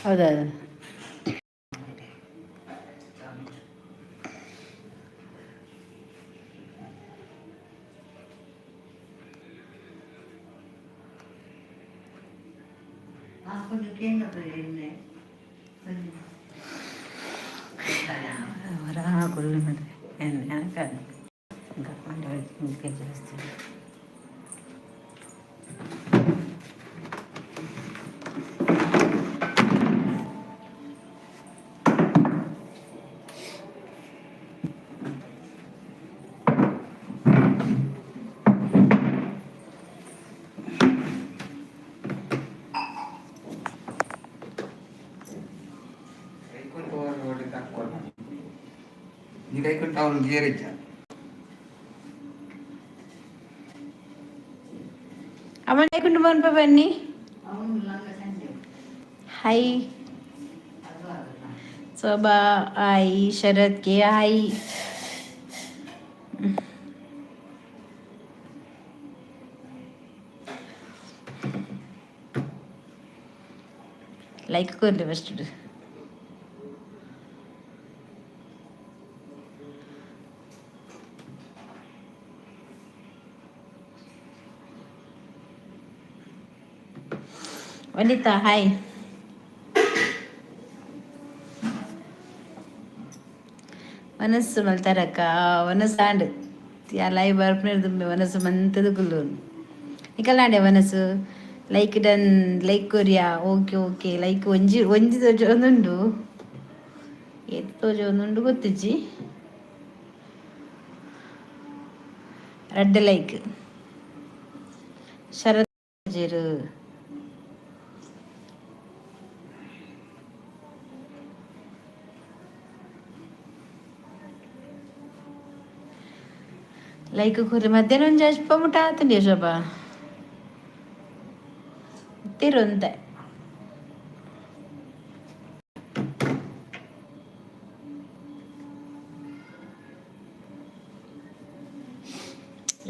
ಹೌದಾ? ಕೊಲ್ಲುತ್ತದೆ ಎಣ್ಣೆ ಜಾಸ್ತಿ. అమ్మ లేకుండా పంపవన్నీ. हाय सबा आई, शरद के आई. लाईक करले फस्ट. वनिता हाय. वनस्सु मल्तारಕ್ಕ वनस आंड या लाईव्ह बर्फनेर तुम्ही वनस मंतद कुल्लून निकलांडे वनस ಲೈಕ್ ಡನ್ ಲೈಕ್ ಕೊರಿಯಾ. ಓಕೆ ಓಕೆ ಲೈಕ್ ಒಂಜಿ ಒಂಜಿ ತೋಜೊಂದುಂಡು ಏತ್ ತೋಜೊಂದುಂಡು ಗೊತ್ತಿಜ್ಜಿ. ರೆಡ್ ಲೈಕ್ ಶರತ್ ಜೇರು ಲೈಕ್ ಕೊರಿ ಮಧ್ಯಾಹ್ನ ಒಂಜಿ ಅಜ್ಪ ಮುಟ ಆತಂಡಿ ಶೋಭಾ ತಿರುಂತೆ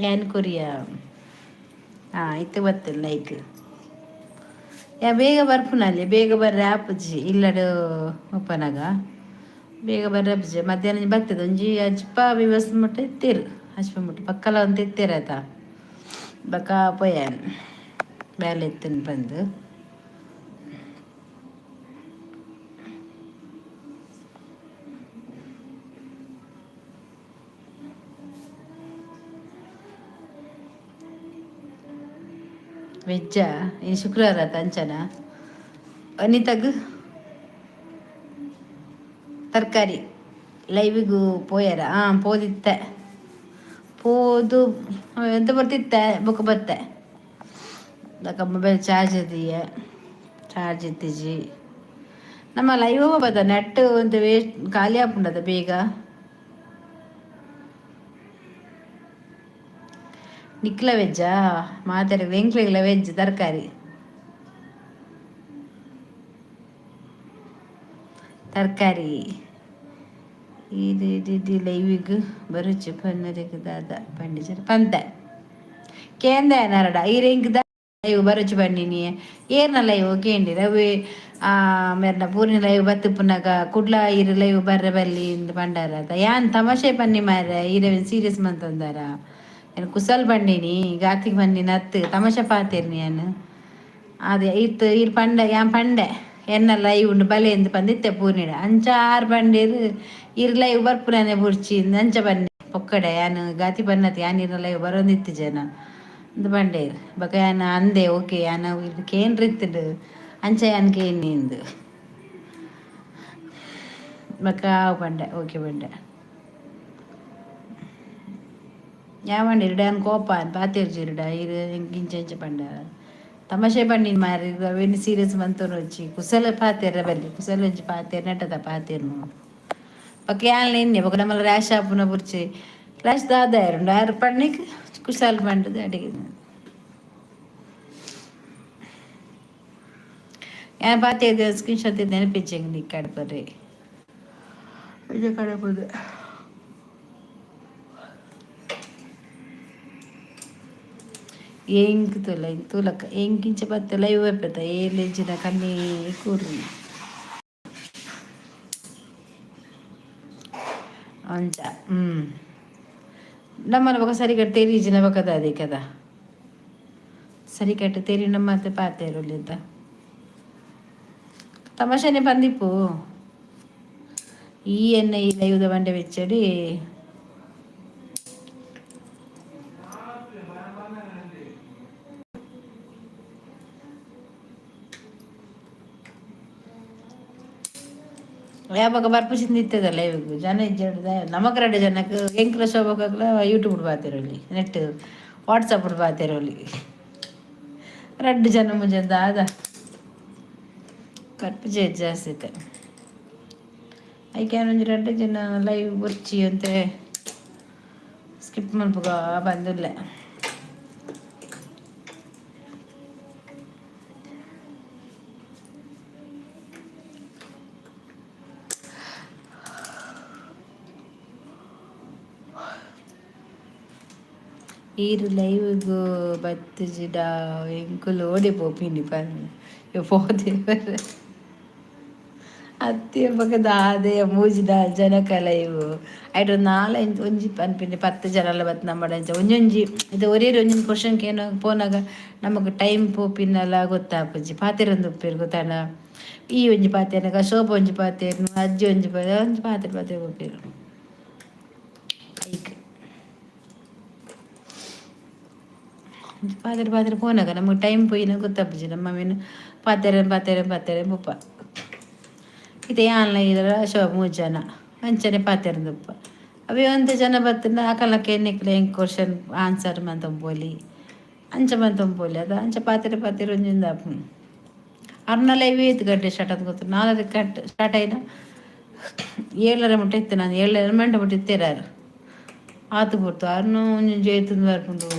ಏನ್ ಕೊರಿಯಾ. ಹಾಂ ಇತ್ತು ಬರ್ತದೆ ಲೈಕ್ ಯಾ ಬೇಗ ಬರ್ಪುನಲ್ಲಿ ಬೇಗ ಬರ್ರೆ ಆಪುಜಿ ಇಲ್ಲಡು ಉಪ್ಪನಾಗ ಬೇಗ ಬರ್ರೆ ಆಪುಜಿ ಮಧ್ಯಾಹ್ನ ಬರ್ತದೆ ಒಂಜಿ ಅಜ್ಪ ವಿವಸ್ ಮುಟ್ಟ ಇತ್ತೀರು ಅಜ್ಪ ಮುಟ್ಟ ಪಕ್ಕಲ ಅಂತ ಇತ್ತೀರಾಯ್ತ ಬಕ ಪೊಯ್ಯಾನ್ ಬೇಲೆ ಎತ್ತಿನ ಬಂದು ವೆಜ್ಜ ಈ ಶುಕ್ರವಾರ ತಂಚನ ಅನಿತಗ್ ತರಕಾರಿ ಲೈವಿಗೂ ಪೋಯಾರ. ಹಾಂ ಪೋದಿತ್ತೆ ಪೋದು ಎಂತ ಬರ್ತಿತ್ತೆ ಬೊಕ್ಕ ಬತ್ತೆ ಅದಕ್ಕ ಮೊಬೈಲ್ ಚಾರ್ಜ್ ಇದೀಯ ಚಾರ್ಜ್ ಇತ್ತೀಜಿ ನಮ್ಮ ಲೈವ್ ಬದ ನೆಟ್ ಒಂದು ವೇಸ್ಟ್ ಖಾಲಿ ಆಪುಂಡದ ಬೇಗ. ನಿಕ್ಲ ವೆಜ್ಜಾ ಮಾತಾಡ ಎಂಕ್ಲೆಗ್ಲ ವೆಜ್ ತರಕಾರಿ ತರಕಾರಿ ಇದು ಲೈವಿಗ್ ಬರುಚು ಪನ್ನರಿಗೆ ದಾದ ಪಂಡಿಜರ್ ಪಂತೆ ಕೇಂದ ನರಡ ಈರೆಂಗ್ದ ಲೈವ್ ಬರುಚು ಪಂಡಿನಿ ಏರ್ನ ಲೈವ್ ಕೇಂಡಿ ರವಿ ಮೇರ್ನ ಪೂರ್ಣಿ ಲೈವ್ ಬತ್ತು ಪುನಗ ಕುಡ್ಲ ಇರು ಲೈವ್ ಬರ್ರೆ ಬಲ್ಲಿ ಪಂಡಾರ ಯಾನ್ ತಮಾಷೆ ಪನ್ನಿ ಮಾರ ಈರವಿನ ಸೀರಿಯಸ್ ಮಂತಂದಾರ ಏನು ಕುಸಲ್ ಬಂಡೀನಿ ಗಾತಿಗೆ ಬಂದಿನ ಹತ್ತು ತಮಾಷೆ ಪಾತೇರ್ನಿ ನಾನು ಅದೇ ಇತ್ತು ಇರ್ ಪಂಡ ಯಾನ್ ಪಂಡೆ ಎನ್ನಲ್ಲ ಇವುಂಡು ಬಲೆ ಎಂದು ಬಂದಿತ್ತೆ ಪೂರ್ಣಿಡ ಅಂಚ ಆರು ಬಂಡೀರು ಇರ್ಲ ಇವು ಬರ್ಪುರನೆ ಬುಡ್ಚಿ ಅಂಚ ಬನ್ನಿ ಪೊಕ್ಕಡೆ ಯಾನು ಗಾತಿ ಬನ್ನತಿ ಯಾನ್ ಇರ್ಲ ಇವು ಬರೋಂದಿತ್ತು ಜನ ಅಂದು ಬಂಡೇರು ಬಕ ಯಾನ ಅಂದೆ ಓಕೆ ಯಾನ ಕೇನ್ರಿ ಇತ್ತು ಅಂಚ ಯಾನ್ ಕೇನಿ ಇಂದು ಬಕ ಬಂಡೆ ಓಕೆ ಬಂಡೆ ಯಾವಂಡಿ ಇರ್ಡ ಕೋಪ ಪಾತಿರ್ಜಿರ್ಡ ಇರು ಇಂಚ ಪಂಡ ತಮಾಷೆ ಪಂಡಿನ ಮಾರಿ ಅವೇನು ಸೀರಿಯಸ್ ಮಂತೋರು వచ్చి ಕುಸಲ ಪಾತೇರ ಬಲ್ಲಿ ಕುಸಲ వచ్చి ಪಾತೇರ ನೆಟ್ಟದ ಪಾತೇರ್ನು ಪಕ್ಕ ಯಾನ್ ನಿನ್ನೆ ಬೊಕ ನಮ್ಮಲ ರ್ಯಾಶ್ ಆಪುನ ಬುರ್ಚಿ ರ್ಯಾಶ್ ದಾದ ಇರುಂಡು ಆರು ಪಣ್ಣಿಕ್ ಕುಸಲ್ ಪಂಡದು ಅಡಿಗೆ ಯಾನ್ ಪಾತೇರ ಸ್ಕ್ರೀನ್ ಶಾಟ್ ನೆನಪಿಚ್ಚಂಗೆ ನೀ ಕಡಪರೆ ಇದು ಕಡಪದು ಎಂಕ್ ತುಲಕ ಎಂಕಿಂಚ ಬತ್ತ ಲೈವ್ ಬರ್ಪತ್ತ ಏಲೆಂಚಿನ ಕಣ್ಣಿ ಕೂರ್ರಿ అంచ ನಮ್ಮನ ಬೊಕ ಸರಿಗಟ್ಟು ತೆರೀಜಿನ ಬೊಕದ ಅದೇ ಕದ ಸರಿಕಟ್ಟು ತೆರಿ ಮತ್ತೆ ಪಾತೆ ಇರಲಿದ್ದ ತಮಾಷೆನೆ ಬಂದಿಪ್ಪು ಈ ಎಣ್ಣೆ ಈ ದೈವದ ಬಂಡೆ ಬೆಚ್ಚಡಿ ಯಾವಾಗ ಬರ್ಪುಷಿಂದ ಇತ್ತದಲ್ಲ ಇವಾಗ ಜನ ಇಜ್ಜಡ್ದ ನಮಕ್ ರಡ್ಡು ಜನಕ್ಕೆ ಎಂಕ್ಲ ಶೋಭಕ್ಕಾಗಲ ಯೂಟ್ಯೂಬ್ ಪಾತಿರೋಲಿ ನೆಟ್ ವಾಟ್ಸಪ್ ಪಾತಿರೋಲಿ ರಡ್ಡು ಜನ ಮುಂಜಾನೆ ಆದ ಕರ್ಪುಜೆ ಜಾಸ್ತಿ ಐಕೆ ಒಂಜಿ ರಡ್ಡು ಜನ ಲೈವ್ ಬರ್ಚಿ ಅಂತ ಸ್ಕಿಪ್ ಮಲ್ಪುಗ ಬಂದಿಲ್ಲ ಈರು ಲೈವ್ಗೂ ಬತ್ತು ಜಿಡ ಎಂಕುಲು ಓಡಿ ಪೋಪಿನಿ ಪೋದೆ ಅತ್ತೆ ಬಗದ ಆದೆ ಮೂಜಿದ ಜನಕ ಲೈವ್ ಐಟ್ ನಾಲ ಒಂಜಿ ಪನ್ಪಿನಿ 10 ಜನಲ ಬತ್ ನಮ್ಮಡ ಒಂಜೊಂಜಿ ಇದು ಒರೇರು ಒಂಜೊಂದು ಕ್ವಶನ್ಗೆ ಏನೋ ಪೋನಾಗ ನಮಗೆ ಟೈಮ್ ಪೋಪಿನಲ್ಲ ಗೊತ್ತಾಪಜ್ಜಿ ಪಾತೆರೊಂದು ಉಪ್ಪೇರು ಗೊತ್ತಾನ ಈ ಒಂಜಿ ಪಾತೆನಗ ಶೋಭ ಒಂಜಿ ಪಾತೆರ್ನು ಅಜ್ಜಿ ಒಂಜಿ ಪಾತೆರ ಉಪ್ಪೇರು ಐಕ್ ಪಾತೆರ ಪೋನಾಗ ನಮಗೆ ಟೈಮ್ ಪೋಯಿನ ಗೊತ್ತಾಪಜ್ಜಿ ನಮ್ಮ ಮಮ್ಮಿನ ಪಾತೆರ ಬುಪ್ಪ ಇದೇ ಆನ್ಲೈನ್ ಇದರ ಶೋಭ 3 ಜನ ಅಂಚನೆ ಪಾತೆರದುಪ್ಪ ಅವೇ ಒಂದು ಜನ ಬತ್ತಿನ ಅಕಲಕ್ಕೆ ಎನ್ನಿಕ್ಲೆ ಹೆಂಗೆ ಕ್ವಶನ್ ಆನ್ಸರ್ ಮಂತಂಬೋಲಿ ಅಂಚ ಮಂತಂಬೋಲಿ ಅದು ಅಂಚ ಪಾತೆರ ಒಂಜಿಂದ ಅರ್ನಲ್ಲ 5 ಗಂಟೆ ಸ್ಟಾರ್ಟ್ ಅಂತ ಗೊತ್ತು 4 ಗಂಟೆ ಸ್ಟಾರ್ಟ್ ಆಯ್ನ 7:30 ಮುಟ್ಟ ಇತ್ತು ನಾನು 7:30 ಗಂಟೆ ಮುಟ್ಟ ಇತ್ತೇರಾರು ಆತು ಬಿಡ್ತು ಅರ್ನು ಒಂಜೊಂಜಿ ಏತುಂದು ಬರ್ಕೊಂಡು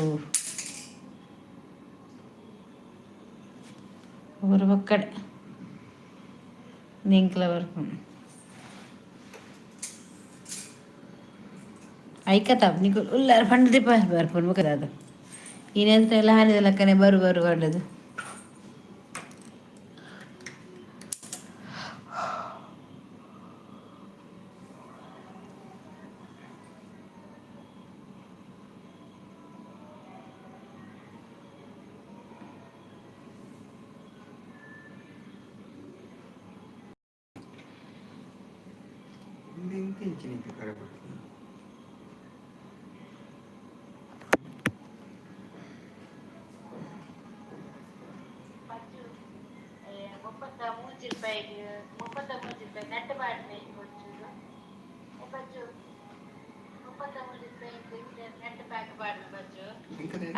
ಅವರು ಒಕ್ಕಡೆ ನಿಂಕ್ಲ ಬರ್ಕೊಂಡು ಐಕತ್ತ ನಿಂಕು ಉಲ್ಲಾರ ಪಂಡದೆ ಬರ್ಕೊಂಡು ಮುಖದ ಅದು ಇನ್ನೆಂತ ಎಲ್ಲ ಹಾನಿದ ಲೆಕ್ಕನೆ ಬರು ಕಂಡದು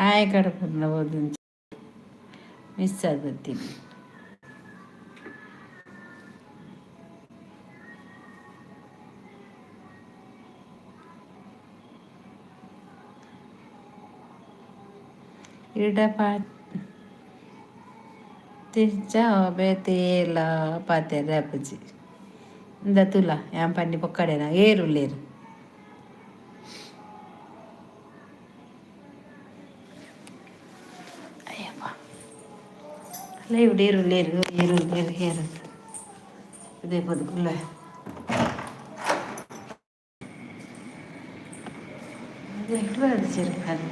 ಆಯ ಕಡಪನ್ನ ಓದು ಮಿಸ್ ಆಗುತ್ತೀನಿ ಬೇತೇಲ ಪಾತೆ ರೇಪಜಿ ಇಂದ ತುಲ ಯಾನ್ ಪನ್ನಿ ಪೊಕ್ಕಡೆನ ಏರುಲ್ಲೇರು ಅಯ್ಯಪ್ಪ ಲೈವ್ ಏರುಲ್ಲೇರು ಏರು ಇದೇ ಬದುಕುಲ್ಲ ಎಷ್ಟು ಬರಡು ಅದು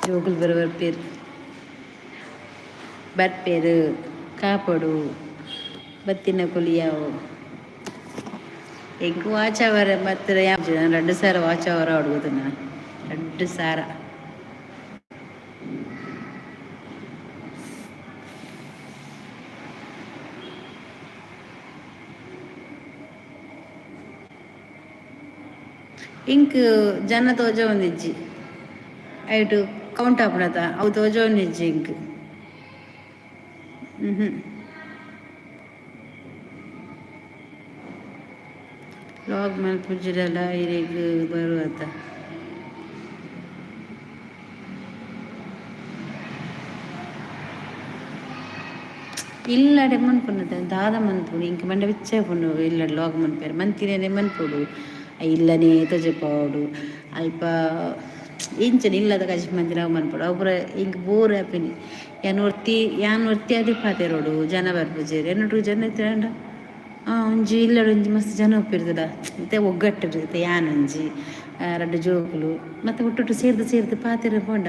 ಜೋಗುಲ್ ಬರ್ಪೇರು ಕಾಪಡು ಬತ್ತಿನ ಕುಲಿಯಾವು ಎಂಕು ವಾಚಾವರ ಮತ್ತು 2 ಸಾರ ವಾಚಾವರ ಹೊಡ್ಬೋದು ನಾನು 2 ಸಾರ ಇಂಕ್ ಜನ ತೋಜ ಒಂದಿಜ್ಜಿ ಐಟು ಕೌಂಟ್ ಆಪಣದ ಅವು ತೋಜ ಒಂದಿಜ್ಜಿ ಇಂಕ್ ಲಾಗ್ ಮಲ್ಪುಜಿರಲ್ಲ ಇರಿಗೆ ಬರುವತ್ತ ಇಲ್ಲಡೆ ಮನ್ಪುನದ ದಾದ ಮನ್ಪುಡು ಇಂಕ ಮಂಡೆ ವಿಚ್ಚ ಪುಂಡು ಇಲ್ಲಡೆ ಲಾಗ್ ಮನ್ಪೇರು ಮಂತಿನೇ ಮನ್ಪುಡು ಇಲ್ಲನೇ ತಜಪಾಡು ಅಲ್ಪ ಇಂಚನೆ ಇಲ್ಲದ ಕಜಿ ಮಂದಿ ನಾವು ಮನ್ಪಡು ಅವ್ರ ಇಂಕ ಬೋರ್ ಹ್ಯಾಪಿನಿ ಯಾನ್ ಒರ್ತಿ ಅದೇ ಪಾತೆರೋಡು ಜನ ಬರ್ಪುಜೇರು ಎನ್ನೊಟ್ಟು ಜನ ಇತ್ತಂಡ ಒಂಜಿ ಇಲ್ಲಡ ಒಂಜಿ ಮಸ್ತ್ ಜನ ಒಪ್ಪಿರ್ತದ ಮತ್ತೆ ಒಗ್ಗಟ್ಟು ಇರ್ತದೆ ಯಾನ್ ಒಂಜಿ ರಡ್ಡು ಜೋಕುಲು ಮತ್ತೆ ಒಟ್ಟೊಟ್ಟು ಸೇರ್ದು ಪಾತೆರ ಪೋಂಡ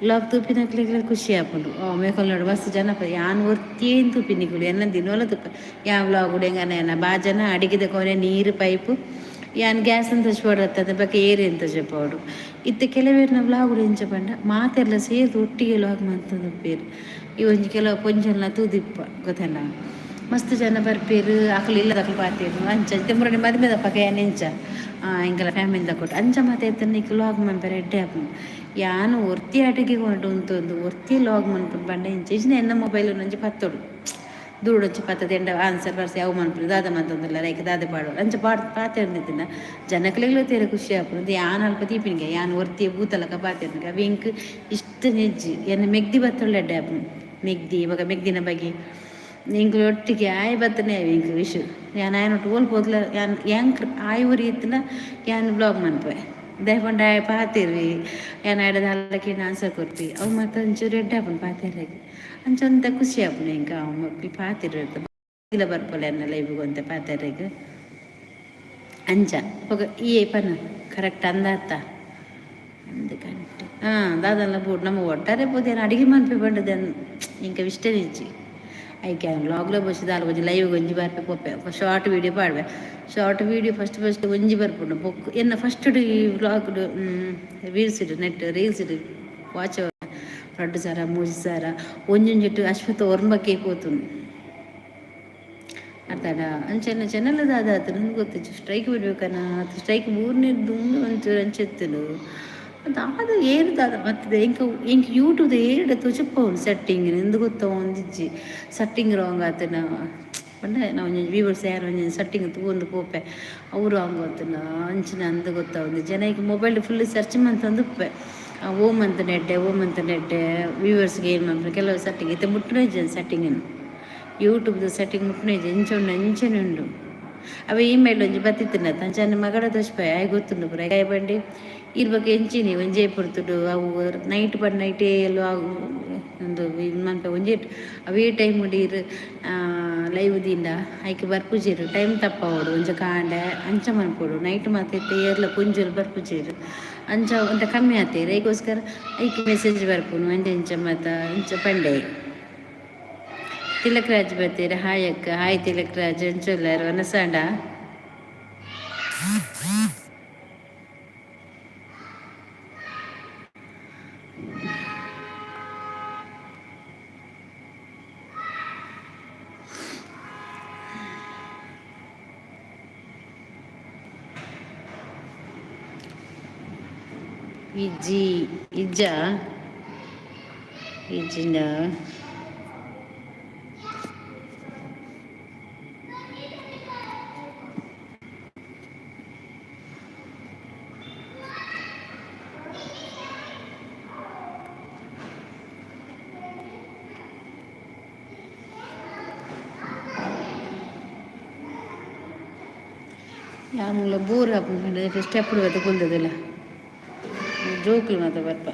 ಲಾಗ್ ತೂಪಿನಕ್ಲೆಗ್ಲ ಖುಷಿ ಆಪುಂಡು ಮೇಕೊಲ್ನೋಡು ಮಸ್ತ್ ಜನ ಯಾನ್ ಒರ್ತಿಯೇನ್ ತೂಪಿನಿಕುಲು ಎನ್ನ ದಿನೋಲ ತುಪ್ಪ ಯಾನ್ ಲಾಗ್ ಉಡೆಂಗನ ಬಾ ಜನ ಅಡಿಗೆದ ಕೊನೆ ನೀರು ಪೈಪು ಯಾನ್ ಗ್ಯಾಸ್ ಅಂತ ಹಚ್ಪಡತ್ತದ ಬಗ್ಗೆ ಏರಿ ಅಂತ ಜಪ್ಪೋಡು ಇತ್ತೆ ಕೆಲವೇರು ಲಾಗ್ ಉಡೆಂಚ ಪಂಡ ಮಾತೆರ್ಲ ಸೇರ್ದು ಒಟ್ಟಿಗೆ ಲಾಗ್ ಮಂತಂದು ಉಪ್ಪೇರು ಈ ಒಂಜಿ ಕೆಲವು ಪೊಂಜಲ್ನ ತೂದಿಪ್ಪ ಗೊತ್ತಲ್ಲ ಮಸ್ತ್ ಜನ ಬರ್ಪೇರು ಅಕ್ಲು ಇಲ್ಲದ ಅಕ್ಲು ಪಾತೇರು ಅಂಚ ತೆಂಬುರನೆ ಮದುವೆ ದಪ್ಪಗೆ ಎಂಚ ಹಿಂಗೆಲ್ಲ ಫ್ಯಾಮಿಲಿ ಕೊಟ್ಟು ಅಂಚ ಮತ್ತೆ ನಿಕ್ಕು ಲಾಗ್ ಮನ್ಪೇರು ಎಡ್ಡೆ ಹಾಪುಂಡು ಯಾನು ಒರ್ತಿ ಅಡಿಗೆ ಕೊಂಡು ಉಂತೊಂದು ಒರ್ತಿ ಲಾಗ್ ಮನ್ಪುಂಡು ಬಂಡ ಇಂಚ ಇಜ್ಜಿನ ಎನ್ನ ಮೊಬೈಲ್ ಒಂಜಿ ಪತ್ತೊಡು ದೂಡೊಂಚಿ ಪತ್ತದ ಎಂಡ ಆನ್ಸರ್ ಬರ್ಸಿ ಅವು ಮನ್ಪುಡು ದಾದ ಮಂತೊಂದಿಲ್ಲ ಲೈಕ್ ದಾದ ಪಾಡು ಅಂಚ ಪಾತೇರ್ನಿದ್ದಿನ ಜನಕ್ಲೆಗ್ಲು ತೇರೆ ಖುಷಿ ಆಪುಂಡು ಯಾನ್ ಅಲ್ಪ ತೀಪಿನಿಗೆ ಯಾನ್ ಒರ್ತಿ ಬೂತಲಕ ಪಾತೇರ್ನಿಗೆ ಅವು ಇಂಕ್ ಇಷ್ಟ ನೆಜ್ಜಿ ಎನ್ನ ಮೆಗ್ದಿ ಬತ್ತೊಳ್ಳೆ ಎಡ್ಡೆ ಆಪುಂಡು ಮೆಗ್ದಿ ಇವಾಗ ಮೆಗ್ದಿನ ಬಗ್ಗೆ ನಿಂಗೆ ಒಟ್ಟಿಗೆ ಆಯ್ ಬತ್ತನೇ ಇಂಕ್ ವಿಷು ಯಾನ್ ಆಯ್ನೊಟ್ಟು ಓಲ್ ಹೋದ್ಲ ಯಾನ್ ಯಾಂಕ್ ಆಯ್ ಉರಿ ಇತ್ತಿನ ಯಾನ್ ಬ್ಲಾಗ್ ಮನ್ಪೆ ದಯಪಂಡ ಆಯ್ ಪಾತಿರ್ವಿ ಯಾನ್ ಆಯ್ಡದ ಹಲ್ಲಕ್ಕೆ ಆನ್ಸರ್ ಕೊಡ್ತಿ ಅವು ಮತ್ತೆ ಒಂಚೂರು ರೆಡ್ ಆಪುಂಡು ಪಾತಿರ್ರಿಗೆ ಅಂಚಂತ ಖುಷಿ ಆಪುಂಡು ಇಂಕ ಅವು ಮಕ್ಳು ಪಾತಿರ್ಬೇಕು ಇಲ್ಲ ಬರ್ಪಲ್ಲ ಎನ್ನ ಲೈವ್ಗೆ ಅಂತ ಪಾತಿರ್ರಿಗೆ ಅಂಚ ಇವಾಗ ಈ ಪನ ಕರೆಕ್ಟ್ ಅಂದಾತ 1 ಗಂಟೆ ದಾದಲ್ಲ ಬೋಡ್ ನಮ್ಮ ಒಟ್ಟಾರೆ ಪೋದೇನು ಅಡಿಗೆ ಮನ್ಪೆ ಬಂಡದ ಇಂಕ ಇಷ್ಟ ನಿಜ್ಜಿ ಐಕೆ ಲಾಗ್ಲ ಬಸ್ಸಿದ ಅಲ್ಲ ಒಂಜಿ ಲೈವ್ ಒಂಜಿ ಬರ್ಪೆ ಪೊಪ್ಪೆ ಶಾರ್ಟ್ ವೀಡಿಯೋ ಪಾಡ್ವೆ ಶಾರ್ಟ್ ವೀಡಿಯೋ ಫಸ್ಟ್ ಒಂಜಿ ಬರ್ಪುಂಡು ಬೊಕ್ಕ ಎನ್ನ ಫಸ್ಟ್ ವ್ಲಾಗ್ ರೀಲ್ಸ್ ಇಡು ನೆಟ್ ರೀಲ್ಸ್ ಇಡು ವಾಚ್ 2,000 3,000 ಒಂಜೊಂಜಿಟ್ಟು ಅಶ್ವತ್ಥ ಒರ್ಂಬಕ್ಕೆ ಪೋತುಂಡು ಅರ್ಥಾಡ ಅಂಚೆನ್ನ ಚೆನ್ನಲ್ಲದ ಅದಾತು ನನಗೆ ಗೊತ್ತಿತ್ತು ಸ್ಟ್ರೈಕ್ ಬಿಡ್ಬೇಕನ್ನ ಸ್ಟ್ರೈಕ್ ಮೂರನೇದು ಒಂಚೂರು ಅಂಚೆತ್ತಲು ಅದು ಏರ್ದಾದ ಮತ್ತೆ ಇಂಕ ಯೂಟ್ಯೂಬ್ ಏರ್ಡ ತುಚಪ್ಪವನು ಸೆಟ್ಟಿಂಗ್ ಎಂದು ಗೊತ್ತ ಒಂದಿಜ್ಜಿ ಸೆಟ್ಟಿಂಗ್ ರಾಂಗ್ ಆತನ ಪಂಡ ನಾವು ವ್ಯೂವರ್ಸ್ ಯಾರು ಒಂಜಿ ಸೆಟ್ಟಿಂಗ್ ತಗೊಂಡು ಪೋಪೆ ಅವರು ಹಂಗೆ ಗೊತ್ತನ ಅಂಚಿನ ಅಂದು ಗೊತ್ತ ಒಂದು ಜನ ಈಗ ಮೊಬೈಲ್ ಫುಲ್ ಸರ್ಚ್ ಮಂತಂದುಪ್ಪೆ ಓಮ್ ಅಂತ ನೆಡ್ಡೆ ವ್ಯೂವರ್ಸ್ಗೆ ಏನು ಮಾಡ್ತಾರೆ ಕೆಲವು ಸೆಟ್ಟಿಂಗ್ ಇತ್ತೆ ಮುಟ್ಟನೇ ಸೆಟ್ಟಿಂಗನ್ನು ಯೂಟ್ಯೂಬ್ದು ಸೆಟ್ಟಿಂಗ್ ಮುಟ್ಟನೇ ಎಂಚನೆ ಉಂಡು ಅವ ಇಮೇಲ್ ಒಂಜಿ ಬತ್ತಿತ್ತಿನ ತಂಚನ ಮಗಡ ತೋಚ್ಪಾಯ ಆಯ್ ಗೊತ್ತುಂಡು ಪುರ ಕಾಯಿ ಬಂಡಿ ಇರ್ಬೇಕು ಎಂಚಿನಿ ಒಂಜೇ ಪುಡ್ತುಡು ಅವು ನೈಟ್ ಪಡ್ ನೈಟೇ ಎಲ್ಲೋ ಒಂದು ಇದು ಮನ್ಪೆ ಒಂಜೇ ಅವೇ ಟೈಮ್ ಉಡೀರು ಲೈವ್ ದಿಂದ ಆಯ್ಕೆ ಬರ್ಪುಜೀರು ಟೈಮ್ ತಪ್ಪವಡು ಒಂಚ ಕಾಂಡೆ ಅಂಚ ಮನ್ಪೊಡು ನೈಟ್ ಮತ್ತೆ ಏರ್ಲ ಪುಂಜಲು ಬರ್ಪುಜೀರು ಅಂಚ ಒಂತ ಕಮ್ಮಿ ಆತೇರು ಅದಕ್ಕೋಸ್ಕರ ಐಕೆ ಮೆಸೇಜ್ ಬರ್ಪುನು ಅಂಚ ಮತ್ತು ಅಂಚ ಪಂಡೆ ತಿಲಕ್ ರಾಜ್ ಬರ್ತೀರ ಹಾಯ್ ಅಕ್ಕ ಹಾಯ್ ತಿಲಕ್ ರಾಜ್ ಅಂಚುಲ್ಲಾರು ಅನಸಾಂಡ ಇಜ್ಜಿಂದ ಯಾಮೂಲ ಬೋರ್ ಹಾಕೊಂಡು ಸ್ಟೆಪ್ ಬತ್ತ ಕುಂದದಿಲ್ಲ ಜೋಕ್ಲು ಮಾತ್ರ ಬರ್ಪ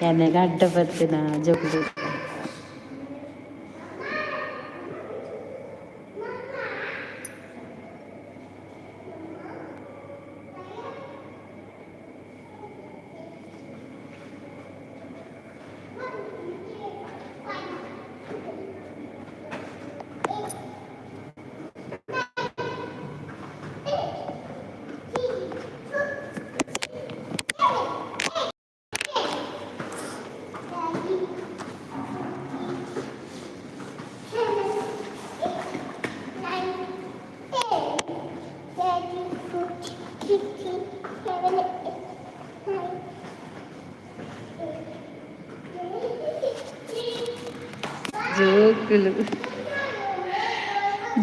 ಯಾನೆಗ ಅಡ್ಡ ಬರ್ತೀನ ಜೋಕ್ಲು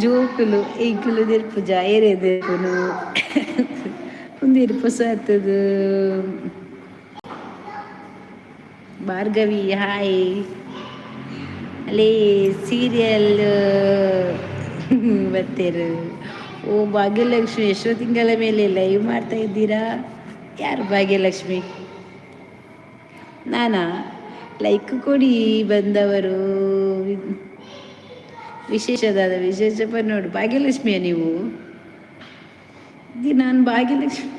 ಜೋಕುಲು ಈಗಲು ದೆರ್ಪು ಜಾಯರೆ ದೆರ್ಪುನು ಒಂದಿರ್ಪು ಸಾತದು ಭಾರ್ಗವಿ ಹಾಯ್ ಅಲ್ಲೇ ಸೀರಿಯಲ್ ಬರ್ತೀರು. ಓ ಭಾಗ್ಯಲಕ್ಷ್ಮಿ ಎಷ್ಟೋ ತಿಂಗಳ ಮೇಲೆ ಲೈವ್ ಮಾಡ್ತಾ ಇದ್ದೀರಾ? ಯಾರು ಭಾಗ್ಯಲಕ್ಷ್ಮಿ? ನಾನಾ? ಲೈಕ್ ಕೊಡಿ ಬಂದವರು. ವಿಶೇಷ ನೋಡು. ಭಾಗ್ಯಲಕ್ಷ್ಮಿಯ ನೀವು? ನಾನು ಭಾಗ್ಯಲಕ್ಷ್ಮಿ,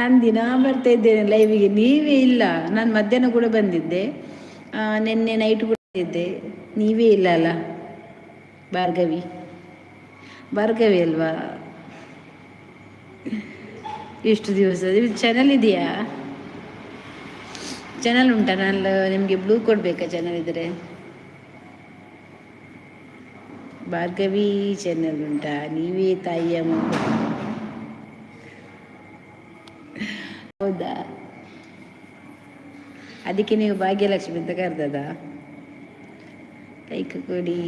ನಾನು ದಿನ ಬರ್ತಾ ಇದ್ದೇನೆ ಲೈವಿಗೆ, ನೀವೇ ಇಲ್ಲ. ನಾನು ಮಧ್ಯಾಹ್ನ ಕೂಡ ಬಂದಿದ್ದೆ, ನಿನ್ನೆ ನೈಟ್ ಕೂಡ ಬಂದಿದ್ದೆ, ನೀವೇ ಇಲ್ಲ ಅಲ್ಲ. ಭಾರ್ಗವಿ ಅಲ್ವಾ? ಎಷ್ಟು ದಿವಸ ಚಾನಲ್ ಇದೆಯಾ? ಚಾನಲ್ ಉಂಟಾ? ನಾನು ನಿಮಗೆ ಬ್ಲೂ ಕೊಡಬೇಕಾ ಚಾನಲ್ ಇದ್ದರೆ? ಭಾರ್ಗವಿ ಚಾನಲ್ ಉಂಟಾ? ನೀವೇ ತಾಯಿಯ ಮಗು. ಹೌದಾ? ಅದಕ್ಕೆ ನೀವು ಭಾಗ್ಯಲಕ್ಷ್ಮಿ ಅಂತ ಕರೆದದ? ಲೈಕ್ ಕೊಡಿ.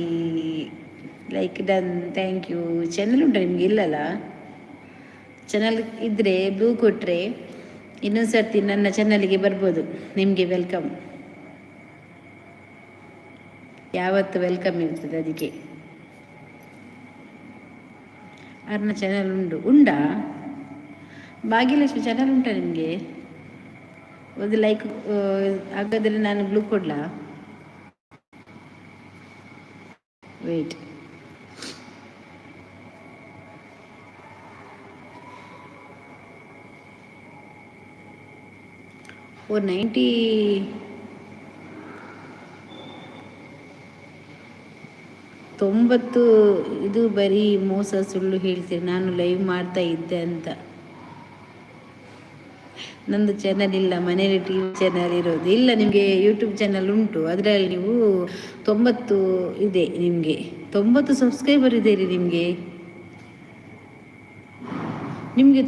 Like done, thank you. Channel ಉಂಟಾ ನಿಮ್ಗೆ? ಇಲ್ಲಲ್ಲ. ಚಾನಲ್ ಇದ್ದರೆ ಬ್ಲೂ ಕೊಟ್ಟರೆ ಇನ್ನೊಂದು ಸರ್ತಿ ನನ್ನ ಚಾನಲ್ಗೆ ಬರ್ಬೋದು. ನಿಮಗೆ ವೆಲ್ಕಮ್, ಯಾವತ್ತು ವೆಲ್ಕಮ್ ಇರ್ತದೆ. ಅದಕ್ಕೆ ಅರ್ನ ಚಾನಲ್ ಉಂಟಾ? ಭಾಗ್ಯಲಕ್ಷ್ಮಿ ಚಾನಲ್ ಉಂಟಾ ನಿಮಗೆ? ಒಂದು ಲೈಕ್ ಹಾಗಾದರೆ ನಾನು ಬ್ಲೂ ಕೊಡ್ಲಾ? ವೇಟ್, ಓ 90. ಇದು ಬರೀ ಮೋಸ, ಸುಳ್ಳು ಹೇಳ್ತೀರಿ. ನಾನು ಲೈವ್ ಮಾಡ್ತಾ ಇದ್ದೆ ಅಂತ. ನಂದು ಚಾನಲ್ ಇಲ್ಲ, ಮನೇಲಿ ಟಿ ವಿ ಚಾನಲ್ ಇರೋದು. ಇಲ್ಲ, ನಿಮಗೆ ಯೂಟ್ಯೂಬ್ ಚಾನಲ್ ಉಂಟು, ಅದರಲ್ಲಿ ನೀವು 90 ಇದೆ ನಿಮಗೆ. 90 ಸಬ್ಸ್ಕ್ರೈಬರ್ ಇದೆ ರೀ ನಿಮಗೆ.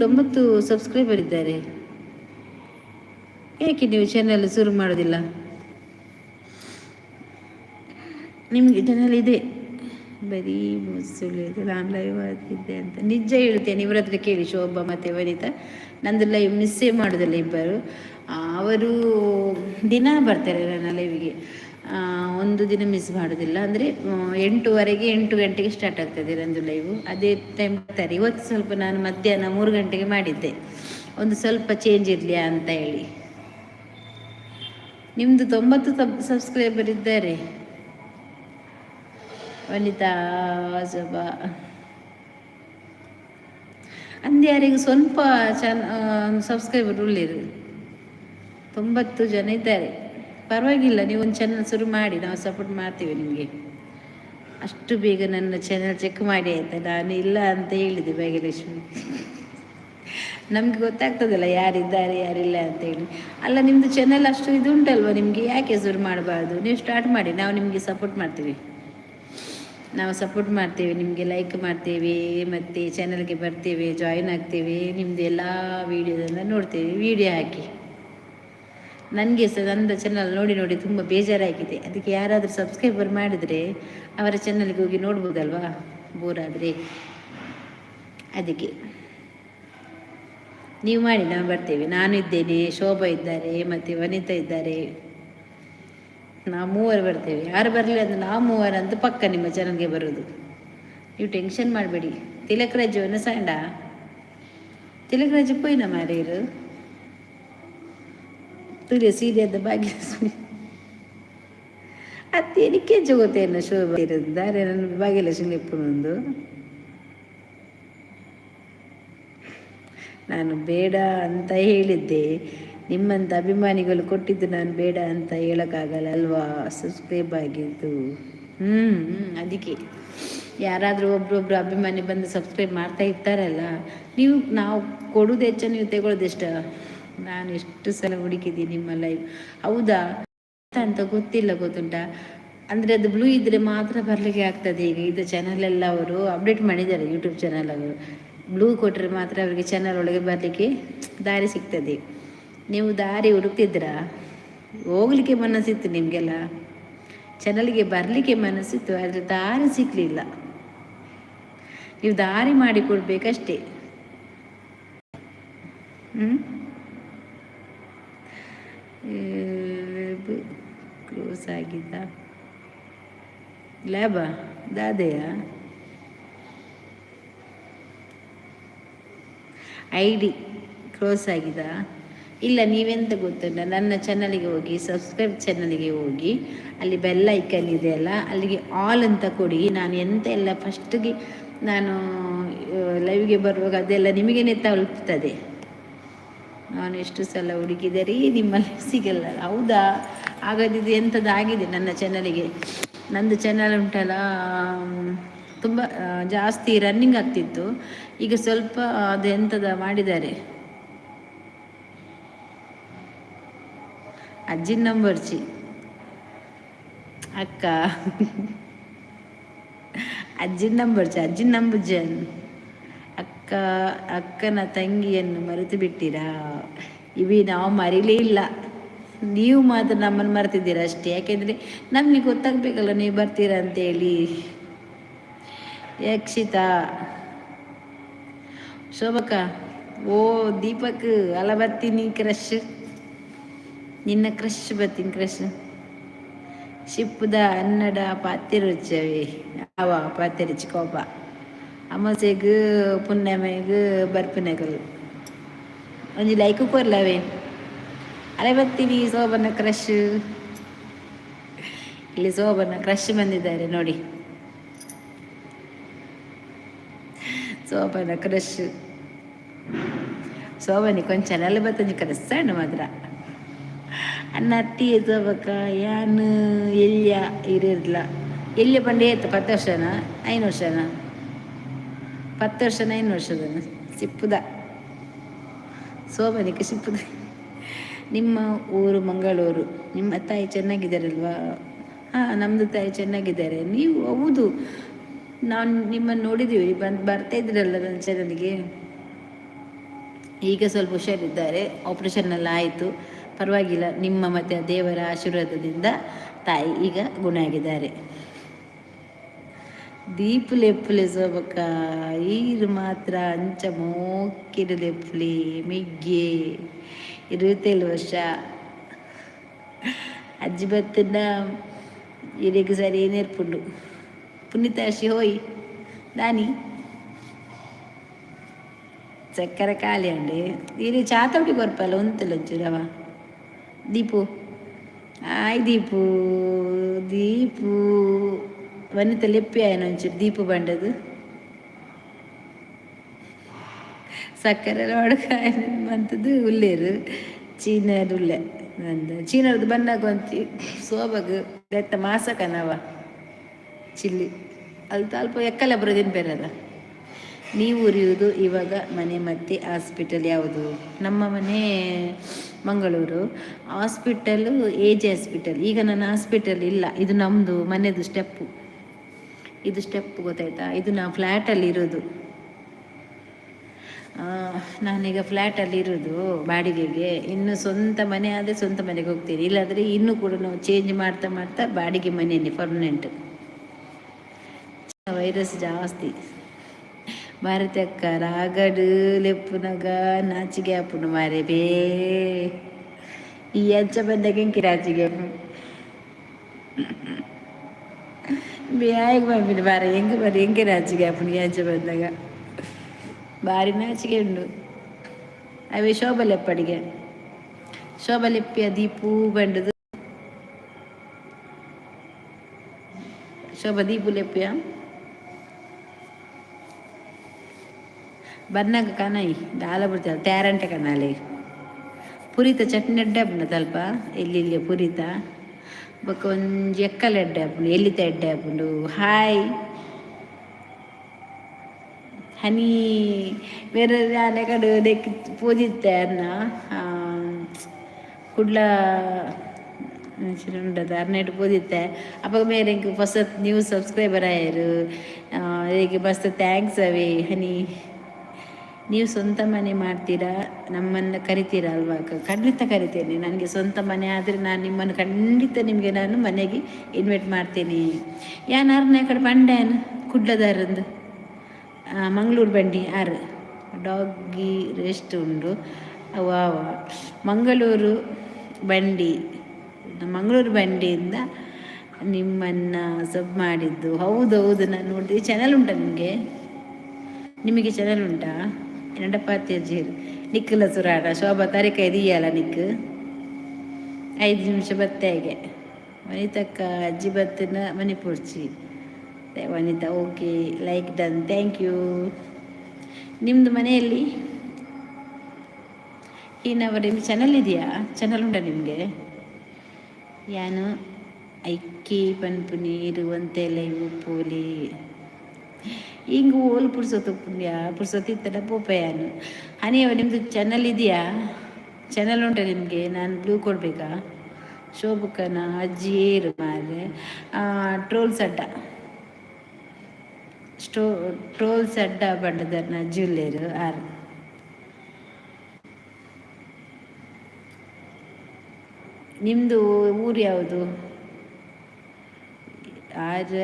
90 ಸಬ್ಸ್ಕ್ರೈಬರ್ ಇದ್ದಾರೆ. ಯಾಕೆ ನೀವು ಚಾನಲ್ ಶುರು ಮಾಡೋದಿಲ್ಲ? ನಿಮಗೆ ಚಾನಲ್ ಇದೆ, ಬರೀ ಮುಸುಳು. ನಾನು ಲೈವ್ ಆಗ್ತಿದ್ದೆ ಅಂತ ನಿಜ ಹೇಳ್ತೇನೆ. ಇವರ ಹತ್ರ ಕೇಳಿ, ಶೋಭಾ ಮತ್ತು ವನಿತಾ. ನಂದು ಲೈವ್ ಮಿಸ್ಸೇ ಮಾಡೋದಿಲ್ಲ ಇಬ್ಬರು. ಅವರು ದಿನ ಬರ್ತಾರೆ ನನ್ನ ಲೈವಿಗೆ, ಒಂದು ದಿನ ಮಿಸ್ ಮಾಡೋದಿಲ್ಲ. ಅಂದರೆ 8:15 8 ಗಂಟೆಗೆ ಸ್ಟಾರ್ಟ್ ಆಗ್ತದೆ ನಂದು ಲೈವು. ಅದೇ ಟೈಮ್ ಬರ್ತಾರೆ. ಇವತ್ತು ಸ್ವಲ್ಪ ನಾನು ಮಧ್ಯಾಹ್ನ 3 ಗಂಟೆಗೆ ಮಾಡಿದ್ದೆ, ಒಂದು ಸ್ವಲ್ಪ ಚೇಂಜ್ ಇರಲಿ ಅಂತ ಹೇಳಿ. ನಿಮ್ಮದು 90 ಸಬ್ಸ್ಕ್ರೈಬರ್ ಇದ್ದಾರೆ. ವನಿತಾ ಶೋಭಾ ಅಂದು ಯಾರಿಗೆ ಸ್ವಲ್ಪ ಸಬ್ಸ್ಕ್ರೈಬರ್ ಉಳ್ಳೇರು. 90 ಜನ ಇದ್ದಾರೆ. ಪರವಾಗಿಲ್ಲ, ನೀವು ಒಂದು ಚಾನಲ್ ಶುರು ಮಾಡಿ, ನಾವು ಸಪೋರ್ಟ್ ಮಾಡ್ತೀವಿ ನಿಮಗೆ. ಅಷ್ಟು ಬೇಗ ನನ್ನ ಚಾನಲ್ ಚೆಕ್ ಮಾಡಿ ಆಯಿತಾ? ನಾನು ಇಲ್ಲ ಅಂತ ಹೇಳಿದೆ ಭಾಗ್ಯಲಕ್ಷ್ಮಿ. ನಮಗೆ ಗೊತ್ತಾಗ್ತದಲ್ಲ ಯಾರಿದ್ದಾರೆ ಯಾರಿಲ್ಲ ಅಂತೇಳಿ. ಅಲ್ಲ, ನಿಮ್ಮದು ಚಾನಲ್ ಅಷ್ಟು ಇದು ಉಂಟಲ್ವ ನಿಮಗೆ, ಯಾಕೆ ಶುರು ಮಾಡಬಾರ್ದು? ನೀವು ಸ್ಟಾರ್ಟ್ ಮಾಡಿ, ನಾವು ನಿಮಗೆ ಸಪೋರ್ಟ್ ಮಾಡ್ತೀವಿ. ನಿಮಗೆ ಲೈಕ್ ಮಾಡ್ತೇವೆ, ಮತ್ತು ಚಾನಲ್ಗೆ ಬರ್ತೇವೆ, ಜಾಯಿನ್ ಆಗ್ತೇವೆ, ನಿಮ್ಮದು ಎಲ್ಲ ವೀಡಿಯೋದನ್ನು ನೋಡ್ತೇವೆ. ವೀಡಿಯೋ ಹಾಕಿ. ನನಗೆ ಸಹ ನನ್ನ ಚಾನಲ್ ನೋಡಿ ತುಂಬ ಬೇಜಾರಾಗಿದೆ. ಅದಕ್ಕೆ ಯಾರಾದರೂ ಸಬ್ಸ್ಕ್ರೈಬರ್ ಮಾಡಿದರೆ ಅವರ ಚಾನಲ್ಗೆ ಹೋಗಿ ನೋಡ್ಬೋದಲ್ವಾ, ಬೋರಾದರೆ. ಅದಕ್ಕೆ ನೀವು ಮಾಡಿ, ನಾವು ಬರ್ತೇವೆ. ನಾನು ಇದ್ದೇನೆ, ಶೋಭಾ ಇದ್ದಾರೆ, ಮತ್ತು ವನಿತಾ ಇದ್ದಾರೆ. ನಾವು 3 ಬರ್ತೇವೆ. ಯಾರು ಬರಲಿಲ್ಲ ಅಂದರೆ ನಾವು 3 ಅಂತ ಪಕ್ಕ ನಿಮ್ಮ ಚಾನಲ್ಗೆ ಬರೋದು. ನೀವು ಟೆನ್ಷನ್ ಮಾಡಬೇಡಿ. ತಿಲಕ್ ರಾಜವನ್ನ ಸಾಂಡ ತಿಲಕ್ ರಾಜ ಪೋಯಿನ ಮಾರೇರು ತುರಿಯ ಸೀರಿಯದ ಭಾಗ್ಯಲಕ್ಷ್ಮಿ ಅತ್ತೆ ಎನಿಕೆ ಜೋಗೋತೇನ ಶೋಭ ಇದ್ದಾರೆ. ನನ್ನ ಭಾಗ್ಯಲಕ್ಷ್ಮಿ ಎಪ್ಪನೊಂದು ನಾನು ಬೇಡ ಅಂತ ಹೇಳಿದ್ದೆ. ನಿಮ್ಮಂಥ ಅಭಿಮಾನಿಗಳು ಕೊಟ್ಟಿದ್ದು ನಾನು ಬೇಡ ಅಂತ ಹೇಳೋಕ್ಕಾಗಲ್ಲ ಅಲ್ವಾ? ಸಬ್ಸ್ಕ್ರೈಬ್ ಆಗಿದ್ದು. ಅದಕ್ಕೆ ಯಾರಾದರೂ ಒಬ್ರೊಬ್ರು ಅಭಿಮಾನಿ ಬಂದು ಸಬ್ಸ್ಕ್ರೈಬ್ ಮಾಡ್ತಾ ಇರ್ತಾರಲ್ಲ. ನಾವು ಕೊಡೋದು ಹೆಚ್ಚ, ನೀವು ತೆಗೊಳ್ಳೋದು ಇಷ್ಟ. ನಾನು ಎಷ್ಟು ಸಲ ಹುಡುಕಿದ್ದೀನಿ ನಿಮ್ಮ ಲೈವ್. ಹೌದಾ ಅಂತ ಗೊತ್ತುಂಟಾ? ಅಂದರೆ ಅದು ಬ್ಲೂ ಇದ್ದರೆ ಮಾತ್ರ ಬರಲಿಕ್ಕೆ ಆಗ್ತದೆ. ಈಗ ಇದು ಚಾನಲೆಲ್ಲ ಅವರು ಅಪ್ಡೇಟ್ ಮಾಡಿದ್ದಾರೆ, ಯೂಟ್ಯೂಬ್ ಚಾನಲ್ ಅವರು. ಬ್ಲೂ ಕೊಟ್ಟರೆ ಮಾತ್ರ ಅವರಿಗೆ ಚಾನಲ್ ಒಳಗೆ ಬರಲಿಕ್ಕೆ ದಾರಿ ಸಿಗ್ತದೆ. ನೀವು ದಾರಿ ಹುಡುಕ್ತಿದ್ರಾ? ಹೋಗ್ಲಿಕ್ಕೆ ಮನಸ್ಸಿತ್ತು ನಿಮಗೆಲ್ಲ, ಚಾನಲ್ಗೆ ಬರಲಿಕ್ಕೆ ಮನಸ್ಸಿತ್ತು, ಆದರೆ ದಾರಿ ಸಿಕ್ಕಲಿಲ್ಲ. ನೀವು ದಾರಿ ಮಾಡಿ ಕೊಡ್ಬೇಕಷ್ಟೇ. ಕ್ಲೋಸ್ ಆಗಿದ್ದ ಲ್ಯಾಬ ದಾದೆಯ ಐ ಡಿ ಕ್ಲೋಸ್ ಆಗಿದಾ? ಇಲ್ಲ, ನೀವೆಂತ ಗೊತ್ತುಂಟ, ನನ್ನ ಚಾನಲಿಗೆ ಹೋಗಿ, ಸಬ್ಸ್ಕ್ರೈಬ್ ಚಾನಲಿಗೆ ಹೋಗಿ, ಅಲ್ಲಿ ಬೆಲ್ ಐಕನ್ ಇದೆಯಲ್ಲ, ಅಲ್ಲಿಗೆ ಆಲ್ ಅಂತ ಕೊಡಿ. ನಾನು ಎಂತ ಎಲ್ಲ ಫಸ್ಟಿಗೆ ನಾನು ಲೈವ್ಗೆ ಬರುವಾಗ ಅದೆಲ್ಲ ನಿಮಗೇನೆ ತಲುಪ್ತದೆ. ನಾನು ಎಷ್ಟು ಸಲ ಹುಡುಕಿದರೆ ನಿಮ್ಮಲ್ಲಿ ಸಿಗಲ್ಲ. ಹೌದಾ? ಹಾಗಾದಿದ್ದು ಎಂಥದ್ದಾಗಿದೆ ನನ್ನ ಚಾನಲಿಗೆ. ನಂದು ಚಾನಲ್ ಉಂಟಲ್ಲ, ತುಂಬ ಜಾಸ್ತಿ ರನ್ನಿಂಗ್ ಆಗ್ತಿತ್ತು. ಈಗ ಸ್ವಲ್ಪ ಅದು ಎಂಥದ ಮಾಡಿದ್ದಾರೆ. ಅಜ್ಜಿನ ನಂಬರ್ಚಿ ಅಕ್ಕ, ಅಜ್ಜಿನ ನಂಬರ್ಚಿ, ಅಜ್ಜಿನ ನಂಬುಜನ್ ಅಕ್ಕ, ಅಕ್ಕನ ತಂಗಿಯನ್ನು ಮರೆತು ಬಿಟ್ಟಿರಾ? ಇವಿ ನಾವು ಮರೀಲೇ ಇಲ್ಲ. ನೀವು ಮಾತ್ರ ನಮ್ಮನ್ನು ಮರ್ತಿದ್ದೀರಾ ಅಷ್ಟೇ. ಯಾಕೆಂದರೆ ನಮಗೆ ಗೊತ್ತಾಗಬೇಕಲ್ಲ ನೀವು ಬರ್ತೀರಾ ಅಂತೇಳಿ. ಯಕ್ಷಿತಾ, ಶೋಭಕ್ಕ, ಓ ದೀಪಕ್ ಅಲ್ಲ ಬರ್ತೀನಿ ಕ್ರಶ್, ನಿನ್ನ ಕ್ರಶ್ ಬರ್ತೀನಿ ಕ್ರಶ್. ಶಿಪ್ಪುದ ಅನ್ನಡ ಪಾತಿರುಚವೆ ಅವ ಪಾತಿರುಚಿ ಕೋಪ ಅಮಾಸೆಗೂ ಪುಣ್ಯಮೆಗೂ ಬರ್ಪನೆಗಳು ಒಂಜಿ ಲೈಕ್ ಕೊರ್ಲವೇ ಅಲೆ ಬರ್ತೀನಿ. ಶೋಭನ ಕ್ರಶ್, ಇಲ್ಲಿ ಶೋಭನ ಕ್ರಶ್ ಬಂದಿದ್ದಾರೆ ನೋಡಿ, ಶೋಭನ ಕ್ರಶ್. ಶೋಭನಿ ಕೊಂಚ ನಲವತ್ತಂಜು ಕ್ರಶ್ ಸಣ್ಣ ಮಾತ್ರ ಅನ್ನ ಅತ್ತಿ ಶೋಭಕ್ಕ ಯಾನು ಎಲ್ಯ ಇರಿರ್ಲ ಎಲ್ಯ ಪಂಡೆ ಏತು 10 ವರ್ಷನ 5 ವರ್ಷನ 10 ವರ್ಷನ 5 ವರ್ಷದನ ಸಿಪ್ಪುದ ಶೋಭನಿಗೆ ಸಿಪ್ಪುದ. ನಿಮ್ಮ ಊರು ಮಂಗಳೂರು, ನಿಮ್ಮ ತಾಯಿ ಚೆನ್ನಾಗಿದ್ದಾರಲ್ವಾ? ಹಾಂ, ನಮ್ಮದು ತಾಯಿ ಚೆನ್ನಾಗಿದ್ದಾರೆ. ನೀವು ಹೌದು, ನಾನು ನಿಮ್ಮನ್ನು ನೋಡಿದ್ದೀವಿ, ಬರ್ತಾ ಇದ್ದೀರಲ್ಲ ನನ್ನ ಚಾನಲ್ಗೆ. ಈಗ ಸ್ವಲ್ಪ ಹುಷಾರಿದ್ದಾರೆ, ಆಪ್ರೇಷನ್ ಎಲ್ಲ ಆಯಿತು, ಪರವಾಗಿಲ್ಲ. ನಿಮ್ಮ ಮತ್ತು ದೇವರ ಆಶೀರ್ವಾದದಿಂದ ತಾಯಿ ಈಗ ಗುಣ ಆಗಿದ್ದಾರೆ. ದೀಪು ಲೆಪ್ಪುಲೆ ಸೋಬಕ್ಕ ಈರು ಮಾತ್ರ ಅಂಚ ಮೋಕಿರು ಲೆಪ್ಪುಲಿ ಮಿಗ್ಗೆ 27 ವರ್ಷ ಅಜ್ಜಿ ಬತ್ತಿನ ಇರಿಗೆ ಸರಿ ನೇರ್ಪುಂಡು ಪುಣ್ಯತಾಶಿ ಹೋಯ್ ದಾನಿ ಚಕ್ಕರೆ ಖಾಲಿ ಅಂಡೆ ಇಲ್ಲಿ ಚಾತವಡಿ ಬರ್ಪಲ್ಲ ಒಂತಲ್ಲ ಒಂಚೂರವ. ದೀಪು ಆಯ್ ದೀಪು ದೀಪು ವನಿತ ಲೆಪ್ಪಿ ಆಯ್ನ ಒಂಚೂರು ದೀಪು ಬಂಡದು ಸಕ್ಕರೆ ಒಡಕಾಯ ಬಂತದ್ದು ಉಲ್ಲೇರು ಚೀನದ ಉಲ್ಲೆ ನಂದು ಚೀನರದ್ದು ಬಂದಾಗ ಅಂತಿ ಸೋಬಾಗ ಬೆತ್ತ ಮಾಸಕನವ ಚಿಲ್ಲಿ ಅಲ್ಲಿ ಅಲ್ಪ ಎಕ್ಕಲ್ಲ ಬರೋದೇನು ಬೇರೆದ. ನೀವು ಉರಿಯುವುದು ಇವಾಗ ಮನೆ ಮತ್ತೆ ಹಾಸ್ಪಿಟಲ್ ಯಾವುದು? ನಮ್ಮ ಮನೆ ಮಂಗಳೂರು, ಹಾಸ್ಪಿಟಲು AJ ಹಾಸ್ಪಿಟಲ್. ಈಗ ನನ್ನ ಹಾಸ್ಪಿಟಲ್ ಇಲ್ಲ, ಇದು ನಮ್ಮದು ಮನೆಯದು ಸ್ಟೆಪ್ಪು. ಇದು ಸ್ಟೆಪ್ ಗೊತ್ತಾಯ್ತಾ? ಇದು ನಾವು ಫ್ಲ್ಯಾಟಲ್ಲಿ ಇರೋದು. ನಾನೀಗ ಫ್ಲ್ಯಾಟಲ್ಲಿ ಇರೋದು ಬಾಡಿಗೆಗೆ. ಇನ್ನು ಸ್ವಂತ ಮನೆ ಆದರೆ ಸ್ವಂತ ಮನೆಗೆ ಹೋಗ್ತೀನಿ, ಇಲ್ಲಾಂದರೆ ಇನ್ನೂ ಕೂಡ ನಾವು ಚೇಂಜ್ ಮಾಡ್ತಾ ಮಾಡ್ತಾ ಬಾಡಿಗೆ ಮನೆಯೇ ಪರ್ಮನೆಂಟ್. ವೈರಸ್ ಜಾಸ್ತಿ ಭಾರತಕ್ಕ ರಾಗಡು ಲೆಪ್ಪುನಗ ನಾಚಿಗೆ ಆಪುನು ಮಾರೆ ಬೇ ಈ ಅಂಚ ಬಂದಾಗ ಹೆಂಗೆ ನಾಚಿಗೆ ಬೇಗ ಬಂದ್ಬಿಟ್ಟು ಬಾರ ಹೆಂಗೆ ಬರ್ರಿ ಹೆಂಗೆ ನಾಚಿಗೆ ಆಪುನು ಈ ಅಂಚ ಬಂದಾಗ ಭಾರಿ ನಾಚಿಗೆ ಉಂಡು. ಅವೇ ಶೋಭಲೆಪ್ಪಡಿಗೆ ಶೋಭಲೆಪ್ಪಿಯ ದೀಪು ಬಂಡದು ಶೋಭ ದೀಪು ಲೆಪ್ಪಿಯ ಬನ್ನಾಗ ಕನಾಯಿ ದಾಲ ಬಿಡ್ತಾರೆ ತೇರಂಟೆ ಕನಾಲೆ ಪುರಿತ ಚಟ್ನಿ ಎಡ್ಡೆ ಹಾಪುಂಡು ತಲ್ಪ ಎಲ್ಲಿ ಪುರಿತ ಬೊಕ್ಕ ಒಂಜಿ ಎಕ್ಕಲ ಎಡ್ಡೆ ಹಾಪುಂಡು ಎಲ್ಲಿತ ಎಡ್ಡೆ ಹಾಪುಂಡು. ಹಾಯ್ ಹನಿ ಬೇರೆ ಆನೆ ಕಡು ದೆಕ್ಕಿ ಪೂಜಿತ್ತೆ ಅನ್ನ ಕುಡ್ಲ ಉಂಟದ ಅರ್ನೆಟ್ ಪೂಜಿತ್ತೆ ಅಪ್ಪ ಮೇರೆ ಹೊಸ ನ್ಯೂ ಸಬ್ಸ್ಕ್ರೈಬರ್ ಆಯರು ಹೇಗೆ ಮಸ್ತ್ ಥ್ಯಾಂಕ್ಸ್ ಅವೇ ಹನಿ. ನೀವು ಸ್ವಂತ ಮನೆ ಮಾಡ್ತೀರಾ, ನಮ್ಮನ್ನು ಕರಿತೀರಾ ಅಲ್ವಾ? ಖಂಡಿತ ಕರಿತೇನೆ. ನನಗೆ ಸ್ವಂತ ಮನೆ ಆದರೆ ನಾನು ನಿಮ್ಮನ್ನು ಖಂಡಿತ ನಿಮಗೆ ನಾನು ಮನೆಗೆ ಇನ್ವೈಟ್ ಮಾಡ್ತೇನೆ. ಯಾರು ಕಡೆ ಬಂಡೇನು ಕುಡ್ಲದಾರಂದು ಮಂಗಳೂರು ಬಂಡಿ ಆರು ಡಾಗಿ ರೆಸ್ಟ್ ಉಂಡು ಅವ ಮಂಗಳೂರು ಬಂಡಿ ಮಂಗಳೂರು ಬಂಡಿಯಿಂದ ನಿಮ್ಮನ್ನು ಸಬ್ ಮಾಡಿದ್ದು. ಹೌದೌದು, ನಾನು ನೋಡಿದೆ. ಚಾನಲ್ ಉಂಟಾ ನಿಮಗೆ? ನಿಮಗೆ ಚಾನಲ್ ಉಂಟಾ? ಎಂಡಪ್ಪಾತ್ಯಜ್ಜೀರು ನಿಕ್ಕಲ ಸುರಾಟ ಶೋಭಾ ತಾರೀಕ ಇದೆಯಲ್ಲ ನಿಕ್ 5 ನಿಮಿಷ ಬತ್ತಾಗೆ ವನಿತಕ್ಕ ಅಜ್ಜಿ ಬತ್ತಿನ ಮನಿ ಪೂಡ್ಚಿ Vanita. Okay, like done, thank you. ನಿಮ್ಮದು ಮನೆಯಲ್ಲಿ ಇನ್ನವರ ನಿಮ್ಮ ಚಾನಲ್ ಇದೆಯಾ? ಚಾನಲ್ ಉಂಟಾ ನಿಮಗೆ? ಯಾನು ಐಕ್ಕಿ ಪನ್ಪುನಿ ಇರುವಂತೆಲ್ಲ ಉಪ್ಪೋಲಿ ಹಿಂಗೆ ಓಲ್ ಪುಡ್ಸೋತು ಪುಣ್ಯ ಪುಡ್ಸೋತಿತ್ತಡ ಪೋಪಯಾನು. ಹನಿಯವ ನಿಮ್ಮದು ಚಾನಲ್ ಇದೆಯಾ? ಚಾನಲ್ ಉಂಟಾ ನಿಮಗೆ? ನಾನು ಬ್ಲೂ ಕೊಡಬೇಕಾ? ಶೋಭಕನ ಅಜ್ಜಿ ಏರು ಮಾರೆ ಟ್ರೋಲ್ಸ್ ಅಡ್ಡ ಟ್ರೋಲ್ಸ್ ಅಡ್ಡ ಬಂಡದರ್ನ ಅಜ್ಜುಲ್ಲೇರು ಆರು. ನಿಮ್ಮದು ಊರು ಯಾವುದು? ಆರು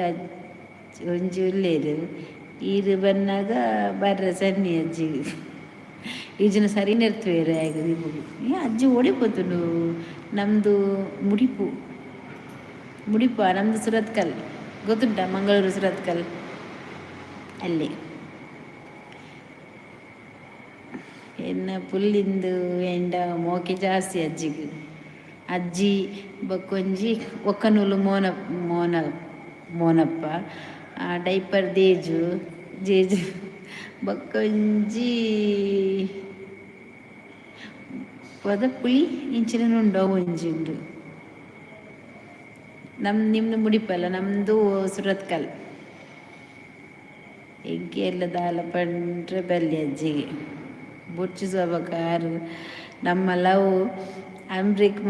ಒಂಜಿ ಉಲ್ಲೇರು ಈರು ಬನ್ನಾಗ ಬರ್ರ ಸನ್ನಿ ಅಜ್ಜಿ ಈಜಿನ ಸರಿ ನೆರ್ತವೇರು ಆಗ ನಿಮಗೆ ಅಜ್ಜಿ ಓಡಿపోతును. ನಮ್ಮದು ಮುಡಿಪು ನಮ್ಮದು ಸುರತ್ಕಲ್ ಗೊತ್ತುಂಟಾ? ಮಂಗಳೂರು ಸುರತ್ಕಲ್ ಅಲ್ಲಿ. ಎನ್ನ ಪುಲ್ಲಿಂದು ಎಂಡ ಮೋಕೆ ಜಾಸ್ತಿ ಅಜ್ಜಿಗೆ. ಅಜ್ಜಿ ಬಕ್ಕೊಂಜಿ ಒಕ್ಕನೂಲು ಮೋನಪ್ಪ ಡೈಪರ್ ಜೇಜು ಬಕ್ಕೊಂಜಿ ಪದ ಪುಳಿ ಇಂಚಿನ ಉಂಡೋ ಒಂಜಿ ಉಂಡು. ನಿಮ್ಮದು ಮುಡಿಪಲ್ಲ, ನಮ್ಮದು ಸುರತ್ಕಲ್. ಎಂಕಿ ಎಲ್ಲ ದಾಲ ಪಂಡ್ರೆ ಬಲ್ಲಿ ಅಜ್ಜಿಗೆ ಬೊಚ್ಚು ಸೊಬಕಾರು. ನಮ್ಮ ಲವ್ ಅಂಬ್ರಿಕ್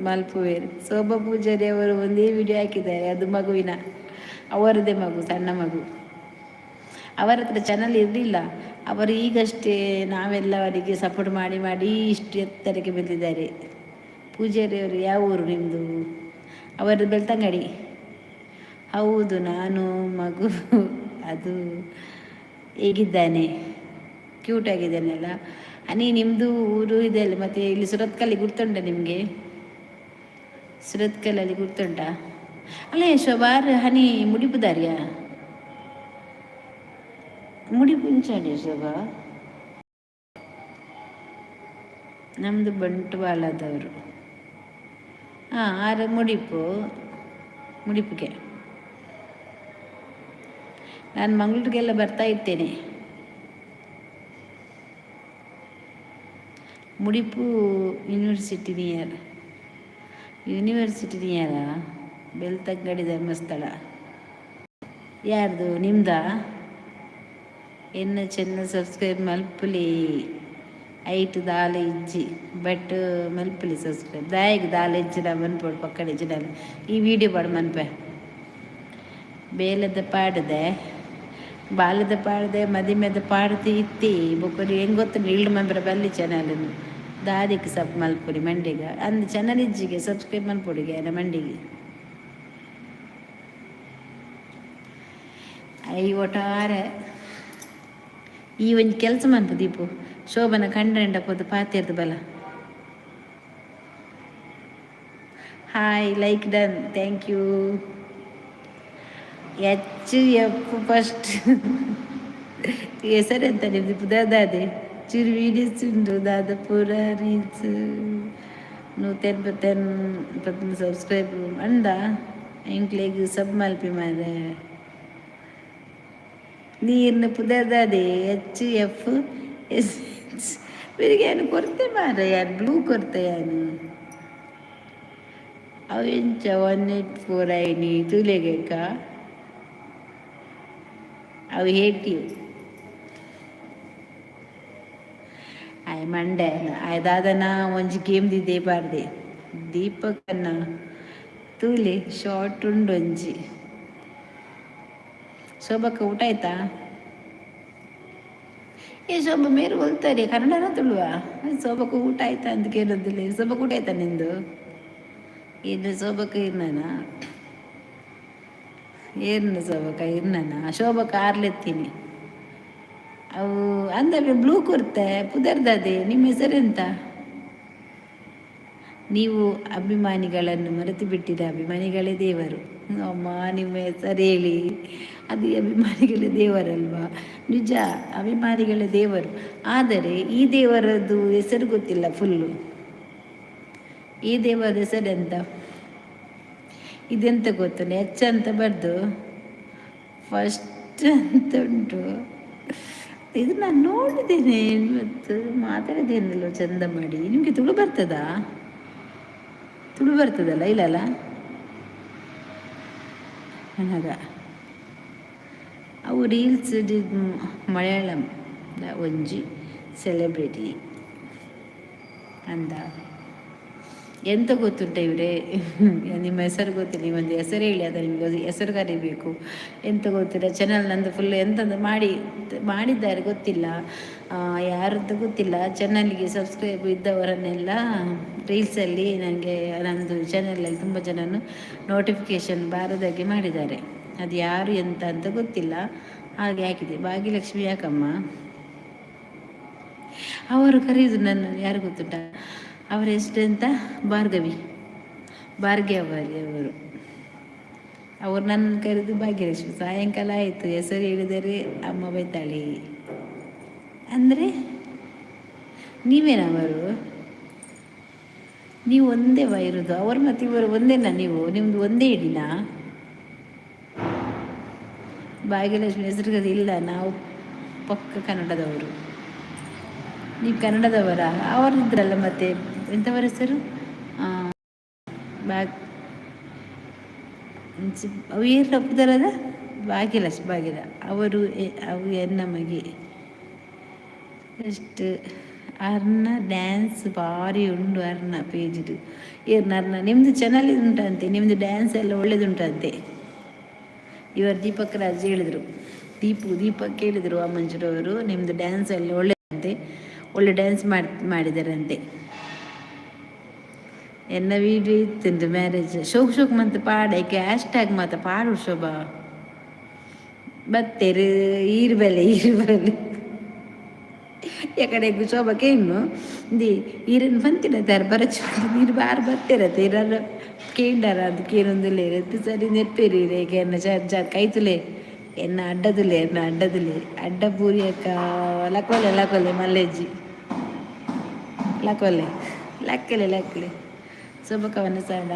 ಮಲ್ಪುವೇರು. ಶೋಭಾ ಪೂಜಾರಿ ಅವರು ಒಂದೇ ವಿಡಿಯೋ ಹಾಕಿದ್ದಾರೆ, ಅದು ಮಗುವಿನ ಅವರದೇ ಮಗು, ಸಣ್ಣ ಮಗು. ಅವರ ಹತ್ರ ಚಾನಲ್ ಇರಲಿಲ್ಲ. ಅವರು ಈಗಷ್ಟೇ ನಾವೆಲ್ಲ ಅವರಿಗೆ ಸಪೋರ್ಟ್ ಮಾಡಿ ಮಾಡಿ ಇಷ್ಟು ಎತ್ತರಕ್ಕೆ ಬಂದಿದ್ದಾರೆ. ಪೂಜಾರಿ ಅವರು ಯಾವ ಊರು ನಿಮ್ಮದು? ಅವರದ್ದು ಬೆಳ್ತಂಗಡಿ. ಹೌದು, ನಾನು ಮಗು ಅದು ಹೇಗಿದ್ದಾನೆ, ಕ್ಯೂಟ್ ಆಗಿದ್ದಾನೆಲ್ಲ. ನಿಮ್ಮದು ಊರು ಇದೆ ಅಲ್ಲ, ಮತ್ತು ಇಲ್ಲಿ ಸುರತ್ಕಲ್ಲಿ ಗುರ್ತುಂಟ ನಿಮಗೆ? ಸುರತ್ಕಲ್ಲಲ್ಲಿ ಗುರ್ತುಂಟಾ? ಅಲ್ಲೇ ಶೋಭಾರ್ ಹನಿ ಮುಡಿಪುದಾರಿಯಾ? ಮುಡಿಪುಂಚಾಡಿ ಶೋಭಾ. ನಮ್ಮದು ಬಂಟ್ವಾಳದವರು. ಆರ ಮುಡಿಪಿಗೆ ನಾನು ಮಂಗಳೂರಿಗೆಲ್ಲ ಬರ್ತಾ ಇರ್ತೇನೆ. ಮುಡಿಪು ಯೂನಿವರ್ಸಿಟಿ ನಿಯರಾ ಬೆಳ್ತಂಗಡಿ ಧರ್ಮಸ್ಥಳ. ಯಾರ್ದು? ನಿಮ್ದಾ? ಎನ್ನ ಚೆನ್ನ ಸಬ್ಸ್ಕ್ರೈಬ್ ಮಲ್ಪುಲಿ ಐಟ್ ದಾಲ ಇಜ್ಜಿ ಬಟ್ ಮಲ್ಪುಲಿ ಸಬ್ಸ್ಕ್ರೈಬ್ ದಾಯಿಗೆ ದಾಲ ಇಜ್ಜಿನ ಮನ್ಪೋಡು ಪಕ್ಕಡೆ ಇಜ್ಜಿನ ಈ ವಿಡಿಯೋ ಪಾಡು ಮನ್ಪೆ. ಬೇಲದ ಪಾಡದೆ ಬಾಲ್ಯದ ಪಾಡದೆ ಮದಿಮೆದ ಪಾಡ್ತಿ ಇತ್ತಿ ಬೊಕ್ಕರಿ ಹೆಂಗೆ ಗೊತ್ತ ಇಳ್ಳು ಮಂಬ್ರ ಬಲ್ಲಿ ಚಾನಲನ್ನು ದಾದಿಗೆ ಸಬ್ ಮಲ್ಪುರಿ ಮಂಡಿಗ ಅಂದು ಚಾನಲ್ ಇಜ್ಜಿಗೆ ಸಬ್ಸ್ಕ್ರೈಬ್ ಮನ್ಪೊಡಿಗೆ ನಮ್ಮ ಮಂಡಿಗೆ. ಒಟ್ಟಾರೆ ಈ ಒಂದು ಕೆಲಸ ಮನ್ಪು ದೀಪು ಶೋಭನ ಕಂಡ್ರೆಂಡ ಪೋದು ಪಾತಿರ್ದು ಬಲ. Hi, like done, thank you. HF first ಹೆಸರೆಂತ ನಿಮ್ದು? ದಾದೆ ಚಿರು ವೀಡಿಯೋಸ್ ಉಂಟು ದಾದಪುರ ರೀಲ್ಸ್ 180 ಸಬ್ಸ್ಕ್ರೈಬ್ ಅಂದ ಎಂಕ್ಲೆಗ್ ಸಬ್ ಮಲ್ಪಿ ಮಾರೆ ನೀರ್ನ ಪುದರ್ದಾದೆ. HF ಬಿರಿಯಾನಿ ಕೊರ್ತೆ ಮಾರ ಯಾರು ಬ್ಲೂ ಕೊರ್ತೆ ಯಾನು ಅವೆಂಚ 184 ಐನಿ ತೂಲೆಗೆಕ್ಕ ಅವು ಹೇಟಿವ್ ಆಯ್ ಮಂಡೆ ಆಯ್ದಾದನ ಒಂಜಿ ಗೇಮ್ ದಿದ್ದೆ ಬಾರ್ದೆ ದೀಪಕನ್ನ ತೂಲೆ ಶಾರ್ಟ್ ಉಂಡೊಂಜಿ. ಶೋಭಕ್ಕ ಊಟ ಆಯ್ತಾ? ಶೋಭ ಮೇರು ಹೋಗ್ತಾರೆ ಕನ್ನಡನ ತುಳುವ. ಶೋಭಕ್ಕ ಊಟ ಆಯ್ತಾ ಅಂತ ಕೇಳೋದಿಲ್ಲ. ಶೋಭಕ್ಕ ಊಟ ಆಯ್ತಾ ನಿಂದು? ಇನ್ನು ಶೋಭಕ್ಕ ಇರ್ನಾನ ಏನು ಶೋಭಕ್ಕ ಇರ್ನಾನ ಶೋಭಕ್ಕ ಆರ್ಲೆತ್ತೀನಿ ಅವು ಅಂದ ಬ್ಲೂ ಕೊರ್ತೆ ಪುದರ್ದದೆ. ನಿಮ್ಮ ಹೆಸರೆಂತ? ನೀವು ಅಭಿಮಾನಿಗಳನ್ನು ಮರೆತು ಬಿಟ್ಟಿದ ಅಭಿಮಾನಿಗಳೇ ದೇವರು. ಅಮ್ಮ ನಿಮ್ಮ ಹೆಸರು ಹೇಳಿ ಅದು ಅಭಿಮಾನಿಗಳೇ ದೇವರಲ್ವಾ? ನಿಜ, ಅಭಿಮಾನಿಗಳೇ ದೇವರು. ಆದರೆ ಈ ದೇವರದ್ದು ಹೆಸರು ಗೊತ್ತಿಲ್ಲ ಫುಲ್ಲು. ಈ ದೇವರ ಹೆಸರೆಂತ ಇದೆಂತ ಗೊತ್ತು, ಎಚ್ ಅಂತ ಬರ್ದು ಫಸ್ಟ್ ಅಂತ ಉಂಟು. ಇದು ನಾನು ನೋಡಿದ್ದೇನೆ ಇವತ್ತು, ಮಾತಾಡಿದ್ದೇನಲ್ಲ ಚಂದ ಮಾಡಿ. ನಿಮಗೆ ತುಳು ಬರ್ತದಾ? ತುಳು ಬರ್ತದಲ್ಲ? ಇಲ್ಲಲ್ಲ ಹಂಗಾಗ ಅವು ರೀಲ್ಸ್ ಮಲಯಾಳಂ ಒಂಜಿ ಸೆಲೆಬ್ರಿಟಿ ಅಂದ. ಎಂತ ಗೊತ್ತುಂಟ ಇವರೇ, ನಿಮ್ಮ ಹೆಸರು ಗೊತ್ತಿಲ್ಲ, ನೀವೊಂದು ಹೆಸರು ಹೇಳಿ, ಅದು ನಿಮಗೆ ಹೆಸರು ಕರಿಬೇಕು. ಎಂತ ಗೊತ್ತಿಲ್ಲ, ಚಾನಲ್ ನಂದು ಫುಲ್ ಎಂತಂದು ಮಾಡಿದ್ದಾರೆ ಗೊತ್ತಿಲ್ಲ, ಯಾರದ್ದು ಗೊತ್ತಿಲ್ಲ. ಚಾನಲ್ಗೆ ಸಬ್ಸ್ಕ್ರೈಬ್ ಇದ್ದವರನ್ನೆಲ್ಲ ರೀಲ್ಸಲ್ಲಿ ನನಗೆ ನನ್ನದು ಚಾನಲಲ್ಲಿ ತುಂಬ ಜನನು ನೋಟಿಫಿಕೇಷನ್ ಬಾರದಾಗೆ ಮಾಡಿದ್ದಾರೆ. ಅದು ಯಾರು ಎಂತ ಅಂತ ಗೊತ್ತಿಲ್ಲ, ಹಾಗೆ ಹಾಕಿದೆ. ಭಾಗ್ಯಲಕ್ಷ್ಮಿ ಯಾಕಮ್ಮ ಅವರು ಕರೆಯುವುದು ನನ್ನ, ಯಾರು ಗೊತ್ತುಂಟ ಅವರ ಹೆಸರೆಂತ? ಭಾರ್ಗವಿ ಅವರು ನನ್ನ ಕರೆದು ಭಾಗ್ಯಲಕ್ಷ್ಮಿ. ಸಾಯಂಕಾಲ ಆಯಿತು, ಹೆಸರು ಹೇಳಿದರೆ ಅಮ್ಮ ಬೈತಾಳೆ. ಅಂದರೆ ನೀವೇನವರು? ನೀವು ಒಂದೇ ಇರೋದು ಅವರು ಮತ್ತು ಇವರು ಒಂದೇನಾ? ನಿಮ್ಮದು ಒಂದೇ ಇಡಿನಾ? ಭಾಗ್ಯಲಕ್ಷ್ಮಿ ಹೆಸರು ಇಲ್ಲ, ನಾವು ಪಕ್ಕ ಕನ್ನಡದವರು. ನೀವು ಕನ್ನಡದವರ? ಅವರಿದ್ರಲ್ಲ ಮತ್ತೆ ಎಂಥವರ ಹೆಸರು? ಅವು ಏನು ತಪ್ಪುದಾರದ ಭಾಗ್ಯದ ಅವರು ಅವು ನಮಗೆ ಅಷ್ಟು. ಅರ್ನ ಡ್ಯಾನ್ಸ್ ಭಾರಿ ಉಂಡು, ಅರ್ನ ಪೇಜ್ದು ಅರ್ನ ನಿಮ್ಮದು ಚಾನಲ್ ಉಂಟಂತೆ, ನಿಮ್ಮದು ಡ್ಯಾನ್ಸ್ ಎಲ್ಲ ಒಳ್ಳೇದುಂಟಂತೆ. ಇವರು ದೀಪಕ್ ರಾಜ್ ಹೇಳಿದರು, ದೀಪಕ್ ಹೇಳಿದರು ಆ ಮಂಜುರವರು, ನಿಮ್ಮದು ಡ್ಯಾನ್ಸ್ ಎಲ್ಲ ಒಳ್ಳೆದಂತೆ, ಒಳ್ಳೆ ಡ್ಯಾನ್ಸ್ ಮಾಡಿದಾರಂತೆ. ಎನ್ನ ವೀಡಿಯೋ ಇತ್ತುಂಟು ಮ್ಯಾರೇಜ್ ಶೋಕ್ ಮಂತ್ ಪಾಡಕ್ಕೆ ಹ್ಯಾಶ್ಟ್ಯಾಗ್ ಮಾತ ಪಾಡು ಶೋಭಾ ಬತ್ತೇರು ಈರ್ಬಲೆ ಎಕಡೆಗೂ ಶೋಭಕ್ಕೆ ಇನ್ನು ದಿ ಈರನ್ನು ಬಂತಿರತ್ತಾರೆ ಬರಚು ನೀರು ಬಾರು ಬತ್ತಿರತ್ತೆ ಇರಾರು ಕೇಂಡಾರ ಅದು ಕೇನೊಂದಿಲ್ಲ ಇರತ್ತೆ ಸರಿ ನೆಪ್ಪೇರಿ ರೇಖೆ ಎನ್ನ ಚಾರ್ ಕೈತುಲೆ ಎನ್ನ ಅಡ್ಡದುಲೆ ಅಡ್ಡ ಪೂರಿ ಅಕ್ಕ ಲಕ್ಕೊಲೆ ಮಲ್ಲೆಜ್ಜಿ ಲಕ್ಕಲೆ ಶುಭಕವನ ಸಡ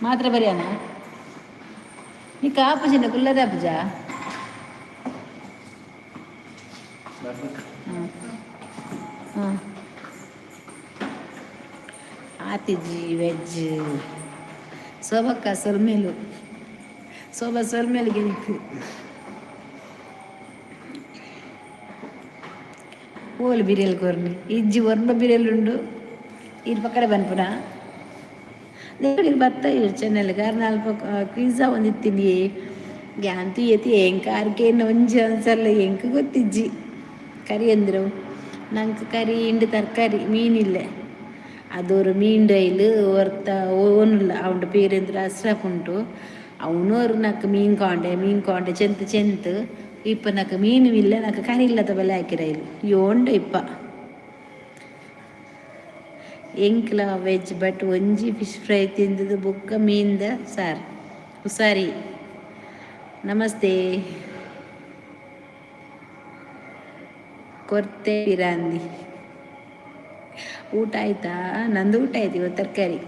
ಮಾತ್ರ ಬರಿಯಾನ ನೀ ಕಾಪುಜಿನ ಕುಲ್ಲದ ಪೂಜ ಆತಿಜಿ ವೆಜ್ ಶೋಭಕ್ಕ ಸೊಲ್ಮೇಲಿಗೆ ನಿಕ್ಕು ಓಲು ಬಿರಿಯಲ್ ಕೊರ್ನಿ ಇಜ್ಜಿ ಒರ್ಮ ಬಿರಿಯಲ್ಲುಂಡು ಇದು ಪಕ್ಕಡೆ ಬನ್ಪುನ ದೇವರಿಗೆ ಬರ್ತಾ ಇರು ಚೆನ್ನಲ್ಲ ಕಾರಣ ಅಲ್ಪ ಕ್ವಿಝ ಒಂದಿತ್ತೀನಿ ಗ್ಯಾಂತು ಎತಿ ಎಂಕಾರ್ಕೇನು ಒಂದ್ಸಲ ಎಂಕ ಗೊತ್ತಿಜ್ಜಿ ಕರಿ ಅಂದರು ನಂಗೆ ಕರಿ ಇಂಡು ತರಕಾರಿ ಮೀನಿಲ್ಲ ಅದೊರು ಮೀನ್ ಡೈಲು ಹೊರ್ತ ಓನುಲ್ಲ ಅವನ ಪೇರೆಂದ್ರೆ ಅಸ್ರಫ್ ಉಂಟು ಅವನೋರು ನಕ್ಕ ಮೀನ್ ಕಾಂಡೆ ಚೆಂತು ಇಪ್ಪ ನಕ್ಕ ಮೀನು ಇಲ್ಲ ನಕ್ಕ ಕರಿ ಇಲ್ಲದ ಬೆಲೆ ಹಾಕಿರ ಇಲ್ಲಿ ಯೋಂಡ ಇಪ್ಪ ಎಂಕ್ಲ ವೆಜ್ ಬಟ್ ಒಂಜಿ ಫಿಶ್ ಫ್ರೈ ತಿಂದದ್ದು ಬೊಕ್ಕ ಮೀನ್ದ ಸಾರ್ ಹುಸಾರಿ. ನಮಸ್ತೆ ಕೊರ್ತೆ ಬಿರಾಂದಿ ಊಟ ಆಯ್ತಾ? ನಂದು ಊಟ ಆಯ್ತು. ಇವತ್ತು ತರಕಾರಿ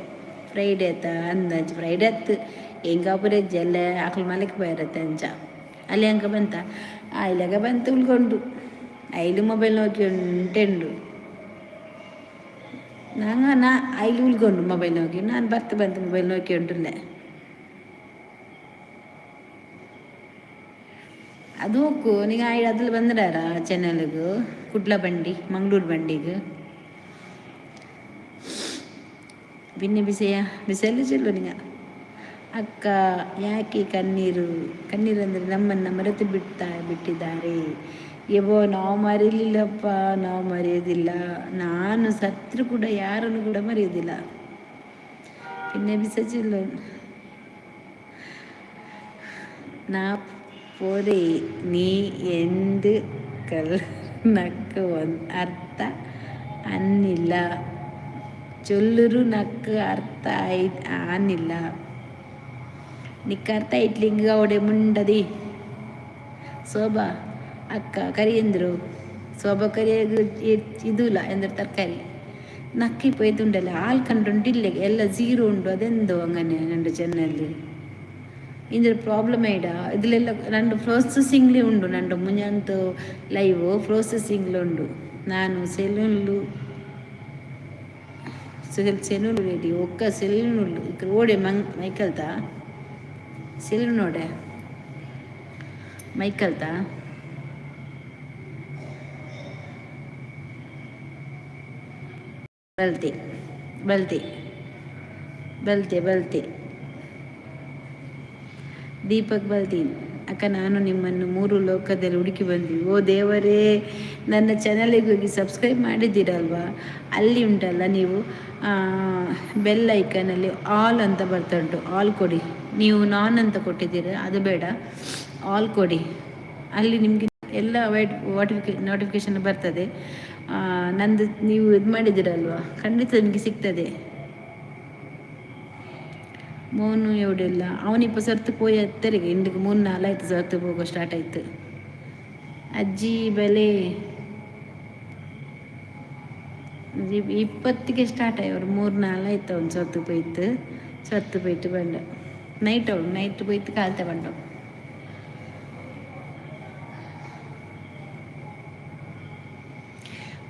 ಫ್ರೈಡೆ ಆಯ್ತಾ? ಅಂದಾಜು ಫ್ರೈಡೆ ಆಯ್ತು. ಹೆಂಗಾಪುರ ಎಲ್ಲ ಆಕಳು ಮಲಕ್ಕೆ ಬರತ್ತೆ ಅಂಚ ಅಲ್ಲಿ ಹಂಗೆ ಬಂತ ಆಯ್ಲಾಗ ಬಂತು ಉಳ್ಕೊಂಡು ಐಲು ಮೊಬೈಲ್ ನೋಕಿ ಉಂಟೆಂಡು ನಾ ಐಲು ಉಳ್ಕೊಂಡು ಮೊಬೈಲ್ ನೋಕಿ ನಾನು ಬಂತು ಮೊಬೈಲ್ ನೋಕಿ ಉಂಟುಲ್ಲ ಅದು ಹೋಗು ನೀವು ಅದ್ರಲ್ಲಿ ಬಂದಿರಾರ ಚಾನಲ್ಗೂ ಕುಡ್ಲ ಬಂಡಿ ಮಂಗಳೂರು ಬಂಡಿಗೆ പിന്നെ ಬಿಸಿಲು ಚೆಲ್ಲು ನಿಂಗ ಅಕ್ಕ ಯಾಕೆ ಕಣ್ಣೀರು ಅಂದರೆ ನಮ್ಮನ್ನು ಮರೆತು ಬಿಟ್ಟಿದ್ದಾರೆ. ಯವೋ ನಾವು ಮರೀಲಿಲ್ಲಪ್ಪ, ನಾವು ಮರೆಯೋದಿಲ್ಲ. ನಾನು ಸತ್ರು ಕೂಡ ಯಾರನ್ನು ಕೂಡ ಮರೆಯೋದಿಲ್ಲ. പിന്നെ ಬಿಸಚಿಲ್ಲು ನಾ ಪೋರೆ ನೀ ಎಂದು ನಕ್ಕ ಅರ್ಥ ಅನ್ನಿಲ್ಲ ಚೊಲ್ಲುರು ನಕ್ಕ ಅರ್ಥ ಆಯ್ತು ಅನ್ನಿಲ್ಲ ನಿಕ್ಕ ಅರ್ಥ ಆಯ್ತ್ಲಿಂಗ ಅವಡೆ ಮುಂಡದಿ ಶೋಭಾ ಅಕ್ಕ ಕರಿ ಎಂದರು ಶೋಭಾ ಕರಿಯಾಗ ಇದು ಇಲ್ಲ ಎಂದ್ರೆ ತರಕಾರಿ ನಕ್ಕಿ ಪೋಯ್ತುಂಡಲ್ಲ ಹಾಲು ಕಂಡುಂಟಿಲ್ಲ ಎಲ್ಲ ಝೀರೋ ಉಂಟು ಅದೆಂದು അങ്ങനെ ನಂಡು ಚೆನ್ನಲ್ಲಿ ಇಂದ್ರ ಪ್ರಾಬ್ಲಮ್ ಐಡ ಇದಿಲೆಲ್ಲ ನಂದು ಪ್ರೊಸೆಸಿಂಗ್ಲಿ ಉಂಡು ನಂದು ಮುಂಜಾಂತು ಲೈವ್ ಪ್ರೊಸೆಸಿಂಗ್ಲಿ ಉಂಡು ನಾನು ಸೆಲೂನ್ಲು ಸೆಲೂನ್ ರೆಡಿ ಒಕ್ಕ ಸೆಲೂನ್ ఇక్కడ ಓಡೆ ಮೈಕಲ್ತಾ ಸೆಲೂನ್ ನೋಡೆ ಮೈಕಲ್ತಾ ಬಲ್ತಿ ಬಲ್ತಿ ಬಲ್ತೆ ಬಲ್ತೆ ದೀಪಕ್ ಬಲ್ತೀನಿ ಅಕ್ಕ ನಾನು ನಿಮ್ಮನ್ನು 3 ಲೋಕದಲ್ಲಿ ಹುಡುಕಿ ಬಂದ್ವಿ. ಓ ದೇವರೇ, ನನ್ನ ಚಾನಲಿಗೆ ಹೋಗಿ ಸಬ್ಸ್ಕ್ರೈಬ್ ಮಾಡಿದ್ದೀರಲ್ವಾ, ಅಲ್ಲಿ ಉಂಟಲ್ಲ ನೀವು ಬೆಲ್ ಐಕನಲ್ಲಿ ಆಲ್ ಅಂತ ಬರ್ತಾ ಉಂಟು, ಆಲ್ ಕೊಡಿ. ನೀವು ನಾನ್ ಅಂತ ಕೊಟ್ಟಿದ್ದೀರ, ಅದು ಬೇಡ, ಆಲ್ ಕೊಡಿ. ಅಲ್ಲಿ ನಿಮಗೆ ಎಲ್ಲ ನೋಟಿಫಿಕೇಶನ್ ಬರ್ತದೆ. ನಂದು ನೀವು ಇದು ಮಾಡಿದ್ದೀರಲ್ವ, ಖಂಡಿತ ನಿಮಗೆ ಸಿಗ್ತದೆ. ಮೋನು ಎವಡಿಲ್ಲ ಅವನಿಪ್ಪ ಸರ್ತು ಪೋಯಿ ಹತ್ತರಿಗೆ ಇಂದಕ್ಕೆ 3-4 ಆಯ್ತು ಸರ್ತು ಹೋಗೋ ಸ್ಟಾರ್ಟ್ ಆಯ್ತು. ಅಜ್ಜಿ ಬೆಲೆ 20ಗೆ ಸ್ಟಾರ್ಟ್ ಆಯ್ಯವ್ರು, 3-4 ಆಯ್ತು. ಅವ್ನು ಸತ್ತು ಪೋಯ್ತು ಬಂಡ ನೈಟ್ ಪೋಯ್ತು ಕಾಲ್ತೆ ಬಂಡ.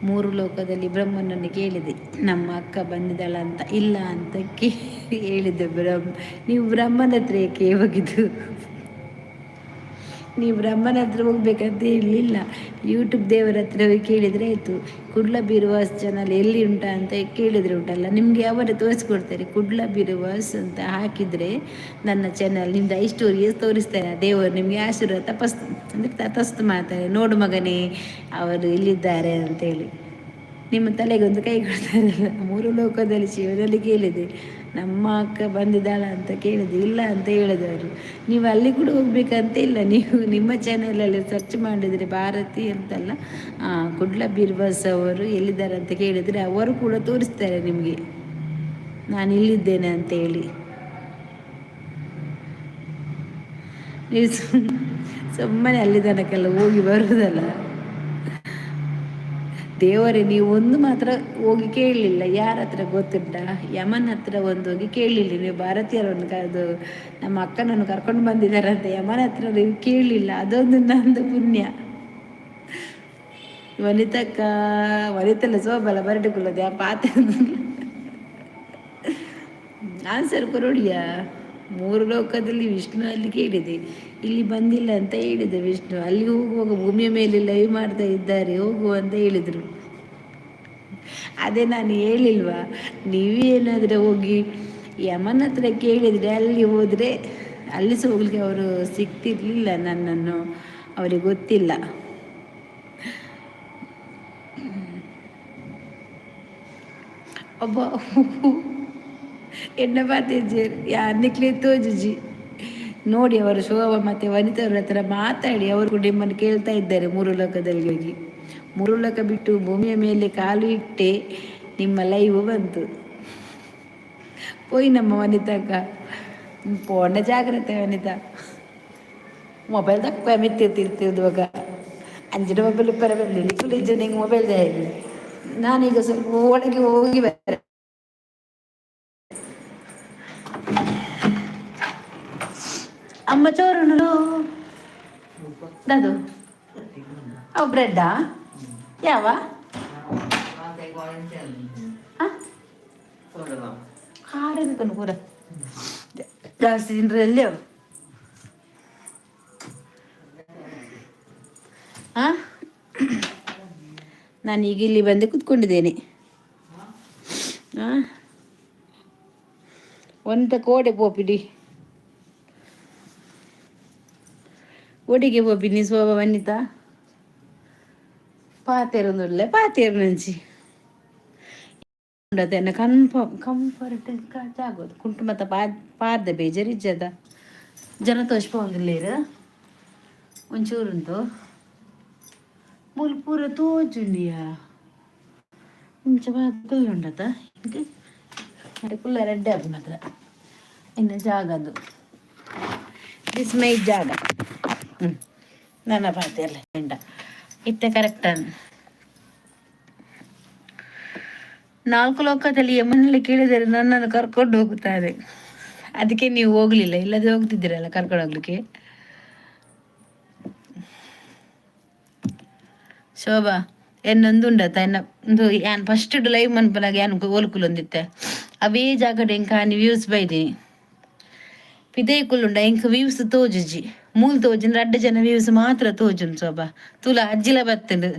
3 ಲೋಕದಲ್ಲಿ ಬ್ರಹ್ಮನನ್ನು ಕೇಳಿದೆ, ನಮ್ಮ ಅಕ್ಕ ಬಂದಿದ್ದಾಳ ಅಂತ. ಇಲ್ಲ ಅಂತ ಹೇಳಿದೆ. ನೀವು ಬ್ರಹ್ಮನ ಹತ್ರ ಏಕೆ ಹೋಗಿದ್ದು? ನೀವು ಬ್ರಹ್ಮನ ಹತ್ರ ಹೋಗ್ಬೇಕಂತ ಹೇಳಲಿಲ್ಲ, ಯೂಟ್ಯೂಬ್ ದೇವರ ಹತ್ರ ಹೋಗಿ ಕೇಳಿದರೆ ಆಯಿತು. ಕುಡ್ಲ ಬೀರುವಾಸ್ ಚಾನಲ್ ಎಲ್ಲಿ ಉಂಟ ಅಂತ ಕೇಳಿದರೆ ಉಂಟಲ್ಲ, ನಿಮಗೆ ಅವರೇ ತೋರಿಸ್ಕೊಡ್ತಾರೆ. ಕುಡ್ಲ ಬೀರುವಾಸ್ ಅಂತ ಹಾಕಿದರೆ ನನ್ನ ಚಾನಲ್ ನಿಮ್ದು ಸ್ಟೋರಿಯಸ್ ತೋರಿಸ್ತಾರೆ. ದೇವರು ನಿಮಗೆ ಆಶೀರ್ವಾದ ತಪಸ್ತು ಮಾಡ್ತಾರೆ. ನೋಡು ಮಗನೇ, ಅವರು ಇಲ್ಲಿದ್ದಾರೆ ಅಂತೇಳಿ ನಿಮ್ಮ ತಲೆಗೊಂದು ಕೈ ಕೊಡ್ತಾರಲ್ಲ. 3 ಲೋಕದಲ್ಲಿ ಶಿವನಲ್ಲಿ ಕೇಳಿದೆ, ನಮ್ಮ ಅಕ್ಕ ಬಂದಿದ್ದಾಳ ಅಂತ ಕೇಳಿದೆ. ಇಲ್ಲ ಅಂತ ಹೇಳಿದವರು. ನೀವು ಅಲ್ಲಿ ಕೂಡ ಹೋಗ್ಬೇಕಂತ ಇಲ್ಲ, ನೀವು ನಿಮ್ಮ ಚಾನಲಲ್ಲಿ ಸರ್ಚ್ ಮಾಡಿದರೆ ಭಾರತಿ ಅಂತಲ್ಲ, ಕುಡ್ಲ ಬೀರ್ಬಸ್ ಅವರು ಎಲ್ಲಿದ್ದಾರೆ ಅಂತ ಕೇಳಿದರೆ ಅವರು ಕೂಡ ತೋರಿಸ್ತಾರೆ ನಿಮಗೆ ನಾನು ಇಲ್ಲಿದ್ದೇನೆ ಅಂತ ಹೇಳಿ. ನೀವು ಸುಮ್ಮನೆ ಅಲ್ಲಿ ತನಕೆಲ್ಲ ಹೋಗಿ ಬರುವುದಲ್ಲ. ದೇವರೇ, ನೀವು ಒಂದು ಮಾತ್ರ ಹೋಗಿ ಕೇಳಲಿಲ್ಲ. ಯಾರ ಹತ್ರ ಗೊತ್ತುಂಟ? ಯಮನ ಹತ್ರ ಒಂದು ಹೋಗಿ ಕೇಳಲಿಲ್ಲ. ನೀವು ಭಾರತೀಯರನ್ನು ಕರೆದು ನಮ್ಮ ಅಕ್ಕನನ್ನು ಕರ್ಕೊಂಡು ಬಂದಿದ್ದಾರಂತೆ, ಯಮನ ಹತ್ರ ನೀವು ಕೇಳಲಿಲ್ಲ. ಅದೊಂದು ನಂದು ಪುಣ್ಯ. ವನಿತಲ್ಲ ಸೋಬಲ್ಲ ಬರಟುಕೊಳ್ಳೋದು ಆ ಪಾತ್ರ ಆನ್ಸರ್ ಕೊರೋಡಿಯಾ. 3 ಲೋಕದಲ್ಲಿ ವಿಷ್ಣು ಅಲ್ಲಿ ಕೇಳಿದೆ, ಇಲ್ಲಿ ಬಂದಿಲ್ಲ ಅಂತ ಹೇಳಿದೆ ವಿಷ್ಣು. ಅಲ್ಲಿ ಹೋಗುವಾಗ ಭೂಮಿಯ ಮೇಲೆ ಲೈವ್ ಮಾಡ್ತಾ ಇದ್ದಾರೆ, ಹೋಗುವ ಅಂತ ಹೇಳಿದರು. ಅದೇ ನಾನು ಹೇಳಿಲ್ವಾ, ನೀವೇನಾದರೆ ಹೋಗಿ ಯಮನ ಹತ್ರ ಕೇಳಿದರೆ ಅಲ್ಲಿ ಹೋದರೆ ಅಲ್ಲಿ ಸಹ ಹೋಗ್ಲಿಕ್ಕೆ ಅವರು ಸಿಗ್ತಿರ್ಲಿಲ್ಲ ನನ್ನನ್ನು, ಅವರಿಗೆ ಗೊತ್ತಿಲ್ಲ. ಒಬ್ಬ ಎಣ್ಣ ಪಾತೇಜಿ ಯಾರನ್ನೇ ತೋಜುಜಿ ನೋಡಿ, ಅವರು ಶೋಭಾ ಮತ್ತು ವನಿತವ್ರ ಹತ್ರ ಮಾತಾಡಿ ಅವರು ನಿಮ್ಮನ್ನು ಕೇಳ್ತಾ ಇದ್ದಾರೆ. 3 ಲೋಕದಲ್ಲಿ ಹೋಗಿ 3 ಲೋಕ ಬಿಟ್ಟು ಭೂಮಿಯ ಮೇಲೆ ಕಾಲು ಇಟ್ಟೆ ನಿಮ್ಮ ಲೈವ್ ಬಂತು. ಪೋಯಿ ನಮ್ಮ ವನಿತಾಕ್ಕ ಪೋಂಡ ಜಾಗ್ರತೆ. ವನಿತಾ ಮೊಬೈಲ್ ತಕ್ಕ ಮೆತ್ತಿರ್ತಿರ್ತಿದ್ವಾಗ 5 ಮೊಬೈಲ್ ಪರ ಬರಲಿಲ್ಲ. ಕುಲಿಜ ನಿಂಗೆ ಮೊಬೈಲ್ ಹೇಳಿ. ನಾನೀಗ ಸ್ವಲ್ಪ ಒಳಗೆ ಹೋಗಿ ಬರ. ಅಮ್ಮ ಚೋರು ಅದು ಅವು ಬ್ರೆಡ್ಡಾ ಯಾವ ಕಾಡನ್ನು ಕೂಡ ಜಾಸ್ತಿ ತಿಂದ್ರಲ್ಲಿ ಅವು. ನಾನೀಗ ಇಲ್ಲಿ ಬಂದು ಕೂತ್ಕೊಂಡಿದ್ದೇನೆ. ಒಂದ ಕೋಡೆ ಪೋಪಿಡಿ ಒಡಿಗೆ ಪೋಪಿ ನೀ ಸೋಭ ವನಿತಾ ಪಾತೇರೊಂದುಳ್ಳೆ ಪಾತೇರು ನಂಚಿ ಉಂಡದನ್ನ ಕಂಫರ್ಟ್ ಆಗೋದು ಕುಂಟು ಮತ್ತ ಪಾರ್ದೆ ಬೇಜಾರಿಜ್ಜದ ಜನ ತೋಷ್ಪ ಒಂದಿಲ್ಲೇರು ಒಂಚೂರುಂಟು ಮೂಲ ಪೂರ ತೋಜುಂಡಿಯ ಇಂಚ ಕುಲ್ಲ ಉಂಡತ ಇಂಕ ಕುಲ್ಲ ರೆಡ್ ಆದ ಮಾತ್ರ ಇನ್ನು ಜಾಗದು ದಿಸ್ ಮೈ ಜಾಗ ನನ್ನ ಪಾತಿ ಎಲ್ಲ ಎಂಡ ಇತ್ತೆ ಕರೆಕ್ಟ್ ಅನ್ 4 ಲೋಕದಲ್ಲಿ ಯಮನಲ್ಲಿ ಕೇಳಿದರೆ ನನ್ನನ್ನು ಕರ್ಕೊಂಡು ಹೋಗುತ್ತಾರೆ. ಅದಕ್ಕೆ ನೀವು ಹೋಗ್ಲಿಲ್ಲ, ಇಲ್ಲದೆ ಹೋಗ್ತಿದ್ದೀರಲ್ಲ ಕರ್ಕೊಂಡು ಹೋಗ್ಲಿಕ್ಕೆ. ಶೋಭಾ ಎನ್ನೊಂದು ಉಂಡತ್ತ ಎನ್ನ ಒಂದು ಯಾನ್ ಫಸ್ಟ್ ಲೈವ್ ಮನ್ಪನಾಗ ಯಾನ್ ಓಲ್ಕುಲೊಂದಿತ್ತೆ ಅವೇ ಜಾಗಡೆ ಎಂಕ ಹಾನಿ ವ್ಯೂಸ್ ಬೈದೀನಿ ಪಿದೇಕುಲುಂಡ ಎಂಕ ವ್ಯೂಸ್ ತೋಜುಜಿ ಮೂಲ್ ತೋಜಿನ 2 ಜನ ವ್ಯೂಸ್ ಮಾತ್ರ ತೋಜುನ್ ಶೋಭಾ ತುಲ ಅಜ್ಜಿಲ ಬತ್ತಂಡು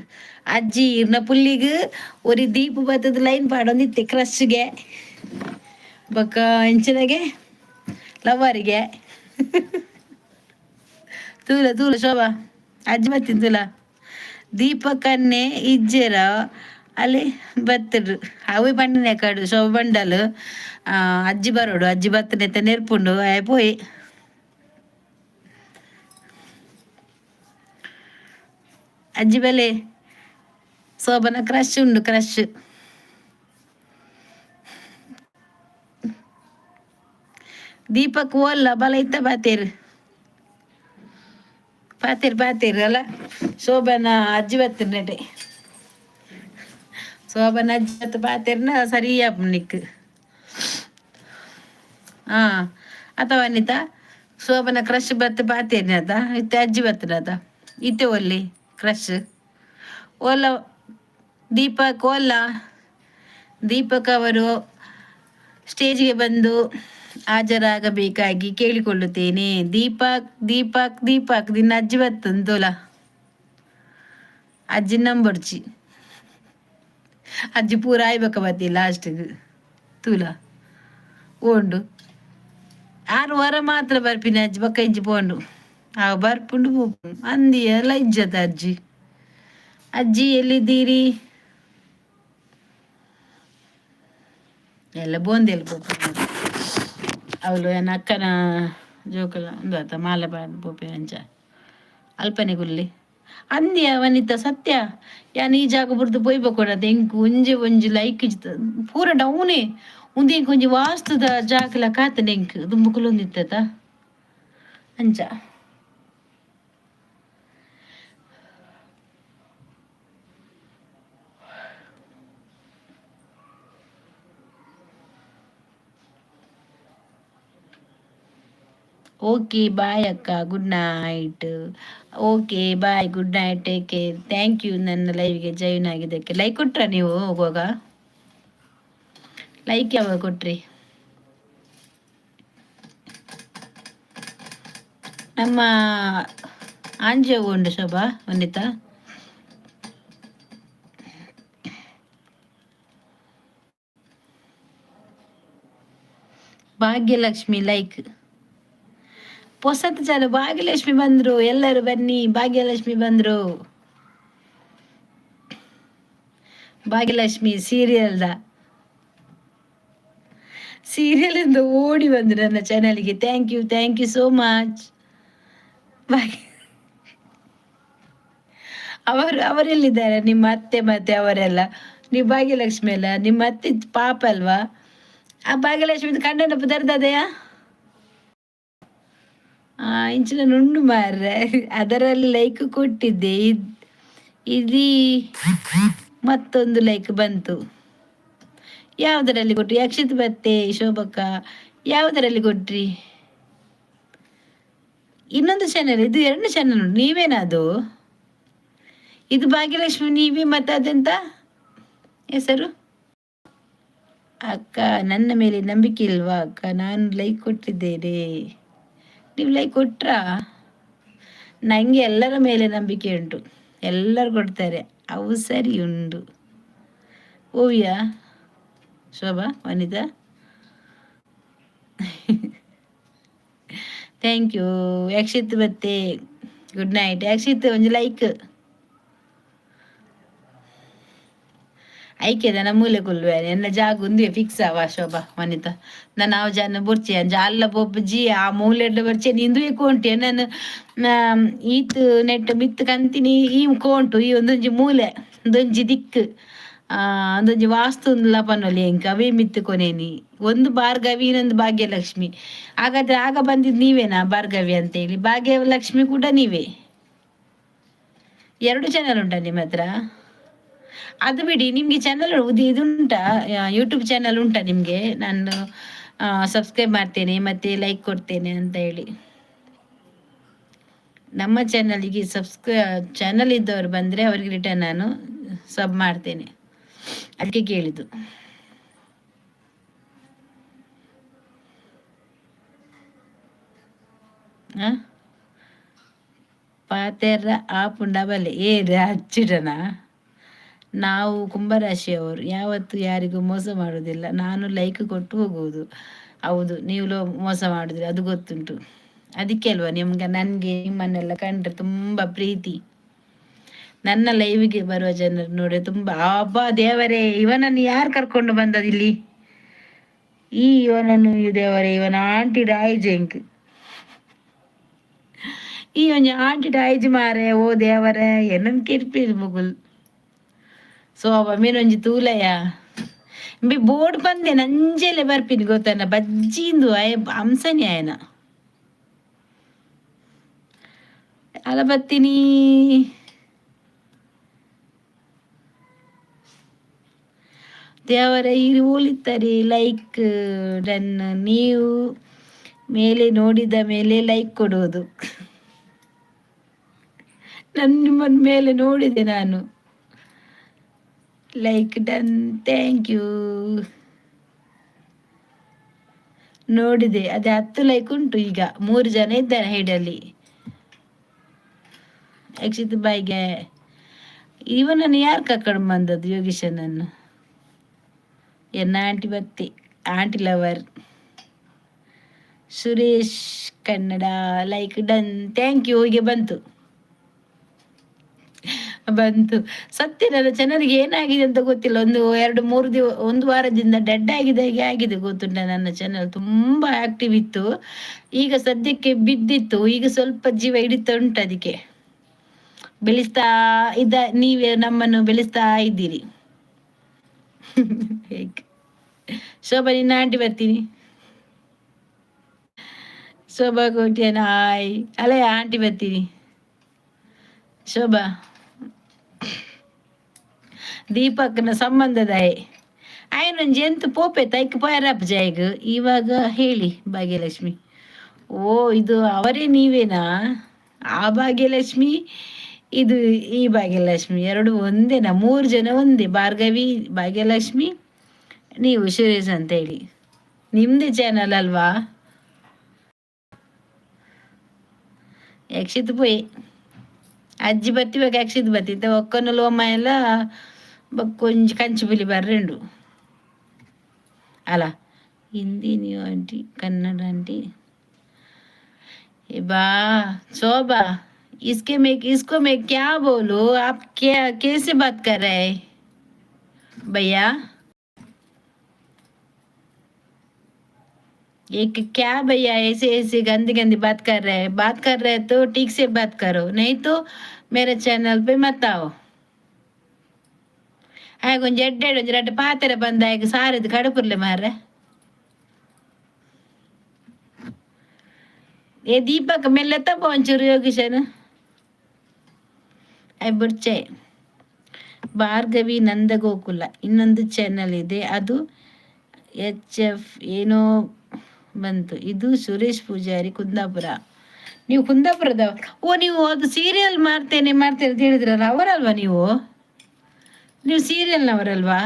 ಅಜ್ಜಿ ಇರ್ನ ಪುಲ್ಲಿಗ್ ಒರಿ ದೀಪ ಬತ್ತದ ಲೈನ್ ಪಾಡೊಂದಿತ್ತೆ ಕ್ರಶ್ಗೆ ಬೊಕ್ಕ ಎಂಚಿನಗೆ ಲವ್ವರಿಗೆ ತೂಲ ತೂಲ ಶೋಭಾ ಅಜ್ಜಿ ಬತ್ತಿನ ತುಲ ದೀಪಕನ್ನೇ ಇಜ್ಜೆರ ಅಲ್ಲಿ ಬತ್ತರು ಅವೇ ಪಂಡನೆ ಕಾಡು ಶೋಭ ಬಂಡಲು ಅಜ್ಜಿ ಬರೋಡು ಅಜ್ಜಿ ಬತ್ತನೆ ನೆರ್ಪುಂಡು ಪೋಯಿ ಅಜ್ಜಿ ಬಲೆ ಶೋಭನ ಕ್ರಶ್ ಉಂಡು ಕ್ರಶ್ ದೀಪಕ್ ಓಲ್ಲ ಬಲ ಇತ್ತ ಬಾತೇರು ಪಾತೇರು ಅಲ್ಲ ಶೋಭನ ಅಜ್ಜಿ ಬತ್ತಿರ ನೆಟೆ ಶೋಭನ ಅಜ್ಜಿ ಬತ್ತು ಪಾತೇರ್ನ ಸರಿಯಾ ನಿಕ್ ಅಥವಾ ಅನಿತಾ ಶೋಭನ ಕ್ರಶ್ ಬತ್ತು ಪಾತೇರ್ನ ಅದ ಇತ್ತೆ ಅಜ್ಜಿ ಬತ್ತದ ಇತ್ತೆ ಒಲ್ಲಿ ಕ್ರಶ್ ಓಲ್ಲ ದೀಪಕ್ ಓಲ್ಲ ದೀಪಕ್ ಅವರು ಸ್ಟೇಜ್ಗೆ ಬಂದು ಹಾಜರಾಗಬೇಕಾಗಿ ಕೇಳಿಕೊಳ್ಳುತ್ತೇನೆ. ದೀಪಕ್ ದೀಪಕ್ ದೀಪಕ್ ನಿನ್ನ ಅಜ್ಜಿ ಬತ್ತಂತೋಲ ಅಜ್ಜಿ ನಂಬರ್ಚಿ ಅಜ್ಜಿ ಪೂರ ಆಯ್ಬೇಕ ಬತ್ತಿ ಲಾಸ್ಟ್ಗೆ ತೂಲ ಓಂಡು 6 ವಾರ ಮಾತ್ರ ಬರ್ಪಿನ ಅಜ್ಜಿ ಬಕ್ಕ ಇಂಚಿ ಪೋಂಡು ಬರ್ಪುಂಡು ಅಂದಿ ಎಲ್ಲ ಇಜ್ಜದ ಅಜ್ಜಿ ಅಜ್ಜಿ ಎಲ್ಲಿದ್ದೀರಿ ಎಲ್ಲ ಬೋಂದೆಲ್ಲಿ ಪೋಪೆ ಅವಳು ನನ್ನ ಅಕ್ಕನ ಜೋಕಲ ಒಂದು ಆತ ಮಾಲೆ ಪೋಪೆ ಅಂಚ ಅಲ್ಪನೆ ಗುಲ್ಲಿ ಅಂದ್ಯ ವನಿತ ಸತ್ಯ ಯಾನ್ ಈ ಜಾಗ ಬುರ್ದು ಪೊಯ್ಬೇಕೊಡದ ಎಂಕು ಒಂಜಿ ಒಂಜಿ ಲೈಕ್ ಇಜ್ತ ಪೂರ ಡೌನೇ ಉಂದಿ ಎಂಕ್ ಒಂಜಿ ವಾಸ್ತುದ ಜಾಗಲ ಕಾತನೆ ಎಂಕ್ ದುಂಬುಕುಲೊಂದಿತ್ತ ಅಂಚ ಓಕೆ ಬಾಯ್ ಅಕ್ಕ good night. Okay bye good night take care. Thank you ನನ್ನ ಲೈವ್ಗೆ ಜಾಯಿನ್ ಆಗಿದ್ದಕ್ಕೆ. ಲೈಕ್ ಕೊಟ್ರ ನೀವು ಹೋಗುವಾಗ? ಲೈಕ್ ಯಾವಾಗ ಕೊಟ್ರಿ? ನಮ್ಮ ಆಂಜೆ ಉಂಡು ಶೋಭಾ ವನಿತಾ ಭಾಗ್ಯಲಕ್ಷ್ಮಿ ಲೈಕ್ ಹೊಸತು ಜನ ಭಾಗ್ಯಲಕ್ಷ್ಮಿ ಬಂದ್ರು, ಎಲ್ಲರೂ ಬನ್ನಿ. ಭಾಗ್ಯಲಕ್ಷ್ಮಿ ಬಂದ್ರು. ಭಾಗ್ಯಲಕ್ಷ್ಮಿ ಸೀರಿಯಲ್ ಇಂದ ಓಡಿ ಬಂದ್ರು ನನ್ನ ಚಾನಲ್ಗೆ. Thank you so much. ಅವರೆಲ್ಲಿದ್ದಾರೆ ನಿಮ್ಮ ಅತ್ತೆ ಮತ್ತೆ ಅವರೆಲ್ಲ? ನೀವು ಭಾಗ್ಯಲಕ್ಷ್ಮಿ ಅಲ್ಲ, ನಿಮ್ಮ ಅತ್ತೆ ಪಾಪ ಅಲ್ವಾ? ಆ ಭಾಗ್ಯಲಕ್ಷ್ಮಿ ಕಂಡನಪ್ಪ ದರ್ದದೆಯಾ ಇಂಚಿನ ನುಂಡು ಮಾರ್ರೆ. ಅದರಲ್ಲಿ ಲೈಕ್ ಕೊಟ್ಟಿದ್ದೆ, ಇದೀ ಮತ್ತೊಂದು ಲೈಕ್ ಬಂತು. ಯಾವುದರಲ್ಲಿ ಕೊಟ್ರಿ? ಅಕ್ಷಿತ್ ಬತ್ತೆ ಶೋಭಕ್ಕ ಯಾವುದರಲ್ಲಿ ಕೊಟ್ರಿ? ಇನ್ನೊಂದು ಚಾನಲ್, ಇದು 2 ಚಾನಲ್. ನೀವೇನದು? ಇದು ಭಾಗ್ಯಲಕ್ಷ್ಮಿ ನೀವೇ, ಮತ್ತೆ ಅದೆಂತ ಹೆಸರು? ಅಕ್ಕ ನನ್ನ ಮೇಲೆ ನಂಬಿಕೆ ಇಲ್ವಾ ಅಕ್ಕ? ನಾನು ಲೈಕ್ ಕೊಟ್ಟಿದ್ದೇನೆ, ನೀವು ಲೈಕ್ ಕೊಟ್ರಾ? ನನಗೆ ಎಲ್ಲರ ಮೇಲೆ ನಂಬಿಕೆ ಉಂಟು, ಎಲ್ಲರೂ ಕೊಡ್ತಾರೆ, ಅವು ಸರಿ ಉಂಟು. ಓವಿಯಾ ಶೋಭಾ ವನಿತಾ ಥ್ಯಾಂಕ್ ಯು. ಯಕ್ಷಿತ್ ಮತ್ತೆ ಗುಡ್ ನೈಟ್. ಯಕ್ಷಿತ್ ಒಂದು ಲೈಕ್ ಐಕ್ಯದ ನಮ್ಮೂಲೆ ಕೊಲ್ವೆ ಎನ್ನ ಜಾಗ ಉಂದಿವೆ ಫಿಕ್ಸ್ ಆವ ಶೋಭಾ ವನಿತ ನಾನು ಅವ ಜನ ಬುರ್ಚಿ ಅಂಜ ಅಲ್ಲ ಬೊಬ್ಬಜಿ ಆ ಮೂಲೆಡ್ಲ ಬರ್ಚೆ ನಿಂದುವೆ ಕೋಂಟಿ ನಾನು ಈತ್ ನೆಟ್ ಮಿತ್ ಕಂತಿನಿ ಈ ಕೋಂಟು ಈ ಒಂದೊಂಜಿ ಮೂಲೆ ಒಂದೊಂಜಿ ದಿಕ್ಕು ಅಂದೊಂಜಿ ವಾಸ್ತು ಲಪನೊಲಿ ಎಂಕ್ ಅವೇ ಮಿತ್ತುಕೊನೇನಿ. ಒಂದು ಭಾರ್ಗವಿ ಇನ್ನೊಂದು ಭಾಗ್ಯಲಕ್ಷ್ಮಿ. ಹಾಗಾದ್ರೆ ಆಗ ಬಂದಿದ್ದು ನೀವೇನಾ ಭಾರ್ಗವಿ ಅಂತೇಳಿ? ಭಾಗ್ಯಲಕ್ಷ್ಮಿ ಕೂಡ ನೀವೇ. 2 ಚಾನಲ್ ಉಂಟಾ ನಿಮ್ಮ ಹತ್ರ? ಅದು ಬಿಡಿ, ನಿಮ್ಗೆ ಚಾನಲ್ ಇದುಂಟಾ, ಯೂಟ್ಯೂಬ್ ಚಾನಲ್ ಉಂಟಾ ನಿಮ್ಗೆ? ನಾನು ಸಬ್ಸ್ಕ್ರೈಬ್ ಮಾಡ್ತೇನೆ ಮತ್ತೆ ಲೈಕ್ ಕೊಡ್ತೇನೆ ಅಂತ ಹೇಳಿ. ನಮ್ಮ ಚಾನಲ್ಗೆ ಚಾನಲ್ ಇದ್ದವರು ಬಂದರೆ ಅವರಿಗೆ ರಿಟರ್ನ್ ನಾನು ಸಬ್ ಮಾಡ್ತೇನೆ, ಅದಕ್ಕೆ ಕೇಳಿದ್ದು. ಪಾತೆರ ಆಪುಂಡ ಬಲೆ ಏರಿ ಹಚ್ಚಿಡನಾ? ನಾವು ಕುಂಭರಾಶಿಯವರು ಯಾವತ್ತು ಯಾರಿಗೂ ಮೋಸ ಮಾಡೋದಿಲ್ಲ. ನಾನು ಲೈಕ್ ಕೊಟ್ಟು ಹೋಗುವುದು. ಹೌದು, ನೀವು ಮೋಸ ಮಾಡಿದ್ರಿ, ಅದು ಗೊತ್ತುಂಟು. ಅದಕ್ಕೆ ಅಲ್ವಾ ನನಗೆ ನಿಮ್ಮನ್ನೆಲ್ಲ ಕಂಡ್ರೆ ತುಂಬ ಪ್ರೀತಿ. ನನ್ನ ಲೈವ್ಗೆ ಬರುವ ಜನರು ನೋಡಿ ತುಂಬ ಹಬ್ಬ ದೇವರೇ, ಇವನನ್ನು ಯಾರು ಕರ್ಕೊಂಡು ಬಂದದಿಲ್ಲಿ? ಇವನನ್ನು ದೇವರೇ, ಇವನ ಆಂಟಿ ಡಾಯ್ಜೆಂಕ್, ಈ ಒಂದು ಆಂಟಿ ಡಾಯ್ಜ್ ಮಾರೆ. ಓ ದೇವರೇ, ಏನನ್ನು ಕಿರ್ಪಿಲ್ ಮುಗುಲ್ ಸೋಬ ಮೀನೊಂಜಿ ತೂಲಯ ಬೋರ್ಡ್ ಬಂದೆ ನಂಜೆಲೆ ಬರ್ಪಿನಿ ಗೊತ್ತನ ಬಜ್ಜಿಂದು ಹಂಸನಿ ಆಯನ ಅಲ ಬತ್ತೀನಿ. ದೇವರ ಈ ಹೋಲಿತಾರೆ ಲೈಕ್ ಡನ್. ನೀವು ಮೇಲೆ ನೋಡಿದ ಮೇಲೆ ಲೈಕ್ ಕೊಡುವುದು. ನಿಮ್ಮನ್ನ ಮೇಲೆ ನೋಡಿದೆ ನಾನು. Like done, thank you. ನೋಡಿದೆ, ಅದೇ 10 ಲೈಕ್ ಉಂಟು. ಈಗ 3 ಜನ ಇದ್ದಾರೆ ಹೈಡಲ್ಲಿ. ಅಕ್ಷಿತ್ ಬಾಯ್ಗೆ ಇವನನ್ನು ಯಾರು ಕರ್ಕೊಂಡು ಬಂದದ್ದು? ಯೋಗೀಶನನ್ನು. ಎನ್ನ ಆಂಟಿ ಬತ್ತಿ, aunty lover. Suresh Kannada like done, thank you. ಹೀಗೆ ಬಂತು. ಸತ್ಯ, ನನ್ನ ಜನರಿಗೆ ಏನಾಗಿದೆ ಅಂತ ಗೊತ್ತಿಲ್ಲ. 1 ವಾರದಿಂದ ಡೆಡ್ ಆಗಿದೆ ಗೊತ್ತುಂಟ. ನನ್ನ ಚಾನಲ್ ತುಂಬಾ ಆಕ್ಟಿವ್ ಇತ್ತು, ಈಗ ಸದ್ಯಕ್ಕೆ ಬಿದ್ದಿತ್ತು. ಈಗ ಸ್ವಲ್ಪ ಜೀವ ಹಿಡಿತಾ ಉಂಟು. ಅದಕ್ಕೆ ಬೆಳೆಸ್ತಾ ನೀವೇ ನಮ್ಮನ್ನು ಬೆಳೆಸ್ತಾ ಇದ್ದೀರಿ. ಶೋಭಾ, ನಿನ್ನ ಆಂಟಿ ಬರ್ತೀನಿ. ಶೋಭಾ ಕೋಟ್ಯನ ಹಾಯ್. ಅಲ್ಲ ಆಂಟಿ ಬರ್ತೀನಿ. ಶೋಭಾ, ದೀಪಕ್ನ ಸಂಬಂಧದ ಆಯ್ನೊಂಜಿ ಎಂತ ಪೋಪೆ ತೈಕ್ ಪಯರಪ್ಪ ಜಾಯ್ಗ ಇವಾಗ ಹೇಳಿ. ಭಾಗ್ಯಲಕ್ಷ್ಮಿ, ಓ ಇದು ಅವರೇ ನೀವೇನಾ? ಆ ಭಾಗ್ಯಲಕ್ಷ್ಮಿ, ಇದು ಈ ಭಾಗ್ಯಲಕ್ಷ್ಮಿ, 2 ಒಂದೇನಾ? 3 ಜನ ಒಂದೇ. ಭಾರ್ಗವಿ, ಭಾಗ್ಯಲಕ್ಷ್ಮಿ, ನೀವು ಸುರೇಶ್ ಅಂತ ಹೇಳಿ. ನಿಮ್ದೇ ಚಾನಲ್ ಅಲ್ವಾ? ಯಕ್ಷಿತ್ ಪೋಯ್ ಅಜ್ಜಿ ಬತ್ತಿವಾಗ ಯಕ್ಷಿತ್ ಬತ್ತಿದ್ದ ಒಕ್ಕನ ಲೋಮ ಎಲ್ಲ ಕೊಂಚ ಕಂಚು ಬಿಲಿ ಬರ್ರೆಂಡು ಅಲ್ಲ. ಹಿಂದಿ ನೀವು ಆಂಟಿ, ಕನ್ನಡ ಆಂटी. बा शोभा, इसको मैं क्या बोलूं? आप क्या कैसे बात कर रहे हैं भैया? एक क्या भैया ऐसे गंदी गंदी बात कर रहे हैं तो ठीक से बात करो, नहीं तो मेरे चैनल पे मत आओ. ಕೊಂಚ ಎಡ್ಡೆಡು ಒಂಜಿ 2 ಪಾತೆರ ಬಂದ ಈಗ ಸಾರಿದ್ದು ಕಡುಪುರ್ಲೆ ಮಾರ್ರೆ. ಏ ದೀಪಕ್ ಮೆಲ್ಲೆತ್ತಪ್ಪ ಒಂಚೂರು. ಯೋಗೀಶನ್ ಬಿಡ್ಚೆ. ಭಾರ್ಗವಿ ನಂದಗೋಕುಲ ಇನ್ನೊಂದು ಚಾನಲ್ ಇದೆ, ಅದು HF ಏನೋ ಬಂತು. ಇದು ಸುರೇಶ್ ಪೂಜಾರಿ ಕುಂದಾಪುರ. ನೀವು ಕುಂದಾಪುರದ? ಓ, ನೀವು ಅದು ಸೀರಿಯಲ್ ಮಾಡ್ತೇನೆ ಅಂತ ಹೇಳಿದ್ರಲ್ಲ, ಅವರಲ್ವಾ ನೀವು ಸೀರಿಯಲ್ನವರಲ್ವಾ?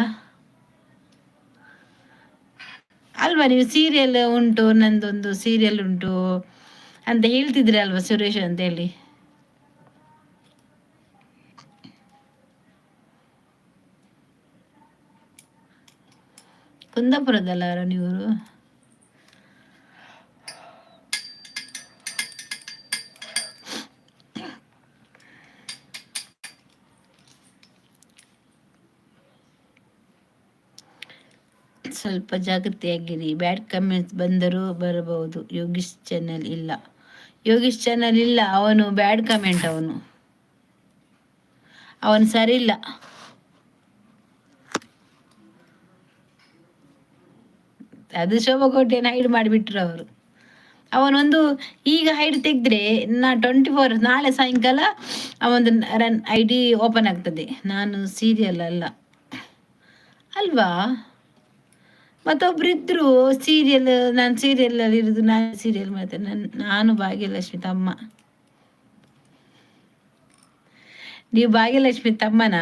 ಅಲ್ವಾ ನೀವು ಸೀರಿಯಲ್ ಉಂಟು, ನಂದೊಂದು ಸೀರಿಯಲ್ ಉಂಟು ಅಂತ ಹೇಳ್ತಿದ್ರಿ ಅಲ್ವಾ ಸುರೇಶ್ ಅಂತ ಹೇಳಿ. ಕುಂದಾಪುರದಲ್ಲ ನೀವು? ಸ್ವಲ್ಪ ಜಾಗೃತಿಯಾಗಿರಿ. ಬ್ಯಾಡ್ ಕಮೆಂಟ್ಸ್ ಬಂದರೂ ಬರಬಹುದು. ಯೋಗೀಶ್ ಚಾನಲ್ ಇಲ್ಲ. ಅವನು ಬ್ಯಾಡ್ ಕಮೆಂಟ್, ಅವನು ಸರಿ ಇಲ್ಲ. ಅದು ಶೋಭಾಕೋಟೆಯನ್ನು ಹೈಡ್ ಮಾಡಿಬಿಟ್ರು ಅವರು. ಅವನೊಂದು ಈಗ ಹೈಡ್ ತೆಗೆದ್ರೆ 24 ನಾಳೆ ಸಾಯಂಕಾಲ ಅವನದು ID ಓಪನ್ ಆಗ್ತದೆ. ನಾನು ಸೀರಿಯಲ್ ಅಲ್ಲ ಅಲ್ವಾ, ಮತ್ತೊಬ್ರಿದ್ರು ಸೀರಿಯಲ್, ನಾನು ಸೀರಿಯಲಲ್ಲಿ ಇರೋದು, ನಾನು ಸೀರಿಯಲ್ ಮಾಡ್ತೇನೆ. ನಾನು ಭಾಗ್ಯಲಕ್ಷ್ಮಿ ತಮ್ಮ. ನೀವು ಭಾಗ್ಯಲಕ್ಷ್ಮಿ ತಮ್ಮನ?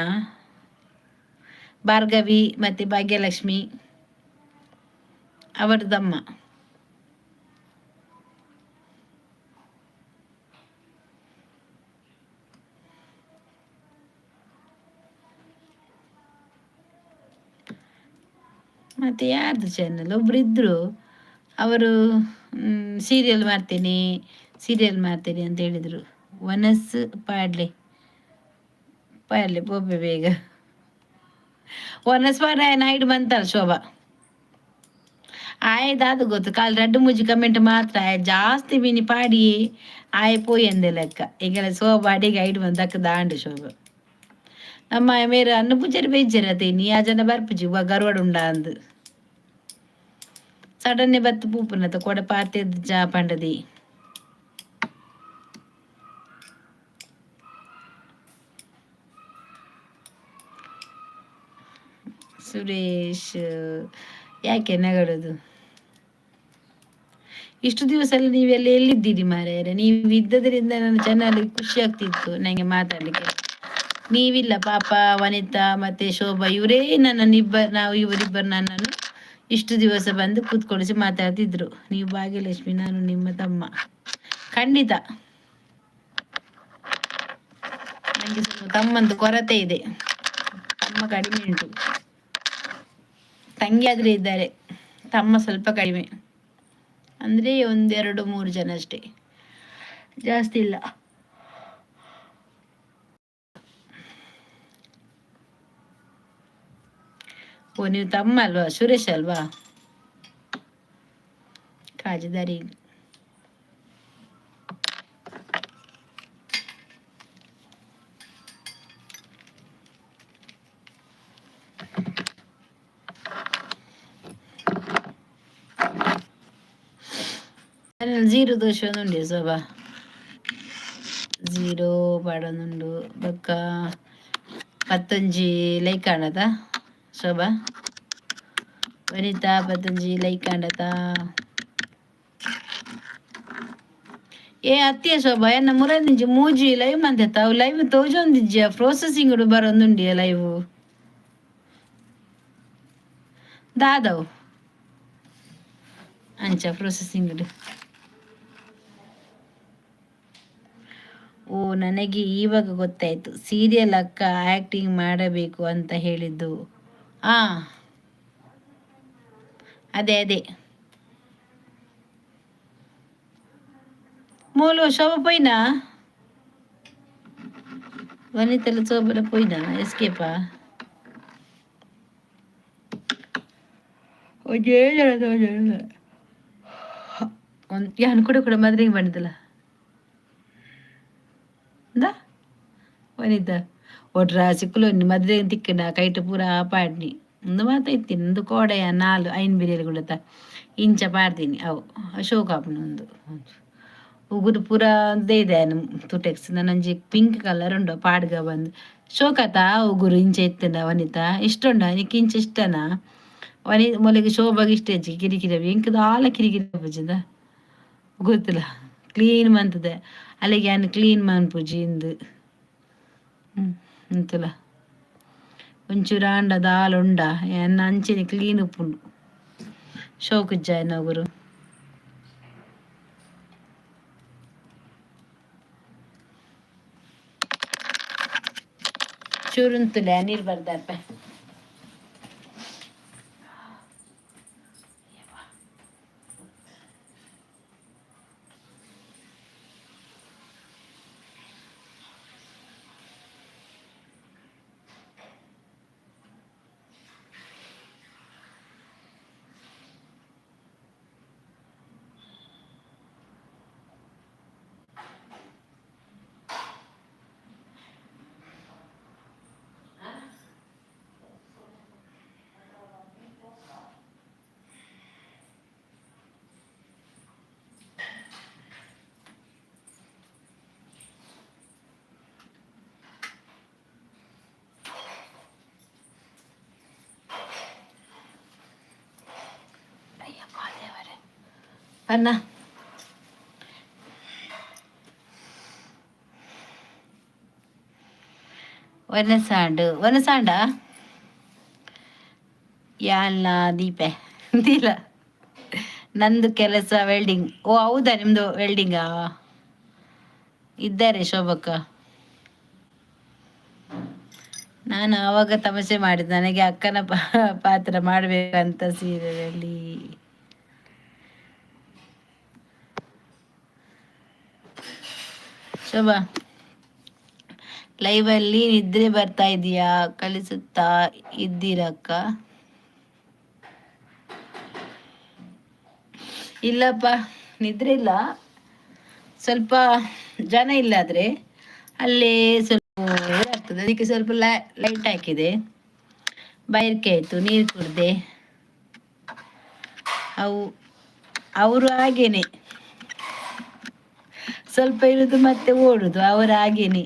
ಭಾರ್ಗವಿ ಮತ್ತು ಭಾಗ್ಯಲಕ್ಷ್ಮಿ ಅವರದಮ್ಮ. ಮತ್ತು ಯಾರ್ದು ಚಾನಲ್? ಒಬ್ಬರಿದ್ದರು, ಅವರು ಸೀರಿಯಲ್ ಮಾಡ್ತೇನೆ ಅಂತ ಹೇಳಿದರು. ವನಸ್ ಪಾಡ್ಲೆ ಪೊಬ್ಬೆ ಬೇಗ ವನಸ್ ಪಾರಾಯಣ ಹೈಡ್ ಬಂತಲ್ಲ ಶೋಭಾ. ಆಯ್ದು ಗೊತ್ತು, ಕಾಲು 2 ಕಮೆಂಟ್ ಮಾತ್ರ ಜಾಸ್ತಿ ಮೀನಿ ಪಾಡಿ ಪೋಯಿ ಅಂದೆ ಲೆಕ್ಕ. ಈಗ ಶೋಭಾ ಅಡಿಗೆ ಹೈಡ್ ಬಂದಕ್ಕ ದಾಂಡು ಶೋಭಾ. ನಮ್ಮ ಮೇರೆ ಅನ್ನ ಪೂಜಾರಿ ಬೇಜಾರತೀನಿ ಆ ಜನ ಬರ್ಪುಜಿ ಗರ್ವಾಡ ಉಂಡ ಅಂದು ಸಡನ್ನೇ ಬತ್ತು ಪೂಪನತ ಕೊಡ ಪಾತೆ ಜಾ ಪಂಡದಿ. ಸುರೇಶ್ ಯಾಕೆ ನಗಡೋದು? ಇಷ್ಟು ದಿವಸ ಎಲ್ಲ ನೀವೆಲ್ಲ ಎಲ್ಲಿದ್ದೀರಿ ಮಾರ್ಯಾರೆ? ನೀವು ಇದ್ದದ್ರಿಂದ ನನ್ನ ಚಾನಲ್ ಖುಷಿ ಆಗ್ತಿತ್ತು ನನಗೆ ಮಾತಾಡಲಿಕ್ಕೆ. ನೀವಿಲ್ಲ ಪಾಪ. ವನಿತಾ ಮತ್ತೆ ಶೋಭಾ ಇವರೇ ನಾವು ಇವರಿಬ್ಬರು ನನ್ನನ್ನು ಇಷ್ಟು ದಿವಸ ಬಂದು ಕೂತ್ಕೊಳಿಸಿ ಮಾತಾಡ್ತಿದ್ರು. ನೀವು ಭಾಗ್ಯಲಕ್ಷ್ಮಿ, ನಾನು ನಿಮ್ಮ ತಮ್ಮ. ಖಂಡಿತ ನನಗೆ ಸ್ವಲ್ಪ ತಮ್ಮಂದು ಕೊರತೆ ಇದೆ, ತಮ್ಮ ಕಡಿಮೆ ಉಂಟು. ತಂಗಿ ಆದ್ರೆ ಇದ್ದಾರೆ, ತಮ್ಮ ಸ್ವಲ್ಪ ಕಡಿಮೆ. ಅಂದರೆ 1, 2, 3 ಜನ ಅಷ್ಟೇ, ಜಾಸ್ತಿ ಇಲ್ಲ. ಓ ನೀವು ತಮ್ಮ ಅಲ್ವಾ? ಸುರೇಶ್ ಅಲ್ವಾ? ಕಾಜಿದಾರಿ. ಜೀರೋ ದೋಷ ಒಂದುಂಡೆ ಶೋಭಾ, ಜೀರೋ ಪಾಡೊಂದುಂಡು ಬೊಕ್ಕ 15 ಲೈಕ್ ಕಾಣದ ಶೋಭಾ. ವನಿತಾ 15 ಲೈಕ್ ಕಾಂಡತ. ಅತ್ತಿಯ ಶೋಭಾ ಎನ್ನ ಮುರಂದಿಂಜಿ ಮೂಜಿ ಲೈವ್ ಮಂತೆತ್ತ ಅವು ಲೈವ್ ತೋಜೊಂದಿಜ್ಜ ಪ್ರೊಸೆಸಿಂಗ್ ಬರೊಂದುಂಡಿಯ ಲೈವ್ ದಾದವು ಅಂಚ ಪ್ರೊಸೆಸಿಂಗ್. ಓ ನನಗೆ ಇವಾಗ ಗೊತ್ತಾಯ್ತು, ಸೀರಿಯಲ್ ಅಕ್ಕ ಆಕ್ಟಿಂಗ್ ಮಾಡಬೇಕು ಅಂತ ಹೇಳಿದ್ದು. ಅದೇ ಮೂಲು ಶೋಭಾ ಪೋಯ್ನಾ? ವನಿತೆಲ್ಲ ಶೋಭನ ಪೋಯ್ನಾ ಎಸ್ಕೇಪಾ? ಯಾನು ಕೂಡ ಮದ್ರೆಗೆ ಮಾಡಿದಲ್ಲ ವನಿತಾ ಒಟ್ರ ಸಿಕ್ಕಲು ಮದ್ರೆ ತಿಕ್ಕನ ಕೈಟ್ ಪೂರ ಪಾಡ್ನಿ ಒಂದು ಮಾತಾಯ್ತೀನಿ. ಒಂದು ಕೋಡೆಯ 4 ಐನ್ ಬಿರಿಯಾನಿ ಕೂಡ ಇಂಚ ಪಾಡ್ತೀನಿ. ಅವು ಶೋಕಾಪ್ನ ಒಂದು ಉಗುರು ಪೂರ ಅದೇ ಇದೆ ತುಟೆಕ್ಸ್. ನನ್ನೊಂಜಿ ಪಿಂಕ್ ಕಲರ್ ಉಂಡು ಪಾಡ್ಗ ಬಂದು ಶೋಕತ ಉಗುರು ಇಂಚ ಎತ್ತನ. ವನಿತಾ ಇಷ್ಟುಂಡ ನಿಕ್ಕೆ ಇಂಚ ಇಷ್ಟನಾ? ಮೊಲೆಗೆ ಶೋಭಾಗ ಇಷ್ಟ ಹೆಚ್ಚಿ ಕಿರಿಕಿರಿ ಎಂಕದ ಆಲ ಕಿರಿಕಿರಿ ಪೂಜಿಂದ ಗೊತ್ತಿಲ್ಲ. ಕ್ಲೀನ್ ಮಂತದೆ ಅಲ್ಲಿಗೆ ನಾನು ಕ್ಲೀನ್ ಮನ್ಪುಜಿ ಇಂದು ಅಂತಲ್ಲ ಒಂಚೂರು ಅಂಡದ ಹಾಲುಂಡ ಎನ್ನ ಅಂಚೆನೆ ಕ್ಲೀನ್ ಉಪ್ಪುಂಡು ಶೋಕುಜ್ಜ ಎನ್ನೊಗುರು. ಚೂರುಂತುಲೆ ನೀರು ಬರ್ದಪ್ಪ. ಅನ್ನ ಒನಸಾಂಡ ಯಾಲ್ಲ ದೀಪೆ ಇಲ್ಲ ನಂದು ಕೆಲಸ ವೆಲ್ಡಿಂಗ್. ಓ ಹೌದಾ, ನಿಮ್ದು ವೆಲ್ಡಿಂಗಾ? ಇದ್ದಾರೆ ಶೋಭಕ್ಕ. ನಾನು ಆವಾಗ ತಮಾಷೆ ಮಾಡಿದ್ದೆ, ನನಗೆ ಅಕ್ಕನ ಪಾತ್ರ ಮಾಡಬೇಕಂತ ಸೀರಿಯಲಲ್ಲಿ. ಶೋಭಾ, ಲೈವಲ್ಲಿ ನಿದ್ರೆ ಬರ್ತಾ ಇದೆಯಾ? ಕಳಿಸುತ್ತಾ ಇದ್ದೀರಕ್ಕ? ಇಲ್ಲಪ್ಪ, ನಿದ್ರೆ ಇಲ್ಲ. ಸ್ವಲ್ಪ ಜನ ಇಲ್ಲಾದ್ರೆ ಅಲ್ಲೇ ಸ್ವಲ್ಪ ಆಗ್ತದೆ, ಅದಕ್ಕೆ ಸ್ವಲ್ಪ ಲೈಟ್ ಹಾಕಿದೆ. ಬೈರ್ಕೆ ಆಯಿತು, ನೀರು ಕುಡ್ದೆ. ಅವರು ಹಾಗೇನೆ, ಸ್ವಲ್ಪ ಇರುದು ಮತ್ತೆ ಓಡುದು, ಅವರು ಹಾಗೇನೆ.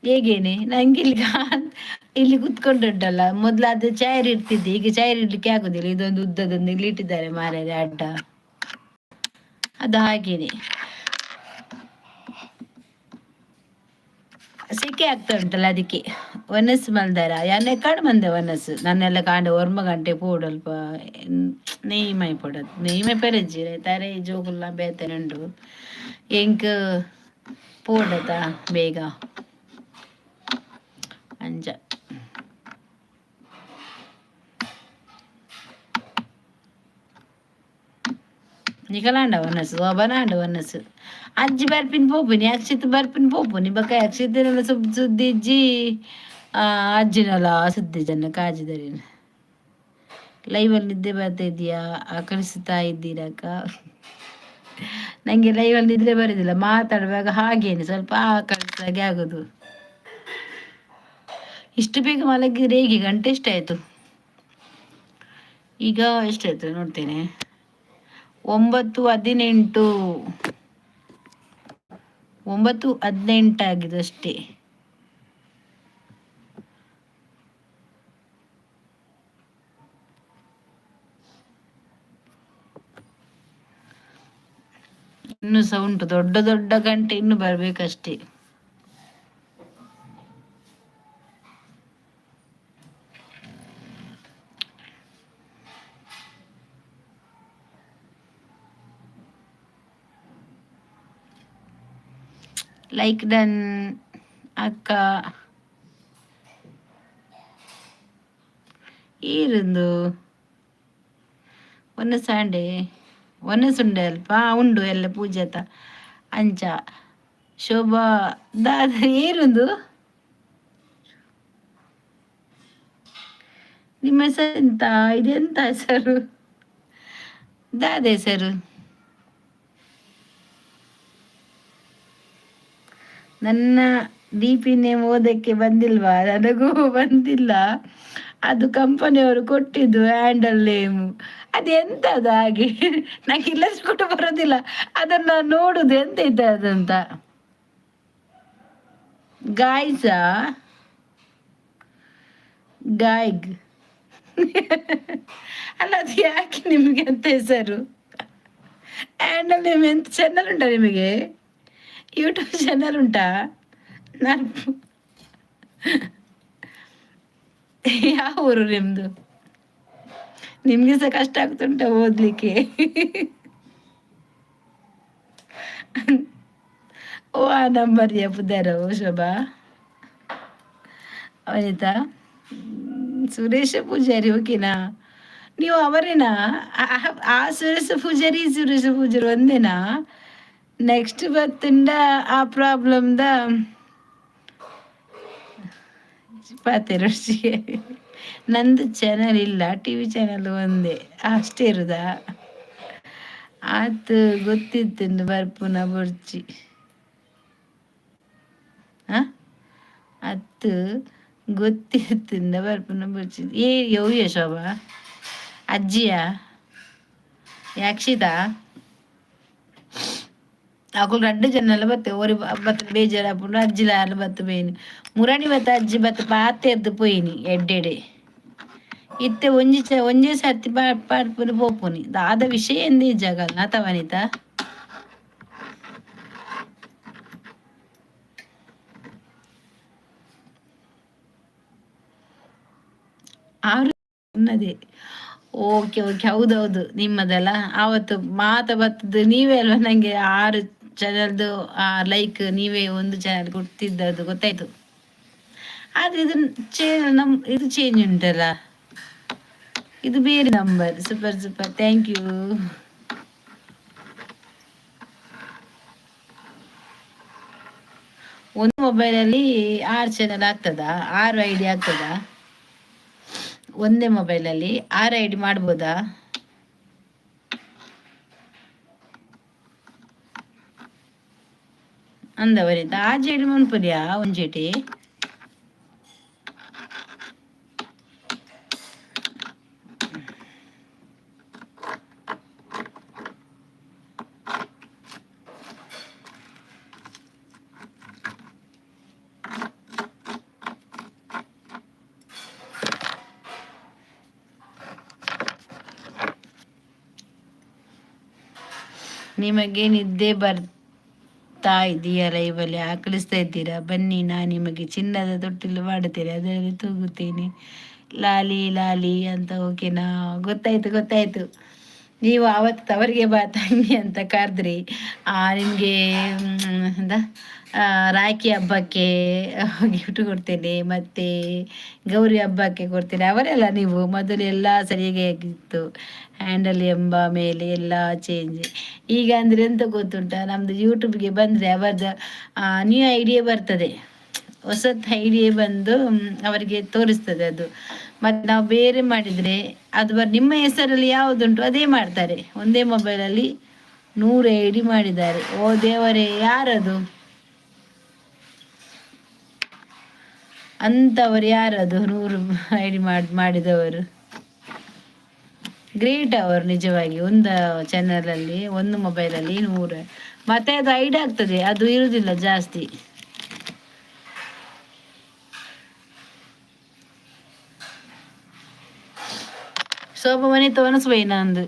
ಹೇಗೇನೆ ನಂಗೆ ಇಲ್ಲಿ ಕುತ್ಕೊಂಡುಂಟಲ್ಲ, ಮೊದ್ಲಾದ್ರೆ ಚೈರ್ ಇರ್ತಿದ್ದೆ, ಈಗ ಚೈರ್ ಇಡ್ಲಿಕ್ಕೆ ಆಗುದಿಲ್ಲ. ಇದೊಂದು ಉದ್ದದೊಂದು ಇಲ್ಲಿ ಇಟ್ಟಿದ್ದಾರೆ ಮಾರ್ಯಾರೆ ಅಡ್ಡ, ಅದು ಹಾಗೇನೆ. ಸೆಕೆ ಆಗ್ತಾ ಉಂಟಲ್ಲ ಅದಕ್ಕೆ. ಒನಸ್ಸು ಮಲ್ದಾರ ಯಾನೆ ಕಾಡು ಮಂದೆ ಒನಸ್ಸು ನನ್ನೆಲ್ಲ ಕಾಂಡೆ ಒರ್ಮ ಗಂಟೆ ಪೋಡಲ್ಪ നെയ്മൈ പൊടത് നെയ്മൈ പെരഞ്ചിരെ തര ಜೋಗುಲ್ಲ ಬೇತನುಂಡು ಎಂಕ್ ಪೋಡತ ಬೇಗ ಅಂಜ ನಿಕಲಾಂಡ ಒನಸ್ಸು ಒಬನಾಂಡ ಒನಸ್ಸು ಅಜ್ಜಿ ಬರ್ಪಿನ ಪೋಪುನಿ ಅಕ್ಷಿತ್ ಬರ್ಪಿನ ಪೋಪುನಿ ಬಕ್ಕ ಅಕ್ಷಿತನೆಲ್ಲ ಸುದ್ದಿ ಇಜ್ಜಿ ಅಜ್ಜಿನಲ್ಲ ಸುದ್ದಿ ಜನ ಕಾಜಿದರಿನ ಲೈವಲ್ಲಿ ನಿದ್ದೆ ಬರ್ತಾ ಇದೆಯಾ? ಕಳಿಸ್ತಾ ಇದ್ದೀರಕ್ಕ? ನನಗೆ ಲೈವಲ್ಲಿ ನಿದ್ರೆ ಬರೋದಿಲ್ಲ, ಮಾತಾಡುವಾಗ ಹಾಗೇನೆ ಸ್ವಲ್ಪ ಕಳಿಸ್ದಾಗೆ ಆಗೋದು. ಇಷ್ಟು ಬೇಗ ಮಲಗಿದ್ರೆ ಹೇಗೆ? ಗಂಟೆ ಎಷ್ಟಾಯಿತು ಈಗ? ಎಷ್ಟಾಯಿತು ನೋಡ್ತೇನೆ. 9:18 9:18 ಆಗಿದೆ ಅಷ್ಟೇ. ಇನ್ನು ಸಹ ಉಂಟು, ದೊಡ್ಡ ದೊಡ್ಡ ಗಂಟೆ ಇನ್ನು ಬರ್ಬೇಕಷ್ಟೇ. ಲೈಕ್ ಡನ್ ಅಕ್ಕ. ಈರಂದು ಒಂದು ಸಂಡೆ ಒನಸುಂಡೆ ಅಲ್ಪ ಉಂಡು ಎಲ್ಲ ಪೂಜಾತ ಅಂಚ ಶೋಭಾ ದಾದ ಏರುಂದು ನಿಮ್ಮ ಹೆಸರು ಎಂತ? ಇದೆಂತ ಹೆಸರು? ದಾದ ಹೆಸರು ನನ್ನ ಡಿ.ಪಿ ನೇಮ್ ಓದಕ್ಕೆ ಬಂದಿಲ್ವಾ? ನನಗೂ ಬಂದಿಲ್ಲ, ಅದು ಕಂಪನಿಯವರು ಕೊಟ್ಟಿದ್ದು ಹ್ಯಾಂಡಲ್ ನೇಮು. ಅದೆಂತದ ಹಾಗೆ ನಂಗೆ ಇಲ್ಲಸ್ಬಿಟ್ಟು ಬರೋದಿಲ್ಲ, ಅದನ್ನ ನೋಡುದು ಎಂತ ಇದೆ ಅದಂತ. ಗಾಯ್ಸಾ ಗಾಯ್ಗ್ ಅಲ್ಲ, ಅದು ಯಾಕೆ ನಿಮಗೆ ಅಂತ ಹೆಸರು? ಹ್ಯಾಂಡಲ್ ನೇಮ್ ಎಂತ ಚಾನಲ್ ಉಂಟಾ ನಿಮಗೆ? ಯೂಟ್ಯೂಬ್ ಚಾನಲ್ ಉಂಟಾ? ನಾನು ಯಾವ ಊರು ನಿಮ್ದು? ನಿಮ್ಗೆ ಸಹ ಕಷ್ಟ ಆಗ್ತುಂಟ ಓದ್ಲಿಕ್ಕೆ? ಓ ಆ ನಂಬರ್ ಪುದಾರ ಶೋಭಾ ಅವನಿತಾ ಸುರೇಶ ಪೂಜಾರಿ ಓಕೆನಾ? ನೀವು ಅವರೇನಾ? ಆ ಸುರೇಶ ಪೂಜಾರಿ ಒಂದೇನಾ? ನೆಕ್ಸ್ಟ್ ಬರ್ತಂಡ ಆ ಪ್ರಾಬ್ಲಮ್ದ ಪಾತೆರೊಟ್ಟಿಗೆ. ನಂದು ಚಾನಲ್ ಇಲ್ಲ, ಟಿವಿ ಚಾನಲ್ ಒಂದೇ ಅಷ್ಟೇ ಇರುದಾ? ಆತು ಗೊತ್ತಿತ್ತು ಬರ್ಪುನ ಬುರ್ಜಿ ಅತ್ತು ಗೊತ್ತಿತ್ತಿಂದ ಬರ್ಪುನ ಬುರ್ಜಿ ಯವ್ಯ ಶೋಭಾ ಅಜ್ಜಿಯಾ ಯಾಕ್ಷಿತಾ ಅಕುಲು 2 ಜನ ಎಲ್ಲ ಬತ್ತೆ ಓರಿ ಬತ್ತ ಬೇಜಾರಾಪುಂಡು ಅಜ್ಜಿಲ ಎಲ್ಲ ಬತ್ತ ಬೇಯ್ನಿ ಮುರಣಿ ಬತ್ತ ಅಜ್ಜಿ ಬತ್ತ ಪಾತೆರ್ದು ಪೋಯಿನಿ ಎಡ್ಡೆಡೆ ಇತ್ತೆ ಒಂಜೇ ಸರ್ತಿ ಪಾಡ್ಪುರಿ ಪೋಪುನಿ ದಾದ ವಿಷಯ ಎಂದೇ ಜಗಲ್ ನಾತ ವನಿತಾ ಆರು ಅನ್ನದೇ ಓಕೆ ಓಕೆ ಹೌದೌದು ನಿಮ್ಮದಲ್ಲ ಆವತ್ತು ಮಾತ ಬರ್ತದ್ದು ನೀವೇ ಅಲ್ವಾ ನಂಗೆ 6 ಚಾನಲ್ದು ಲೈಕ್ ನೀವೇ ಒಂದು ಚಾನಲ್ ಕೊಡ್ತಿದ್ದದ್ದು ಗೊತ್ತಾಯ್ತು. ಆದ್ರೆ ಇದು ಇದು ಚೇಂಜ್ ಉಂಟಲ್ಲ, ಇದು ಬೇರೆ number. Super super, thank you. ಒಂದು ಮೊಬೈಲಲ್ಲಿ 6 ಚಾನಲ್ ಆಗ್ತದಾ? 6 ID ಆಗ್ತದಾ? ಒಂದೇ ಮೊಬೈಲಲ್ಲಿ 6 ID ಮಾಡ್ಬೋದಾ? ಅಂದವರಿದ್ದ ಆ ಜೇಡಿ ಮನ್ಪುರಿಯಾ ಒಂಜೇಟಿ ನಿಮಗೆ ನಿದ್ದೆ ಬರ್ತಾ ಇದೆಯಾ? ಲೈವಲ್ಲಿ ಆಕಳಿಸ್ತಾ ಇದ್ದೀರಾ? ಬನ್ನಿ, ನಾ ನಿಮಗೆ ಚಿನ್ನದ ತೊಟ್ಟಿಲು ಮಾಡುತ್ತೇನೆ, ಅದರಲ್ಲಿ ತೂಗುತ್ತೇನೆ. ಲಾಲಿ ಲಾಲಿ ಅಂತ. ಓಕೆನಾ? ಗೊತ್ತಾಯ್ತು ಗೊತ್ತಾಯ್ತು. ನೀವು ಆವತ್ತು ಅವರಿಗೆ ಬಾ ತಂಗಿ ಅಂತ ಕರೆದ್ರಿ. ನಿಮಗೆ ಎಂದ ರಾಖಿ ಹಬ್ಬಕ್ಕೆ ಗಿಫ್ಟ್ ಕೊಡ್ತೇನೆ, ಮತ್ತೆ ಗೌರಿ ಹಬ್ಬಕ್ಕೆ ಕೊಡ್ತೇನೆ. ಅವರೆಲ್ಲ ನೀವು ಮೊದಲು ಎಲ್ಲ ಸರಿಯಾಗಿ ಆಗಿತ್ತು, ಹ್ಯಾಂಡಲ್ ಎಂಬ ಮೇಲೆ ಎಲ್ಲ ಚೇಂಜ್. ಈಗ ಅಂದರೆ ಎಂತ ಗೊತ್ತುಂಟ, ನಮ್ಮದು ಯೂಟ್ಯೂಬ್ಗೆ ಬಂದರೆ ಅವರದ್ದು ನ್ಯೂ ಐಡಿಯಾ ಬರ್ತದೆ, ಹೊಸತ್ ಐಡಿಯಾ ಬಂದು ಅವರಿಗೆ ತೋರಿಸ್ತದೆ ಅದು. ಮತ್ತು ನಾವು ಬೇರೆ ಮಾಡಿದರೆ ಅದು ನಿಮ್ಮ ಹೆಸರಲ್ಲಿ ಯಾವುದುಂಟು ಅದೇ ಮಾಡ್ತಾರೆ. ಒಂದೇ ಮೊಬೈಲಲ್ಲಿ 100 ID ಮಾಡಿದ್ದಾರೆ. ಓ ದೇವರೇ, ಯಾರದು ಅಂಥವ್ರು? ಯಾರದು 100 ID ಮಾಡಿದವರು? ಗ್ರೇಟ್ ಅವರು ನಿಜವಾಗಿ. ಒಂದು ಚಾನಲಲ್ಲಿ, ಒಂದು ಮೊಬೈಲಲ್ಲಿ 100. ಮತ್ತೆ ಅದು ಐಡ್ ಆಗ್ತದೆ, ಅದು ಇರುವುದಿಲ್ಲ ಜಾಸ್ತಿ. ಶೋಭ ಮನೆ ತೋರಿಸ್ಬೈ ನಂದು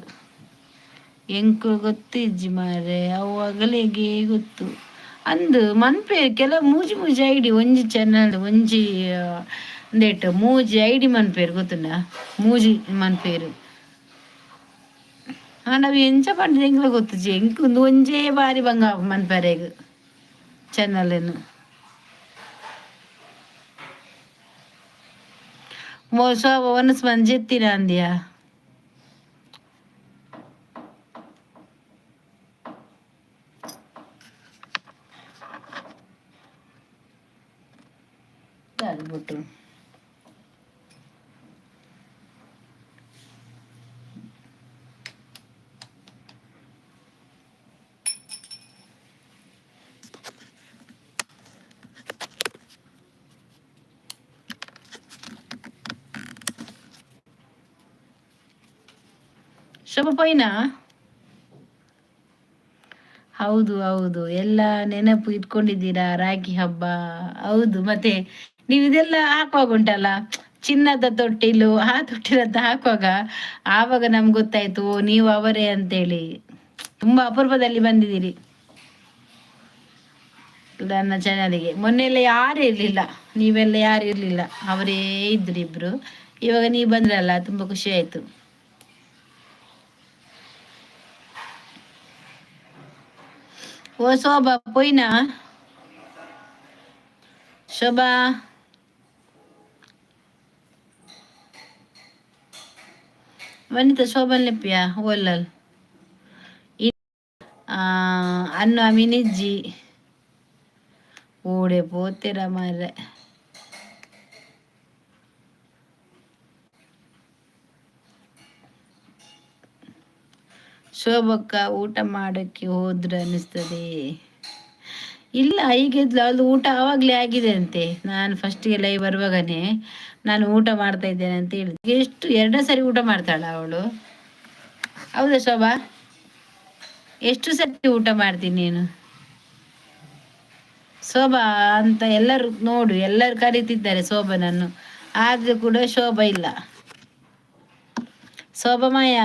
ಎಂಕು ಗೊತ್ತಿಜ್ಜಿ ಮಾರೆ, ಅವಾಗಲೇಗೆ ಗೊತ್ತು ಅಂದು ಮನ್ಪೆ ಕೆಲವು ಮೂಜಿ ಮೂಜಿ ಐಡಿ ಒಂಜಿ ಚಾನಲ್ ಒಂಜಿ ಅಂದೇಟ್ ಮೂಜಿ ಐಡಿ ಮನ್ಪೇರು ಗೊತ್ತುಂಡ, ಮೂಜಿ ಮನ್ಪೇರು. ನಾವು ಎಂಚ ಪಂಡ ಎಂಗ್ಲ ಗೊತ್ತುಜಿ ಎಂಕ್ ಒಂಜೇ ಬಾರಿ ಬಂಗ ಮನ್ಪೇರೆಗ್ ಚಾನಲ್ ಮೋಸ ಒನಸ್ ಬಂದು ಜೆತ್ತಿನ ಅಂದ್ಯಾ? ಬಿಟ್ಟು ಶುಭ ಪೈನಾ? ಹೌದು ಹೌದು, ಎಲ್ಲ ನೆನಪು ಇಟ್ಕೊಂಡಿದ್ದೀರಾ ರಾಖಿ ಹಬ್ಬ. ಹೌದು, ಮತ್ತೆ ನೀವು ಇದೆಲ್ಲ ಹಾಕುವಾಗ ಉಂಟಲ್ಲ, ಚಿನ್ನದ ತೊಟ್ಟಿಲು ಆ ತೊಟ್ಟಿಲಂತ ಹಾಕುವಾಗ ಆವಾಗ ನಮ್ಗೆ ಗೊತ್ತಾಯ್ತು ನೀವು ಅವರೇ ಅಂತೇಳಿ. ತುಂಬಾ ಅಪರೂಪದಲ್ಲಿ ಬಂದಿದ್ದೀರಿ ನನ್ನ ಚಾನಲಿಗೆ. ಮೊನ್ನೆಲ್ಲ ಯಾರು ಇರ್ಲಿಲ್ಲ, ನೀವೆಲ್ಲ ಯಾರು ಇರ್ಲಿಲ್ಲ, ಅವರೇ ಇದ್ರು ಇಬ್ರು. ಇವಾಗ ನೀವು ಬಂದ್ರಲ್ಲ, ತುಂಬಾ ಖುಷಿ ಆಯ್ತು. ಓ ಶೋಭಾ ಪೋಯ್ನಾ? ಶೋಭಾ ವನಿತಾ ಶೋಭನ್ ಲೆಪ್ಪಿಯಾ ಓಲ್ಲಲ್ ಅನ್ನು ಅಮಿನಿಜ್ಜಿ ಓಡೆ ಪೋತೆರ ಮಾರ್ರೆ. ಶೋಭಕ್ಕ ಊಟ ಮಾಡಕ್ಕೆ ಹೋದ್ರೆ ಅನಿಸ್ತದೆ. ಇಲ್ಲ, ಈಗ ಅದು ಊಟ ಆವಾಗಲೇ ಆಗಿದೆ ಅಂತೆ. ನಾನು ಫಸ್ಟ್ಗೆ ಲೈವ್ ಬರುವಾಗನೇ ನಾನು ಊಟ ಮಾಡ್ತಾ ಇದ್ದೇನೆ ಅಂತ ಹೇಳಿದೆ. ಎಷ್ಟು 2 ಸರಿ ಊಟ ಮಾಡ್ತಾಳ ಅವಳು? ಹೌದಾ ಶೋಭಾ? ಎಷ್ಟು ಸತಿ ಊಟ ಮಾಡ್ತೀನಿ ನೀನು ಶೋಭಾ ಅಂತ? ಎಲ್ಲರೂ ನೋಡು, ಎಲ್ಲರೂ ಕರೀತಿದ್ದಾರೆ ಶೋಭನನ್ನು, ಆದ್ರೂ ಕೂಡ ಶೋಭಾ ಇಲ್ಲ. ಶೋಭಮಯ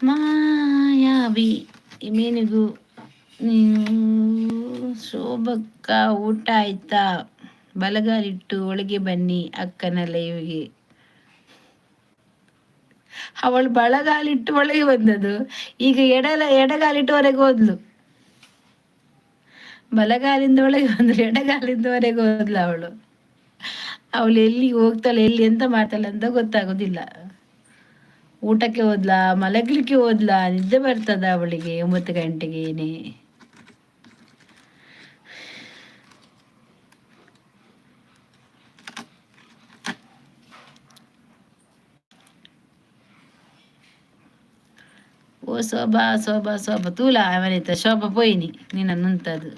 ಮಾಯಾವಿ ಮೀನಿಗೂ ನೀವು ಶೋಭಕ್ಕ ಊಟ ಆಯ್ತಾ? ಬಲಗಾಲಿಟ್ಟು ಒಳಗೆ ಬನ್ನಿ ಅಕ್ಕನ ಲೈವ್ಗೆ. ಅವಳು ಬಲಗಾಲಿಟ್ಟು ಒಳಗೆ ಬಂದದು, ಈಗ ಎಡಗಾಲಿಟ್ಟು ಹೊರಗೆ ಹೋದ್ಲು. ಬಲಗಾಲಿಂದ ಒಳಗೆ ಬಂದ್ರು, ಎಡಗಾಲಿಂದ ಹೊರಗೆ ಹೋದ್ಲು. ಅವಳು ಎಲ್ಲಿ ಹೋಗ್ತಾಳೆ, ಎಲ್ಲಿ ಎಂತ ಮಾಡ್ತಾಳೆ ಅಂತ ಗೊತ್ತಾಗೋದಿಲ್ಲ. ಊಟಕ್ಕೆ ಹೋದ್ಲಾ, ಮಲಗ್ಲಿಕ್ಕೆ ಹೋದ್ಲಾ, ನಿದ್ದೆ ಬರ್ತದ ಅವಳಿಗೆ 9 ಗಂಟೆಗೇನೆ. ಓ ಶೋಭಾ ಶೋಭಾ ಶೋಭಾ ತೂಲ ಅವನಿತ ಶೋಭಾ ಪೋಯಿನಿ ನಿನ್ನಂತದು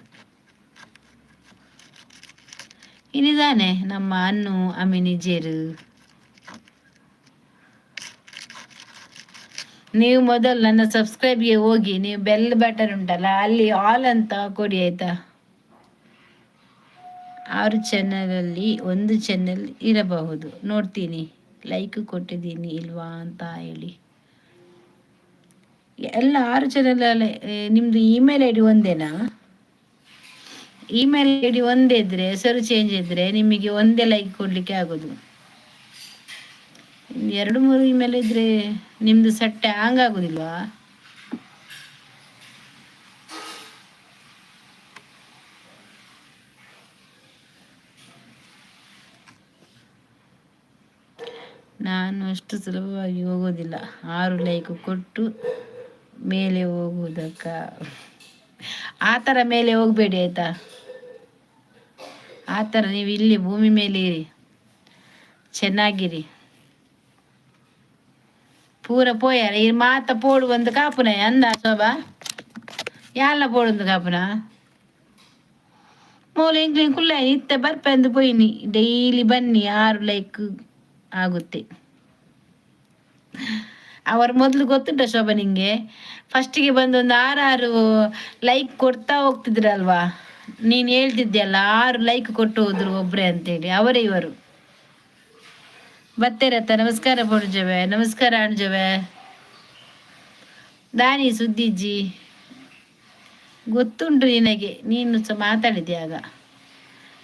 ಇನ್ನಿದಾನೆ ನಮ್ಮ ಅನ್ನು ಅಮಿನಿಜೇರು. ನೀವು ಮೊದಲು ನನ್ನ ಸಬ್ಸ್ಕ್ರೈಬ್ಗೆ ಹೋಗಿ, ನೀವು ಬೆಲ್ ಬಟನ್ ಉಂಟಲ್ಲ ಅಲ್ಲಿ ಆಲ್ ಅಂತ ಕೊಡಿ ಆಯ್ತಾ. 6 ಚಾನಲಲ್ಲಿ 1 ಚಾನಲ್ ಇರಬಹುದು, ನೋಡ್ತೀನಿ, ಲೈಕ್ ಕೊಟ್ಟಿದ್ದೀನಿ ಇಲ್ವಾ ಅಂತ ಹೇಳಿ. ಎಲ್ಲ 6 ಚಾನಲ್. ನಿಮ್ದು ಇಮೇಲ್ ಐ ಡಿ ಒಂದೇನಾ? ಇಮೇಲ್ ಐ ಡಿ ಒಂದೇ ಇದ್ರೆ, ಹೆಸರು ಚೇಂಜ್ ಇದ್ರೆ ನಿಮಗೆ ಒಂದೇ ಲೈಕ್ ಕೊಡ್ಲಿಕ್ಕೆ ಆಗೋದು. 2-3 ಇಮೇಲ್ ಇದ್ರೆ ನಿಮ್ದು ಸಟ್ಟೆ ಹಂಗಾಗೋದಿಲ್ವಾ? ನಾನು ಅಷ್ಟು ಸುಲಭವಾಗಿ ಹೋಗೋದಿಲ್ಲ. 6 ಲೈಕ್ ಕೊಟ್ಟು ಮೇಲೆ ಹೋಗುವುದಕ್ಕ. ಆ ಥರ ಮೇಲೆ ಹೋಗಬೇಡಿ ಆಯ್ತಾ. ಆ ಥರ ನೀವು ಇಲ್ಲಿ ಭೂಮಿ ಮೇಲೆ ಇರಿ, ಚೆನ್ನಾಗಿರಿ. ಪೂರ ಪೋಯಾರ ಈ ಮಾತ ಪೋಡು ಒಂದು ಕಾಪುನ ಅಂದ ಶೋಭಾ ಯಾಲ ಪೋಡು ಕಾಪುನ ಮೂಲ ಇಂಗ್ಲಿಂಗ್ ಕುಲ್ಲ ಇತ್ತ ಬರ್ಪಂದು ಪೋಯಿನಿ. ಡೈಲಿ ಬನ್ನಿ, 6 ಲೈಕ್ ಆಗುತ್ತೆ. ಅವರು ಮೊದಲು ಗೊತ್ತುಂಟ ಶೋಭಾ ನಿಂಗೆ? ಫಸ್ಟಿಗೆ ಬಂದು ಒಂದು 6 ಲೈಕ್ ಕೊಡ್ತಾ ಹೋಗ್ತಿದ್ರಲ್ವಾ, ನೀನು ಹೇಳ್ತಿದ್ಯಲ್ಲ 6 ಲೈಕ್ ಕೊಟ್ಟು ಹೋದ್ರು ಒಬ್ರೆ ಅಂತೇಳಿ, ಅವರೇ ಇವರು. ಬತ್ತೇರತ್ತ ನಮಸ್ಕಾರ ಪೊಡ್ಜವೆ, ನಮಸ್ಕಾರ ಅಣ್ಜವೆ. ದಾನಿ ಸುದ್ದಿಜ್ಜಿ ಗೊತ್ತುಂಟು ನಿನಗೆ, ನೀನು ಸಹ ಮಾತಾಡಿದ್ಯಾಗ.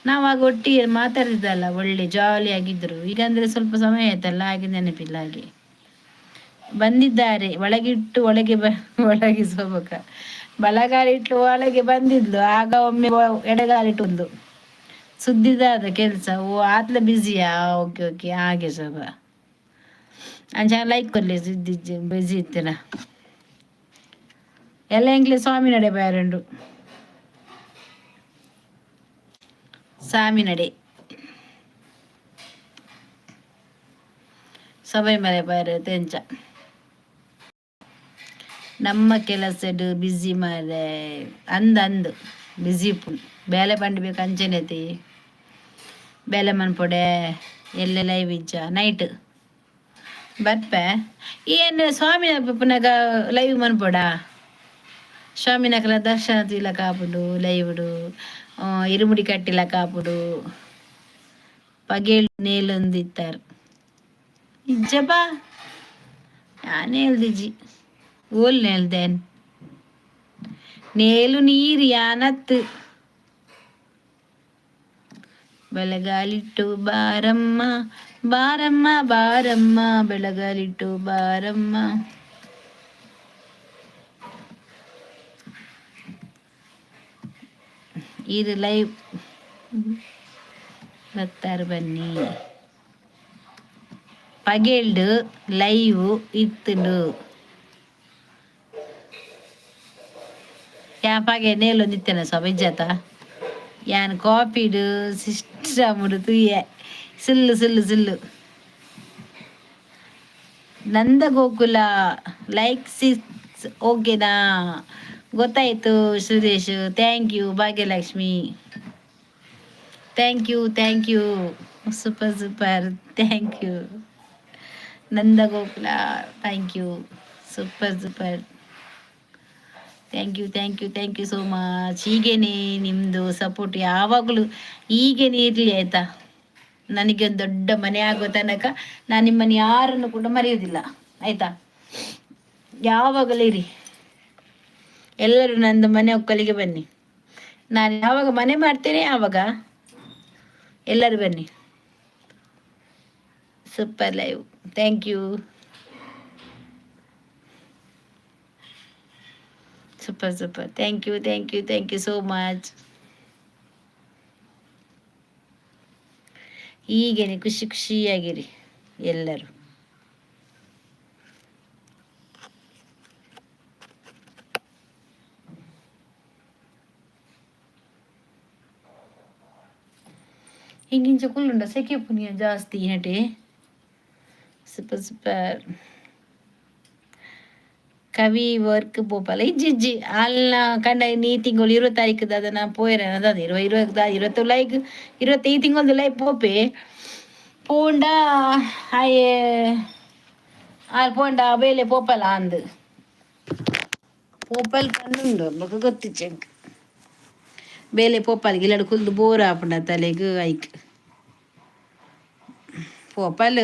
ನಾವಾಗ ಒಟ್ಟಿಗೆ ಮಾತಾಡಿದ್ದಲ್ಲ, ಒಳ್ಳೆ ಜಾಲಿ ಆಗಿದ್ರು. ಈಗಂದ್ರೆ ಸ್ವಲ್ಪ ಸಮಯ ಆಯ್ತಲ್ಲ, ಹಾಗೆ ನೆನಪಿಲ್ಲ. ಹಾಗೆ ಬಂದಿದ್ದಾರೆ, ಒಳಗಿಟ್ಟು ಒಳಗೆ ಒಳಗೆ ಸೋಬಕ ಬಲಗಾಲಿಟ್ಟು ಒಳಗೆ ಬಂದಿದ್ಲು, ಆಗ ಒಮ್ಮೆ ಎಡಗಾಲಿಟ್ಟು ಸುದ್ದಿದಾದ ಕೆಲಸ. ಓ ಆತ್ಲ ಬ್ಯುಸಿಯಾ? ಓಕೆ ಓಕೆ, ಹಾಗೆ ಸೋಬ ಅಂಚ ಲೈಕ್ ಕೊಡ್ಲಿ ಸುದ್ದಿ ಬ್ಯುಸಿ ಇತ್ತಿನ ಎಲ್ಲ ಎಂಗ್ಲಿ ಸ್ವಾಮಿ ನಡೆ ಬಾರಂಡು ಸ್ವಾಮಿ ನಡೆ ಸಭೆ ಮನೆ ಬಾರ ತೆಂಚ ನಮ್ಮ ಕೆಲಸಡು ಬಿಸಿ ಮಾರೆ ಅಂದು ಬಿಸಿ ಪುಲ್ ಬೇಲೆ ಪಂಡ್ಬೇಕು ಅಂಚೆನೆತಿ ಬೇಲೆ ಮನ್ಪೊಡೆ ಎಲ್ಲೆ ಲೈವ್ ಇಜ್ಜ ನೈಟ್ ಬರ್ಪೆ ಏನು ಸ್ವಾಮಿನ ಪುನಗ ಲೈವ್ ಮನ್ಪೊಡ ಸ್ವಾಮಿನಕಲ ದರ್ಶನ ತೀಲ ಕಾಪುಡು ಲೈವ್ಡು ಇರುಮುಡಿ ಕಟ್ಟಿಲ ಕಾಪುಡು ಪಗೇಳು ನೇಲೊಂದಿತ್ತಾರೆ ಇಜ್ಜಬಾ ನಾನು ಹೇಳ್ದಿಜ್ಜಿ ಓಲ್ ನೇಲ್ದೇನ್ ನೇಲು ನೀರು ಯಾನತ್ತು ಬೆಳಗಾಲಿಟ್ಟು ಬಾರಮ್ಮ ಬಾರಮ್ಮ ಬಾರಮ್ಮ ಬೆಳಗಾಲಿಟ್ಟು ಬಾರಮ್ಮ ಇದು ಲೈವ್ ಬರ್ತಾರೆ ಬನ್ನಿ ಪಗೇಳ್ಡು ಲೈವ್ ಇತ್ತುಂಡು ಯಾ ಪಗೆ ನೇಲೊಂದಿತ್ತೇನೆ ಸೊಬಜ್ಜಾತ ಯಾನ್ ಕಾಪಿಡು ಸಿಸ್ಟಮ್ಡು ತುಯ್ಯ ಸಿಲ್ಲು ಸಿಲ್ಲು ಸಿಲ್ಲು ನಂದ ಗೋಕುಲ ಲೈಕ್ 6 ಓಕೆನಾ ಗೊತ್ತಾಯ್ತು Suresh thank you Bhagyalakshmi thank you super super thank you Nanda Gokula thank you super super thank you so much. ಹೀಗೇನೆ ನಿಮ್ಮದು ಸಪೋರ್ಟ್ ಯಾವಾಗಲೂ ಹೀಗೇನೆ ಇರಲಿ ಆಯಿತಾ. ನನಗೆ ಒಂದು ದೊಡ್ಡ ಮನೆ ಆಗೋ ತನಕ ನಾನು ನಿಮ್ಮನ್ನು ಯಾರನ್ನು ಕೂಡ ಮರೆಯುವುದಿಲ್ಲ, ಆಯ್ತಾ? ಯಾವಾಗಲೂ ಇರಿ, ಎಲ್ಲರೂ ನಂದು ಮನೆ ಒಕ್ಕಲಿಗೆ ಬನ್ನಿ. ನಾನು ಯಾವಾಗ ಮನೆ ಮಾಡ್ತೇನೆ ಆವಾಗ ಎಲ್ಲರೂ ಬನ್ನಿ. Super live, thank you. Super super, thank you thank you thank you so much. ಹೀಗೇನೆ ಖುಷಿ ಖುಷಿಯಾಗಿರಿ ಎಲ್ಲರೂ. ಹಿಂಗಿಂಚ ಕುಲ್ಲುಂಡ ಸೆಕೆ ಪುನಿಯ ಜಾಸ್ತಿ ನಟೆ. Super super. ಕವಿ ವರ್ಕ್ ಬೋಪಲ್ಲ ಇಜ್ಜಿ ಅಲ್ಲ ಕಂಡ ನೀ ತಿಂಗಳು 20 ತಾರೀಕದ ಅದನ್ನ ಪೋಯರ ಅದ 20 ಲೈಕ್ 20 ಈ ತಿಂಗಳದು ಲೈಕ್ ಪೋಪೆ ಪೋಂಡ ಆಯೆ ಪೋಂಡ ಬೇಲೆ ಪೋಪಲ್ಲ ಅಂದು ಪೋಪಲ್ ಕಣ್ಣುಂಡು ಬೊಕ ಗೊತ್ತಿಚ್ಚಂಕ್ ಬೇಲೆ ಪೋಪಲ್ಗೆ ಇಲ್ಲಡು ಕುಲ್ದು ಬೋರ್ ಆಪುಂಡ ತಲೆಗ್ ಐಕ್ ಪೋಪಲ್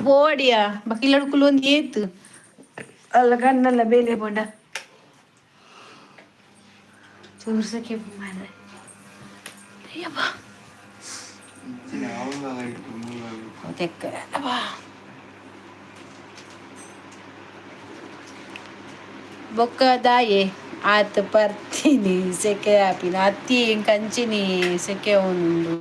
ಬೋಡಿಯಾ ಬಕ ಇಲ್ಲಡು ಕುಲ್ ಒಂದು ಏತು ಅಲ್ಲ ಕಣ್ಣಲ್ಲ ಬೇಲೆ ಪೋಂಡ ಚೂರ್ಸಕ್ಕೆ ಮಾಡಿದೆ. ಅಯ್ಯಪ್ಪ ತೆಕ್ಕ ಅಪ್ಪ ಬೊಕ್ಕ ದಾಯೆ ಆತ ಪರ್ತೀನಿ ಸೆಕೆ ಆಪಿನ ಅತ್ತಿ ಕಂಚಿನಿ ಸೆಕೆ ಉಂಡು.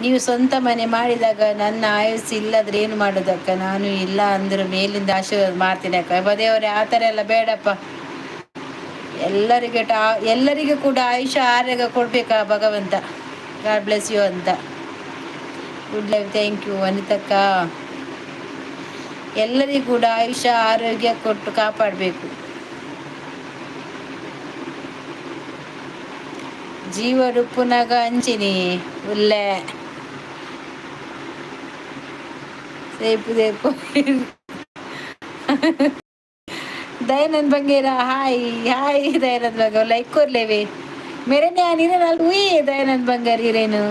ನೀವು ಸ್ವಂತ ಮನೆ ಮಾಡಿದಾಗ ನನ್ನ ಆಯಸ್ಸು ಇಲ್ಲದ್ರೆ ಏನು ಮಾಡೋದಕ್ಕ, ನಾನು ಇಲ್ಲ ಅಂದ್ರೆ ಮೇಲಿಂದ ಆಶೀರ್ವಾದ ಮಾಡ್ತೀನಿ ಅಕ್ಕ. ಬದೇವ್ರೆ ಆ ಥರ ಎಲ್ಲ ಬೇಡಪ್ಪ. ಎಲ್ಲರಿಗೂ ಕೂಡ ಆಯುಷ್ಯ ಆರೋಗ್ಯ ಕೊಡ್ಬೇಕಾ ಭಗವಂತ. ಗಾಡ್ ಬ್ಲೆಸ್ ಯು ಅಂತ. ಗುಡ್ ಲೈಫ್, ಥ್ಯಾಂಕ್ ಯು ಅನಿತಕ್ಕ. ಎಲ್ಲರಿಗೂ ಕೂಡ ಆಯುಷ್ಯ ಆರೋಗ್ಯ ಕೊಟ್ಟು ಕಾಪಾಡಬೇಕು. ಜೀವ ರುಪ್ಪುನಾಗ ಹಂಚಿನಿ ಉಲ್ಲೆ ಸೇಪು ಸೇಪು Dayanand Bangera hi hi Dayanand Banga like ಕೊರ್ಲೇವೆ मेरे न्यान इरेन हुई दयानंद बंगार इरेनु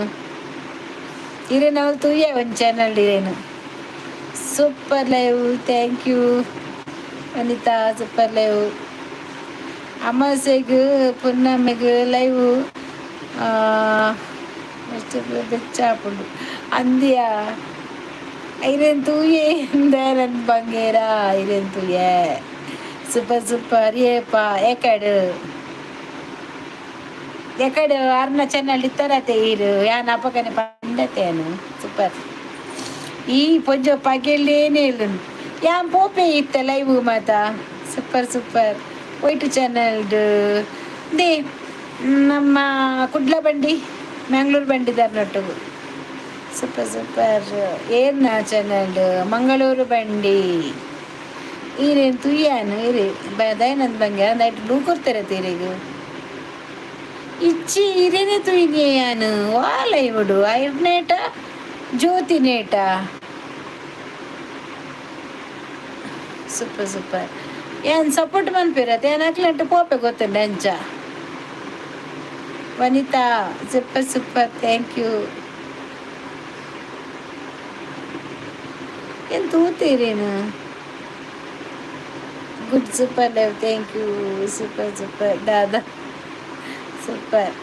इरेन ಅವಳು ತುಯ್ಯ ಒಂದು ಚಾನಲ್ ಇರೇನು. Super live, thank you Anita. Super live. ಅಮಾಸೆಗೂ ಪುನ್ನಮ್ಮೆಗೂ ಲೈವ್ ಬೆಚ್ಚಾಪುಂಡು ಅಂದಿಯಾ ಐರೇನ್ ತೂಯೆ ದಯಾನಂದ್ ಬಂಗೇರ ಐರೇನ್ ತೂಯೆ. ಸೂಪರ್ ಸೂಪರ್ ಏಪ ಏಕಡು ಎಕಡೆ ಅರ್ನ ಚಾನಲ್ ಇತ್ತರತೆ ಇರು ಯಾನ್ ಅಪಕನೆ ಪಂಡತೇನು. ಸೂಪರ್. ಈ ಪೊಂಜ ಪಗೆಲ್ಲೇನೇ ಇಲ್ಲ ಯಾನ್ ಪೋಪೆ ಇತ್ತ ಲೈವ್ ಮಾತ. Super super. ವೈಟ್ ಚಾನಲ್ ದೇ ನಮ್ಮ ಕುಡ್ಲ ಬಂಡಿ ಮ್ಯಾಂಗ್ಳೂರು ಬಂಡಿದಾರ ನೊಟ್ಟಿಗೂ. Super super. ಏರ್ನ ಚಾನಲ್ ಮಂಗಳೂರು ಬಂಡಿ ಈರೇನು ತುಯ್ಯಾನು ಇರಿ ದಯಾನಂದ್ ಬಂಗೆ ಅಂದಾಯ್ತು ಡೂಕೊಡ್ತಾರೆ ತೀರಿಗೂ ಇಚ್ಚಿ ಇರೇನೆ ತುಯ್ಗೆ ಯಾನು ವಾಲ ಇವಡು ಐರ್ನೇಟ ಜ್ಯೋತಿ ನೇಟ. Super super. ಏನ್ ಸಪೋರ್ಟ್ ಮನ್ಪಿರತ್ತೆ ಏನ್ ಹಾಕ್ಲಂಟು ಪೋಪೆ ಗೊತ್ತುಂಡ ಅಂಚ Vanita. Super super, thank you. ಏನ್ ತೂತೀರೇನು. Good super live, thank you. Super super ದಾದಾ. ಸೂಪರ್.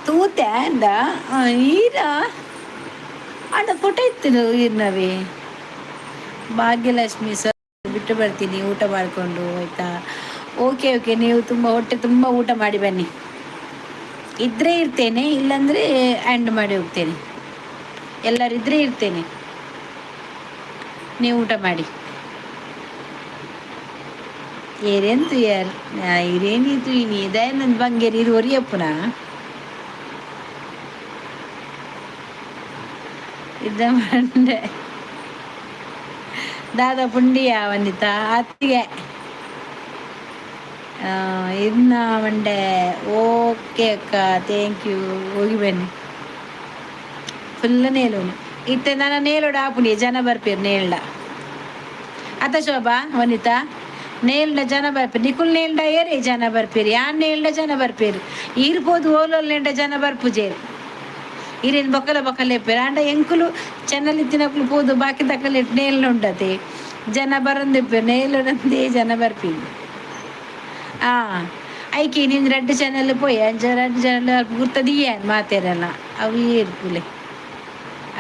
ತೂತೆ ಅಂದ ಈರ ಅಣ್ಣ ಫೋಟೋ ಇತ್ತು ಈರ್ನವೇ. ಭಾಗ್ಯಲಕ್ಷ್ಮಿ ಸರ್ ಬಿಟ್ಟು ಬರ್ತೀನಿ ಊಟ ಮಾಡಿಕೊಂಡು ಆಯ್ತಾ. ಓಕೆ ಓಕೆ, ನೀವು ತುಂಬ ಹೊಟ್ಟೆ ತುಂಬ ಊಟ ಮಾಡಿ ಬನ್ನಿ. ಇದ್ದರೆ ಇರ್ತೇನೆ, ಇಲ್ಲಾಂದರೆ ಆ್ಯಂಡ್ ಮಾಡಿ ಹೋಗ್ತೇನೆ. ಎಲ್ಲರಿದ್ದರೆ ಇರ್ತೇನೆ, ನೀವು ಊಟ ಮಾಡಿ. ಏರೇಂತು ಯಾರು ಇರೇನಿತು ಇನಿ ದಯಾನಂದ್ ಬಂಗೇರಿ ಇರು ಒರಿಯಪ್ಪನ ಇದ್ದ ಮಂಡೆ ದಾದ ಪುಂಡಿಯ ವನಿತ ಅತ್ತಿಗೆ ಇನ್ನ ಮಂಡೆ. ಓಕೆ ಅಕ್ಕ, ಥ್ಯಾಂಕ್ ಯು. ಹೋಗಿ ಬನ್ನಿ. ಫುಲ್ ನೇಲೋನು ಇತ್ತೆ ನನ್ನ ನೇಲೋಡ ಆಪುಂಡಿ ಜನ ಬರ್ಪೇರು ನೇಲ್ಡ ಅತ್ತ ಶೋಭಾ ವನಿತಾ ನೇಲ್ಡ ಜನ ಬರ್ಪೇರು. ನಿಕುಲ್ ನೇಲ್ಡ ಏರಿ ಜನ ಬರ್ಪೇರು, ಯಾನ್ ನೇಲ್ಡ ಜನ ಬರ್ಪೇರು. ಇರ್ಬೋದು ಓಲೋಲ್ ನೇಲ್ಡ ಜನ ಬರ್ಪುಜೇರು. ಇರೇನು ಬೊಕ್ಕಲೆ ಇಪ್ಪೇರು ಅಂಡ ಎಂಕುಲು ಚೆನ್ನಲ್ ಇತ್ತಿನಕ್ಕಲು ಪೋದು ಬಾಕಿ ತಕ್ಕಲೆ ನೇಲ್ ಉಂಡತೆ ಜನ ಬರಂದಿಪ್ಪೇರು ನೇಲುಡಂದೇ ಜನ ಬರ್ಪಿಂದು ಐಕಿ ನಿಂದು 2 ಚಾನಲ್ ಪೋಯಿ 2 ಚಾನಲ್ ಗುರ್ತದೀಯ ಮಾತೇರಲ್ಲ ಅವು ಇರ್ಪುಲೆ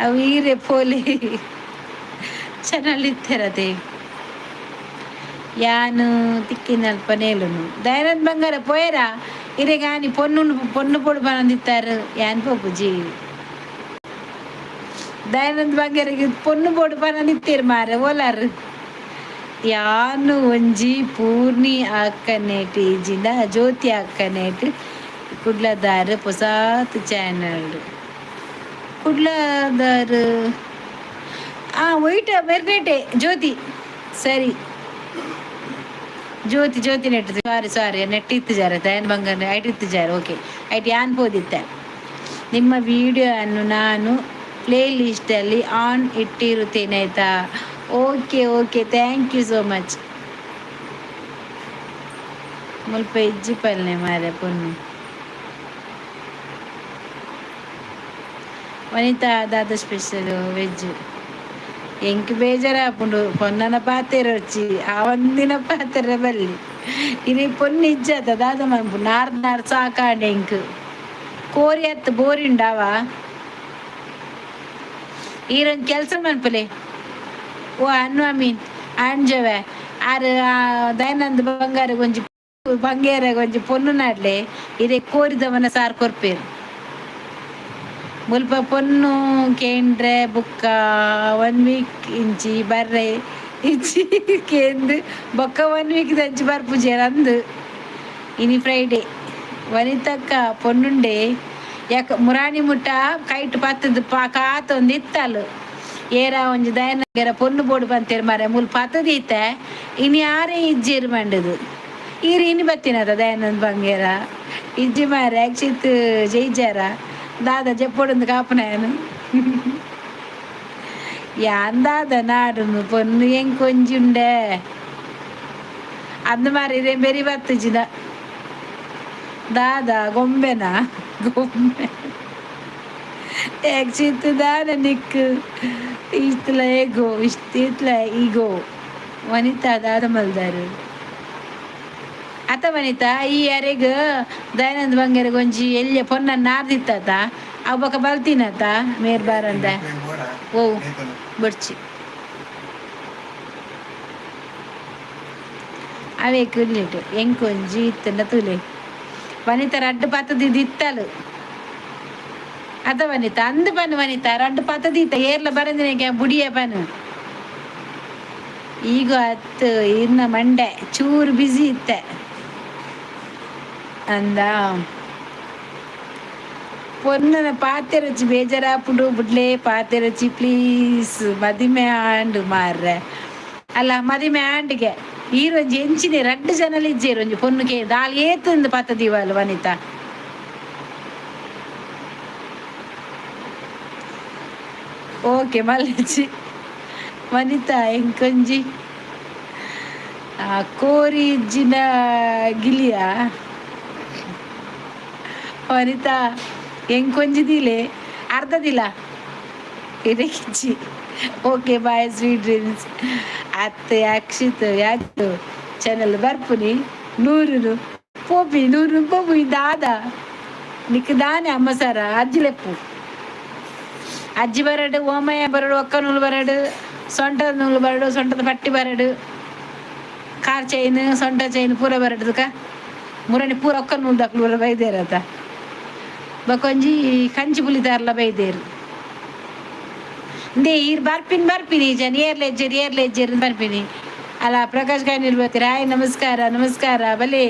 ಅವು ಈರೆ ಪೋಲೆ ಚಾನಲ್ ಇತ್ತರತೆ ಯಾನು ತಿಕ್ಕಿನಲ್ಪ ನೇಲುನು ದಯಾನಂದ್ ಬಂಗಾರ ಪೋಯರಾ ಇರೆ ಗಾನಿ పొన్ను పొడి పనందిస్తారు యాన్ పప్పుజీ ದಯಾನಂದ್ ಬಂಗಾರಿಗೆ పొన్ను పొడి పనందిత్తారు ಮಾರೆ ಓಲಾರು ಯಾನು ಒಂಜಿ ಪೂರ್ಣಿ ಅಕ್ಕನೇಟಿ ಜಿಂದ ಜ್ಯೋತಿ ಅಕ್ಕನೇಟ್ ಕುಡ್ಲದಾರು ಹೊಸಾತ್ ಚಾನಲ್ ಕುಡ್ಲದಾರು ಒಯ್ಟ ಮೆರ್ನೇಟೆ ಜ್ಯೋತಿ ಸರಿ ಜ್ಯೋತಿ ನೆಟ್ ಸಾರಿ ನೆಟ್ ಇತ್ತಿದ್ದಾರೆ ದಯಾನ್ ಬಂಗಾರ ಐಟ್ ಇತ್ತಿದ್ದಾರೆ ಓಕೆ ಐಟ್ ಯಾನ್ ಪೋದಿತ್ತೆ ನಿಮ್ಮ ವಿಡಿಯೋ ಅನ್ನು ನಾನು ಪ್ಲೇ ಲಿಸ್ಟಲ್ಲಿ ಆನ್ ಇಟ್ಟಿರುತ್ತೇನೆ ಆಯಿತಾ okay thank you so much ಮುಲ್ಪ ಇಜ್ಜಿ ಪಲ್ಲೆ ಮಾರೆ ಪೊನ್ನು ವನಿತಾ ದಾದ ಸ್ಪೆಷಲ್ ವೆಜ್ ಎಂಕ್ ಬೇಜಾರಾಪುಂಡು ಪೊನ್ನನ ಪಾತೆರೆ వచ్చి ಆ ಒಂದಿನ ಪಾತೆರೆ ಬಲ್ಲಿ ಇನಿ ಪೊನ್ನು ಇಜ್ಜದ ದಾದ ಮನ್ಪು ನಾರ್ ಸಾಕಾಂಡೆ ಎಂಕ್ ಕೋರಿ ಅತ್ತು ಬೋರಿಂಡಾವ ಈರೊಂದು ಕೆಲಸ ಮನ್ಪಲೆ ಓ ಅನ್ನು ಮೀನ್ ಅಂಜವೆ ಆರು ದಯಾನಂದ್ ಬಂಗಾರ ಗೊಂಜಿ ಬಂಗೇರ ಗೊಂಜಿ ಪೊನ್ನು ನಾಡ್ಲೆ ಇದೇ ಕೋರಿದವನ ಸಾರ್ ಕೊರ್ಪೇರು ಮುಲ್ಪ ಪೊನ್ನು ಕೇಂದ್ರೆ ಬುಕ್ಕ 1 ವೀಕ್ ಇಂಚಿ ಬರ್ರೆ ಇಂಚಿ ಕೇಂದ್ರ ಬೊಕ್ಕ 1 ವೀಕ್ ದಂಚಿ ಬರ್ಪುಜೇರ ಅಂದು ಇನಿ ಫ್ರೈಡೇ ವನಿತಕ್ಕ ಪೊನ್ನುಂಡೆ ಯಾಕ ಮುರಾಣಿ ಮುಟ್ಟ ಕೈಟ್ ಪತ್ತದ ಕಾತೊಂದು ಇತ್ತಲು ಏರ ಒಂಜಿ ದಯನಗೆರ ಪೊನ್ನು ಬೋಡು ಬಂತೇರು ಮಾರೆ ಮುಲ್ ಪತ್ತದ ಇತ್ತ ಇನಿ ಆರೇ ಇಜ್ಜೇರು ಮಂಡದು ಈರು ಇನಿ ಬತ್ತಿನದ ದಯಾನಂದ್ ಬಂಗೇರ ಇಜ್ಜಿ ಮಾರೆ ಅಕ್ಷಿತ್ ಜೈಜಾರ ದಾದ ಜಪ್ಪೊಡೊಂದು ಕಾಪನಾಯನು ಯಾನ್ ದಾದ ನಾಡುನು ಪೊನ್ನು ಹೆಂಗ್ ಕೊಂಜುಂಡೆ ಅಂದು ಮಾರಿ ಇದೇ ಬೆರಿ ಬತ್ತಜಿದ ದಾದ ಗೊಂಬೆನಾ ಗೊಂಬೆ ಅಕ್ಷಿತ್ ದಾದ ನಿಕ್ಕು ಇಷ್ಟಲ ಹೇಗೋ ಇಷ್ಟಲ ಈಗೋ ವನಿತಾ ದಾದ ಮಲ್ದಾರು ಅತ ವನಿತಾ ಈ ಯಾರಿಗ ದಯಾನಂದ್ ಬಂಗಾರ ಗೊಂಜಿ ಎಲ್ಲಿ ಪೊನ್ನ ನಾರ್ದಿತ್ತ ಅವ್ ಬಕ ಬಲ್ತೀನತ ಮೇರ್ ಬಾರಂದ ಓ ಬಡ್ಚಿ ಅವೇ ಕುಲ್ಲಿಟ್ಟು ಎಂಕೊಂಜಿ ಇತ್ತನ ತುಲೆ ವನಿತಾ 2 ಪತ್ತದಿದ್ದು ಇತ್ತಲು ಅದ ವನಿತಾ ಅಂದು ಬನು ವನಿತಾ 2 ಪತ್ತದಿತ್ತ ಏರ್ಲ ಬರಂದಿನ ಬುಡಿಯ ಬನು ಈಗ ಅತ್ತು ಇನ್ನ ಮಂಡೆ ಚೂರು ಬಿಸಿ ಇತ್ತೆ ಅಂದ పొన్నన పాతెరచి ಬೇಜಾರಾಪುಡು ಬುಡ್ಲೆ ಪಾತೆರಚಿ ಪ್ಲೀಸ್ ಮದಿಮೆ ಆಂಡು ಮಾರ್ರೆ ಅಲ್ಲ ಮದಿಮೆ ಆಂಡ್ಗೆ ಈರೊಂಜಿ ಎಂಚಿನ 2 ಜನಲ್ ಇಜ್ಜೇರು ಒಂಜಿ ಪೊನ್ನುಗೆ ದಾಲ್ ಏತಂದು ಪತ್ತದಿವಲ್ ವನಿತಾ ಓಕೆ ಮಲ್ಲಚ್ಚಿ ವನಿತಾ ಎಂಕೊಂಜಿ ಕೋರಿ ಇಜ್ಜಿನ ಗಿಲಿಯ ವನಿತಾ ಎಂಕೊಂಜಿದಿಲೆ ಅರ್ಧದಿಲ್ಲ ಇದಕ್ಕಿಚ್ಚಿ ಓಕೆ ಬಾಯ್ ಸ್ವೀಟ್ ಡ್ರೀಮ್ಸ್ ಅತ್ತೆ ಅಕ್ಷಿತ್ ಯಾಕೆ ಚಾನಲ್ ಬರ್ಪುನಿ 100 ಪೋಪಿ 100 ಪೋಪು ದಾದ ನಿಕ್ ದಾನೆ ಅಮ್ಮ ಸಾರ ಅಜ್ಜಿ ಲೆಪ್ಪು ಅಜ್ಜಿ ಬರಡು ಓಮಯ್ಯ ಬರಡು ಒಕ್ಕ ನೂಲು ಬರಡು ಸೊಂಟದ ನೂಲು ಬರಡು ಸೊಂಟದ ಪಟ್ಟಿ ಬರಡು ಕಾರ್ ಚೈನ್ ಸೊಂಟ ಚೈನ್ ಪೂರ ಬರಡ್ದಕ್ಕ ಮುರಣಿ ಪೂರ ಒಕ್ಕ ನೂಲು ದಕ್ಲು ಬೈದೇರತ್ತ ಬಕೊಂಜಿ ಕಂಚಿ ಪುಲಿದಾರ್ಲ ಬೈದೇರು ದೇ ಈರ್ ಬರ್ಪಿನಿ ಜನ ಏರ್ಲೆಜ್ಜೇರು ಬರ್ಪಿನಿ ಅಲ್ಲ ಪ್ರಕಾಶ್ ಕಾಯ್ನಿಲ್ ಬರ್ತೀರ ಹಾಯ್ ನಮಸ್ಕಾರ ಬಲೆ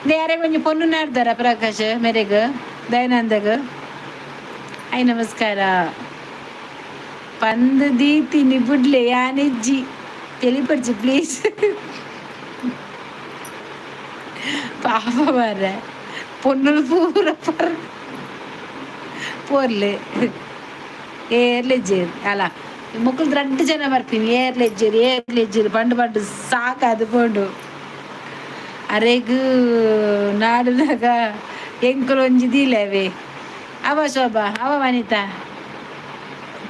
ದೇ ಯಾರೇ ಕೊಂಚ ಪೊನ್ನು ನಾಡ್ದಾರ ಪ್ರಕಾಶ್ ಮೇರೆಗ ದಯಾನಂದಗ ಹಾಯ್ ನಮಸ್ಕಾರ ಪಂದು ದೀತಿನಿ ಬುಡ್ಲೆ ಯಾನಿಜ್ಜಿ ತೆಲಿಪಡ್ಚಿ ಪ್ಲೀಸ್ ಪಾಪ ಮಾರ పొన్నులు పూర పోర్లే ఏర్లెజ్జేరు అలా మొక్కలు 2 జನ ಬರ್ತೀನಿ ಏರ್ಲೆಜ್ಜೇರು ಪಂಡು ಸಾಕಾದು ಪೋಂಡು ಅರೆಗು ನಾಡುನಾಗ ಎಂಕುಲು ಒಂಜಿ ದೀಲೇವೆ ಅವ ಶೋಭಾ ಅವ ವನಿತಾ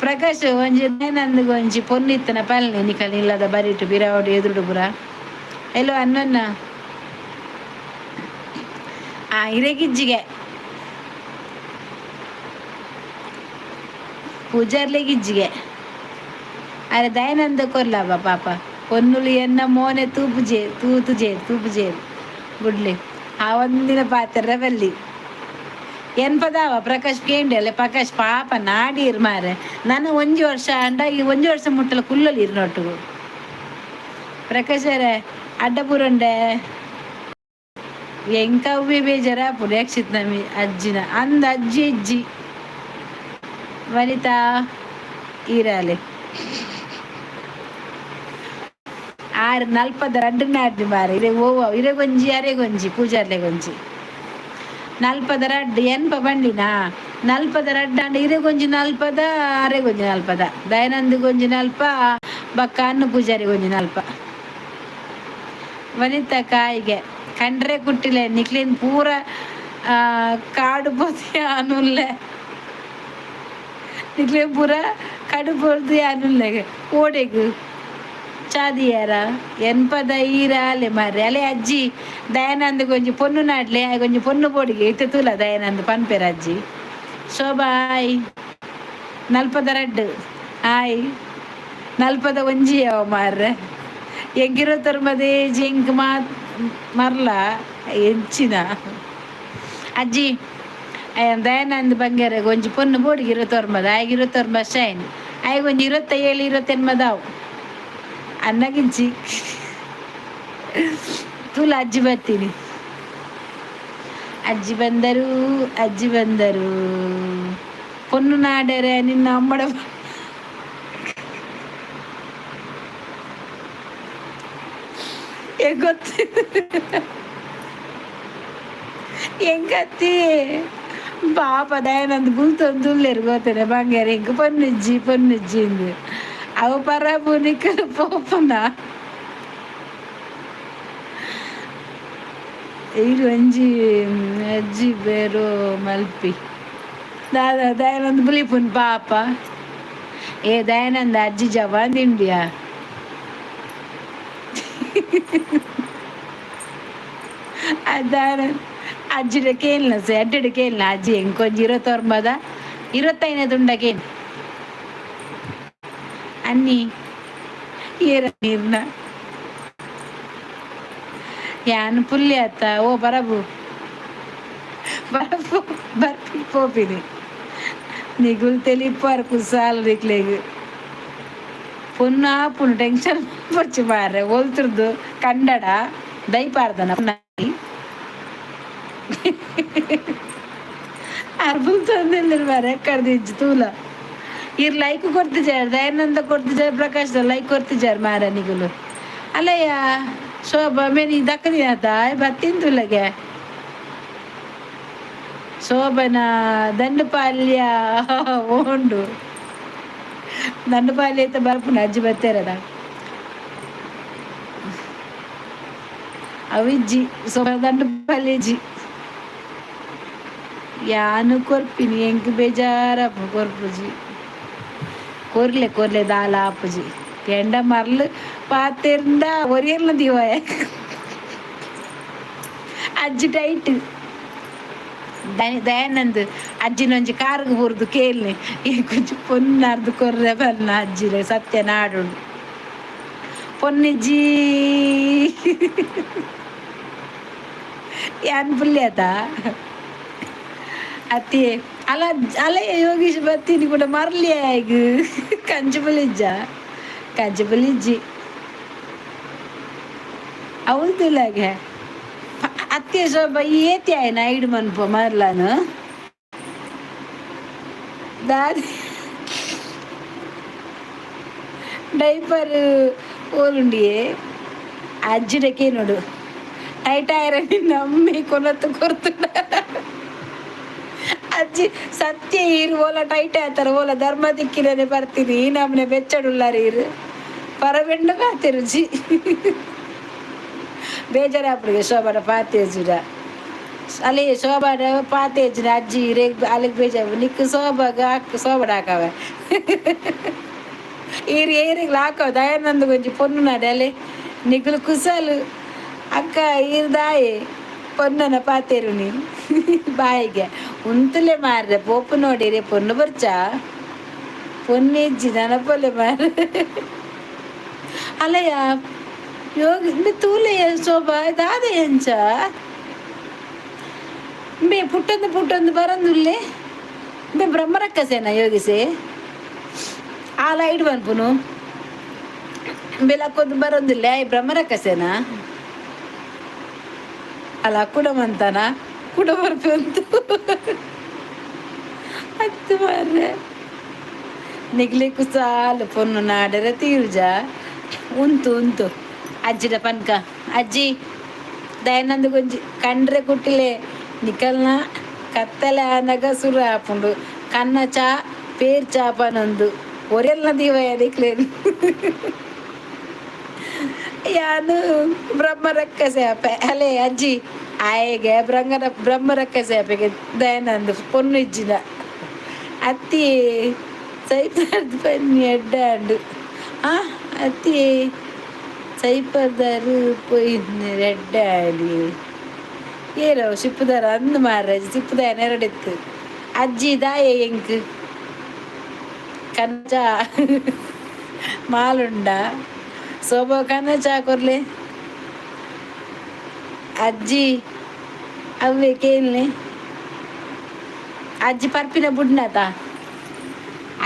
ಪ್ರಕಾಶ್ ಒಂಜಿ ನಂದು ಒಂಜಿ ಪೊನ್ನಿತ್ತನ ಪಲ್ಲೆ ನಿಕಲ್ ಇಲ್ಲದ ಬರಿಟು ಬಿರಾವಡಿ ಎದುರುಡು ಪುರ ಎಲ್ಲೋ ಅನ್ನೊನ್ನ ಇರೆಗಿಜ್ಜಿಗೆ ಪೂಜಾರ್ಲೆಗಿಜ್ಜಿಗೆ ಅರೆ ದಯಾನಂದ ಕೊರ್ಲವ ಪಾಪ పొన్నులు ఎన్న మోనే తూపు చేరు గుడ్ಲಿ ఆ ಒಂದಿನ ಪಾತ್ರ ಬಲ್ಲಿ ಎನ್ಪದಾವ ಪ್ರಕಾಶ್ ಕೇಂಡಿ ಅಲ್ಲ ಪ್ರಕಾಶ್ ಪಾಪ ನಾಡೀರ್ ಮಾರೆ ನಾನು ಒಂಜಿ ವರ್ಷ ಅಂಡ ಈ ಒಂಜಿ ವರ್ಷ ಮುಟ್ಟಲ ಕುಲ್ಲಲ್ಲಿ ಇರ್ನೊಟ್ಟು ಪ್ರಕಾಶ್ ಅವರೇ ಅಡ್ಡಪುರಂಡೆ ಎಂಕ ಉಬ್ಬಿ ಬೇಜಾರ ಪುಡಿ ಯಕ್ಷಿತ್ ನಮಿ ಅಜ್ಜಿನ ಅಂದ ಅಜ್ಜಿ ಅಜ್ಜಿ ವನಿತಾ ಈರಾಲೆ 42 ನಾಡ್ದು ಮಾರೆ ಇರೆ ಓವ ಇರೆ ಗೊಂಜಿ ಅರೆ ಗೊಂಜಿ ಪೂಜಾರ್ಲೆ ಗೊಂಜಿ 42 ಎನ್ಪ ಬಂಡಿನಾ 42 ಅಂಡ ಇರೆ ಗೊಂಜಿ 40 ಅರೆ ಗೊಂಜಿ 40 ದಯಾನಂದ ಗೊಂಜಿ 40 ಬಕ್ಕ ಅನ್ನು ಪೂಜಾರಿ ಗೊಂಜಿ 40 ವನಿತಾ ಕಾಯಿಗೆ ಕಂಡ್ರೆ ಕುಟ್ಟಿಲೆ ನಿಕ್ಲಿನ್ ಪೂರ ಕಾಡು ಪೋತಿ ಅನುಲ್ಲೆ ನಿಕ್ಲಿನ್ ಪೂರ ಕಡು ಪೋತಿ ಅನುಲ್ಲೆ ಓಡೆಗು చాదియారా ఎన్పద ఈరాలే మరి అలే అజ్జి దయానంద్ కొంచెం పొన్ను నాట్లే కొంచెం పొన్ను పొడిగి ఎత్తుతుల దయానంద్ పనిపేరు అజ్జి శోభాయ్ 42 ಆಯ್ 40 ಒಂಜಿ ಅವ ಮಾರ್ರೆ ಎಂಗಿರೋ ತರ್ಮದೆ ಜಿಂಕ್ ಮರ್ಲ ಎಂಚಿನ ಅಜ್ಜಿ ದಯಾನಂದ್ ಬಂಗಾರ ಗೊಂಜಿ ಪೊನ್ನು ಬೋಡಿಗೆ 29 ಆಯ್ಗೆ 29 ಶೈನ್ ಆಯ್ಗೆ ಒಂಜಿ 27 28 ಅವು ಅನ್ನಗಿಂಚಿ ತುಲ ಅಜ್ಜಿ ಬರ್ತೀನಿ ಅಜ್ಜಿ ಬಂದರು ಪೊನ್ನು ನಾಡರೆ ನಿನ್ನ ಅಮ್ಮಡ ಗೊತ್ತು ಹೆಂಗತ್ತಿ ಪಾಪ ದಯಾನಂದ್ ಬುಲ್ತೊಂದುಲ್ಲೇರು ಗೊತ್ತೇನೆ ಬಂಗಾರ ಹೆಂಗ ಪೊನ್ನುಜ್ಜಿ ಇಂದು ಅವ ಪರಬು ನಿಕ್ಕಲು ಪೋಪನ ಇದು ಒಂಜಿ ಅಜ್ಜಿ ಬೇರೋ ಮಲ್ಪಿ ದಯಾನಂದ್ ಬುಲಿಪುನ್ ಪಾಪ ದಯಾನಂದ ಅಜ್ಜಿ ಜವಾನ್ ತಿಂಡಿಯಾ ದಯಾನಂದ್ ಅಜ್ಜಿಡ ಕೇಳಿನ ಅಡ್ಡಡ ಕೇಳಿನ ಅಜ್ಜಿ ಹೆಂಗೆ ಕೊಂಚ 29 25 ದುಂಡಕೇನು ಅನ್ನಿ ಏರ ನೀರ್ನ ಯಾನು ಪುಲ್ಯ ಆತ ಓ ಬರಬು ಬರ್ಪಿ ಪೋಪಿನಿ ನಿಗುಲ್ తెలిపారు సాలు రిక్లేగు ಪುನ್ನು ಟೆನ್ಷನ್ ಪಚ್ಚಿ ಮಾರೆ ಓಲ್ತಿರ್ದು ಕನ್ನಡ ದೈಪಾರ್ದನ ಅರ್ಬುಲ್ ತಂದಿಲ್ಲ ಮಾರೆ ಕಡ್ದಿಜ್ಜು ತೂಲ ಇರ್ ಲೈಕ್ ಕೊಡ್ತಿದ್ದಾರೆ ದಯಾನಂದ ಕೊಡ್ತಿದ್ದಾರೆ ಪ್ರಕಾಶ್ ಲೈಕ್ ಕೊಡ್ತಿದ್ದಾರೆ ಮಾರನಿಗಳು ಅಲ್ಲಯ್ಯ ಶೋಭಾ ಮೇನಿ ದಕ್ಕದಿ ಆತ ಬತ್ತಿಂತುಲ್ಲಗೆ ಶೋಭನ ದಂಡುಪಾಲ್ಯ ಓಂಡು ದಂಡುಪಾಲ್ಯ ಅಂತ ಬರ್ಪುನ ಅಜ್ಜಿ ಬತ್ತೇರದ ಅವಿಜ್ಜಿ ಶೋಭಾ ದಂಡುಪಾಲ್ಯ ಅಜ್ಜಿ ಯಾನು ಕೊರ್ಪಿನಿ ಹೆಂಗ್ ಬೇಜಾರಪ್ಪ ಕೊರ್ಪುಜಿ ಕೊರ್ಲೆ ದಾಲ ಆಪುಜಿ ಎಂಡ ಮರ್ಲು ಪಾತೆರ್ದ ಒರಿಯರ್ಲ ದಿವಾಯ ಅಜ್ಜಿ ಟೈಟ್ ದಯಾನಂದ್ ಅಜ್ಜಿನೊಂಜಿ ಕಾರ್ಗೆ ಬುರ್ದು ಕೇಳ್ನಿ ಈ ಕೊಂಚ ಪೊನ್ನರ್ದು ಕೊರ್ರೆ ಬನ್ನ ಅಜ್ಜಿಲೆ ಸತ್ಯ ನಾಡು ಪೊನ್ನಿಜ್ಜಿ ಯಾನ್ ಪುಲ್ಯತ ಅತ್ತಿ ಅಲ್ಲ ಯೋಗೀಶ್ ಬತ್ತೀನಿ ಕೂಡ ಮರ್ಲಿ ಈಗ ಕಂಚಬಲಿಜ್ಜಿ ಅವಲ್ದಿಲ್ಲಾಗೆ ಅತ್ತೆ ಶೋಭ ಏತಿ ಆಯ್ನ ಐಡು ಮನ್ಪ ಮರ್ಲಾನು ದಾದಿ ಡೈಪರ್ ಓಲುಂಡಿಯೇ ಅಜ್ಜಿಡಕ್ಕೆ ನೋಡು ಟೈಟ್ ಆಯ್ರ ನಿನ್ನ ಅಮ್ಮಿ ಕೊನತ್ತು ಕೊರ್ತುಂಡ ಅಜ್ಜಿ ಸತ್ಯ ಇರು ಓಲ ಟೈಟ್ ಆಯ್ತಾರ ಓಲ ಧರ್ಮ ದಿಕ್ಕಿನೇ ಬರ್ತೀನಿ ನಮ್ಮನೆ ಬೆಚ್ಚಡುಲ್ಲಾರಿ ಇರು ಪರಬೆಂಡ ಪಾತೆ ರುಚಿ ಬೇಜಾರಾಪ್ರಿಗೆ ಶೋಭನ ಪಾತೆ ಜುಡ ಅಲೆ ಶೋಭಾಡ ಪಾತೆ ಹೆಚ್ಚಿನ ಅಜ್ಜಿ ರೇಗ್ ಅಲ್ಲಿಗೆ ಬೇಜಾರು ನಿಕ್ಕ ಶೋಭಾಗ ಶೋಭಾಡ ಹಾಕವ ಈರು ಏರಿಗೆ ಹಾಕವ ದಯಾನಂದ ಗೊಂಚಿ ಪೊನ್ನು ನಾಡೆ ಅಲೆ ನಿಗ್ಲು ಕುಸಲು ಅಕ್ಕ ಈರ್ದಾಯಿ ಪೊನ್ನನ ಪಾತೇರು ನೀ ಬಾಯಿಗೆ ಉಂತಲೆ ಮಾರ್ರೆ ಪೋಪು ನೋಡಿರಿ ಪೊನ್ನು ಬರ್ಚ ಪೊನ್ನು ಹೆಜ್ಜಿ ನನಪೊಲೆ ಮಾರ ಅಲ್ಲಯ್ಯ ಯೋಗಿ ತೂಲೆಯ ಶೋಭಾ ದಾದ ಎಂಚ ಬೇ ಪುಟ್ಟೊಂದು ಬರಂದುಲ್ಲೆ ಬೇ ಬ್ರಹ್ಮರಕ್ಕಸೇನ ಯೋಗಿಸೆ ಆ ಲೈಟ್ ಬಂದ್ಪುನು ಬೆಲಕ್ಕೊಂದು ಬರಂದಿಲ್ಲ ಬ್ರಹ್ಮರಕ್ಕಸೇನ ಅಲ್ಲ ಕುಡಮಂತಾನ ಕುಡ ಬರ್ಪಂತು ಹತ್ತು ಮಾರ್ರೆ ನಿಗ್ಲಿಕ್ಕೂ ಸಾಲು ಪೊನ್ನು ನಾಡರ ತೀರ್ಜ ಉಂತು ಅಜ್ಜಿದ ಪನ್ಕ ಅಜ್ಜಿ ದಯಾನಂದ ಗೊಂಜಿ ಕಂಡ್ರೆ ಕುಟ್ಟಿಲೆ ನಿಕಲ್ನ ಕತ್ತಲೆ ಆನಗ ಸುರ ಹಾಪುಂಡು ಕನ್ನ ಚಾ ಪೇರ್ ಚಾಪನೊಂದು ಒರೆಲ್ನ ದೀವಯ ನಿಕ್ಲೇನು ಯಾನು ಬ್ರಹ್ಮರಕ್ಕಸೆ ಅಪ್ಪೆ ಅಲೆ ಅಜ್ಜಿ ಆಯೆಗೆ ಬ್ರಹ್ಮರಕ್ಕಸೆ ದಯಾನಂದ ಪೊನ್ನು ಇಜ್ಜಿನ ಅತ್ತಿ ಸೈಪರ್ದು ಬನ್ನಿ ಎಡ್ಡಾಂಡು ಅತ್ತಿ ಸೈಪರ್ದಾರು ಪೊಯ್ದು ಎಡ್ಡಾಡಿ ಏನೋ ಸಿಪ್ಪುದಾರ ಅಂದು ಮಾರ ಸಿಪ್ಪುದಾಯ ನೆರಡಿತ್ತು ಅಜ್ಜಿ ದಾಯ ಎಂಕ್ ಕನ್ನಚ ಮಾಲುಂಡ ಸೋಬೋ ಕನ್ನಚ ಕೊರ್ಲೆ ಅಜ್ಜಿ ಅವೇ ಕೇಳನೆ ಅಜ್ಜಿ ಪರ್ಪಿನ ಬುಡ್ನಾತ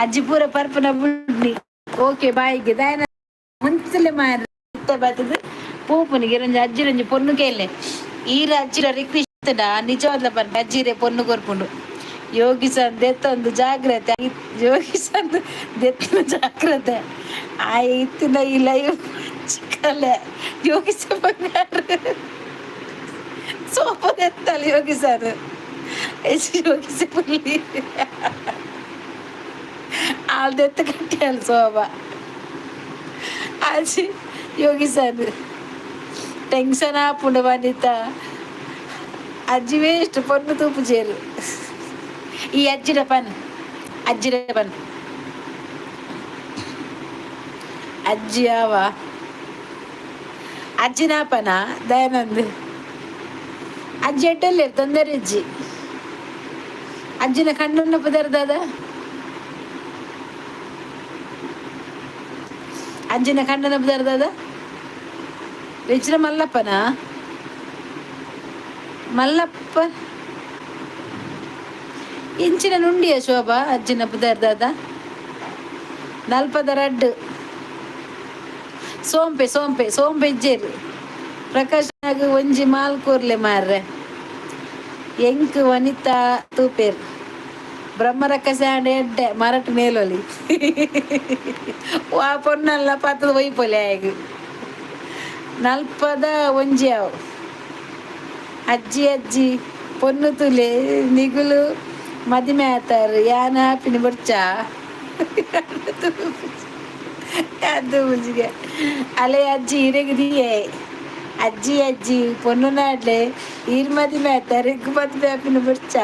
ಅಜ್ಜಿ ಪೂರ ಪರ್ಪಿನ ಬುಡ್ನಿ ಓಕೆ ಬಾಯಿಗೆ ದಾಯನ ಮುಂಚಲೆ ಮಾರ ಬರ್ತದೆ ಪೂಪನಿಗೆ ರಂಜ ಅಜ್ಜಿ ರಂಜಿ ಪೊನ್ನು ಕೇಳಲೆ ಈರ ಅಜ್ಜಿರ ರಿಕ್ವೆಸ್ಟ್ ನಿಜವಾದ ಬಂದ ಅಜ್ಜಿರೆ ಪೊನ್ನು ಕೊರ್ಪುಂಡು ಯೋಗಿಸಂದು ದೆತ್ತೊಂದು ಜಾಗ್ರತೆ ಯೋಗಿಸಂದು ದೆತ್ತನ ಜಾಗ್ರತೆ ಆ ಇತ್ತಿನ ಈ ಲೈವ್ ಚಿಕ್ಕಲೆ ಯೋಗಿಸ ಬಂಗಾರ ಸೋಪ ದೆತ್ತಲ್ಲ ಯೋಗಿಸರು ಯೋಗಿಸ ಪುಲ್ಲಿ ಆಲ್ ದೆತ್ತ ಕಟ್ಟಿ ಅಲ್ಲ ಸೋಪ ಅಜ್ಜಿ ಯೋಗಿಸರು ಟೆನ್ಷನ್ ಆಪುಂಡು ವನಿತ ಅಜ್ಜಿ ವೇಸ್ಟ್ ಪೊನ್ನು ತೂಪು ಚೇರು ಈ ಅಜ್ಜಿರ ಪನ್ ಅಜ್ಜಿ ಅವ ಅಜ್ಜಿನಾಪನ ದಯಾನಂದ್ ಅಜ್ಜಿ ಎಡ್ಡಲ್ಲೇ ತೊಂದರೆ ಅಜ್ಜಿ ಅಜ್ಜಿನ ಕಣ್ಣನ್ನ ಪದಾರ್ಥ ಅಜ್ಜಿನ ಕಣ್ಣನ ಪದಾರ್ಥ ವೆಚ್ಚಿನ ಮಲ್ಲಪ್ಪ ಇಂಚಿನ ನುಂಡಿಯ ಶೋಭಾ ಅಜ್ಜಿನ ಪದಾರ್ಥ ನಲ್ಪದ ರಡ್ಡು ಸೋಂಪೆ ಇಜ್ಜೇರು ಪ್ರಕಾಶನಾಗ ಒಂಜಿ ಮಾಲ್ ಕೂರ್ಲೆ ಮಾರ್ರೆ ಎಂಕ್ ವನಿತಾ ತೂಪೇರ್ ಬ್ರಹ್ಮರಕ್ಕಸೆ ಆಂಡ ಎಡ್ಡೆ ಮರಟ್ ಮೇಲೊಲಿ ಆ ಪೊನ್ನಲ್ಲ ಪತ್ತದ ಒಯ್ಪೊಲೆ ಆಗ ನಲ್ಪದ ಒಂಜಿ ಅವು ಅಜ್ಜಿ ಪೊನ್ನು ತುಲೆ ನಿಗುಲು ಮದಿಮೆ ಆತಾರು ಯಾನ ಹಾಪಿನ ಬರ್ಚ ಅದು ಮುಜಿಗೆ ಅಲೆ ಅಜ್ಜಿ ಹಿರೇಗದಿಯೇ ಅಜ್ಜಿ ಪೊನ್ನು ನಾಡ್ಲೆ ಈರ್ ಮದಿಮೆ ಆತಾರೆ ಮದಿಮೆ ಹಾಪಿನ ಬರ್ಚ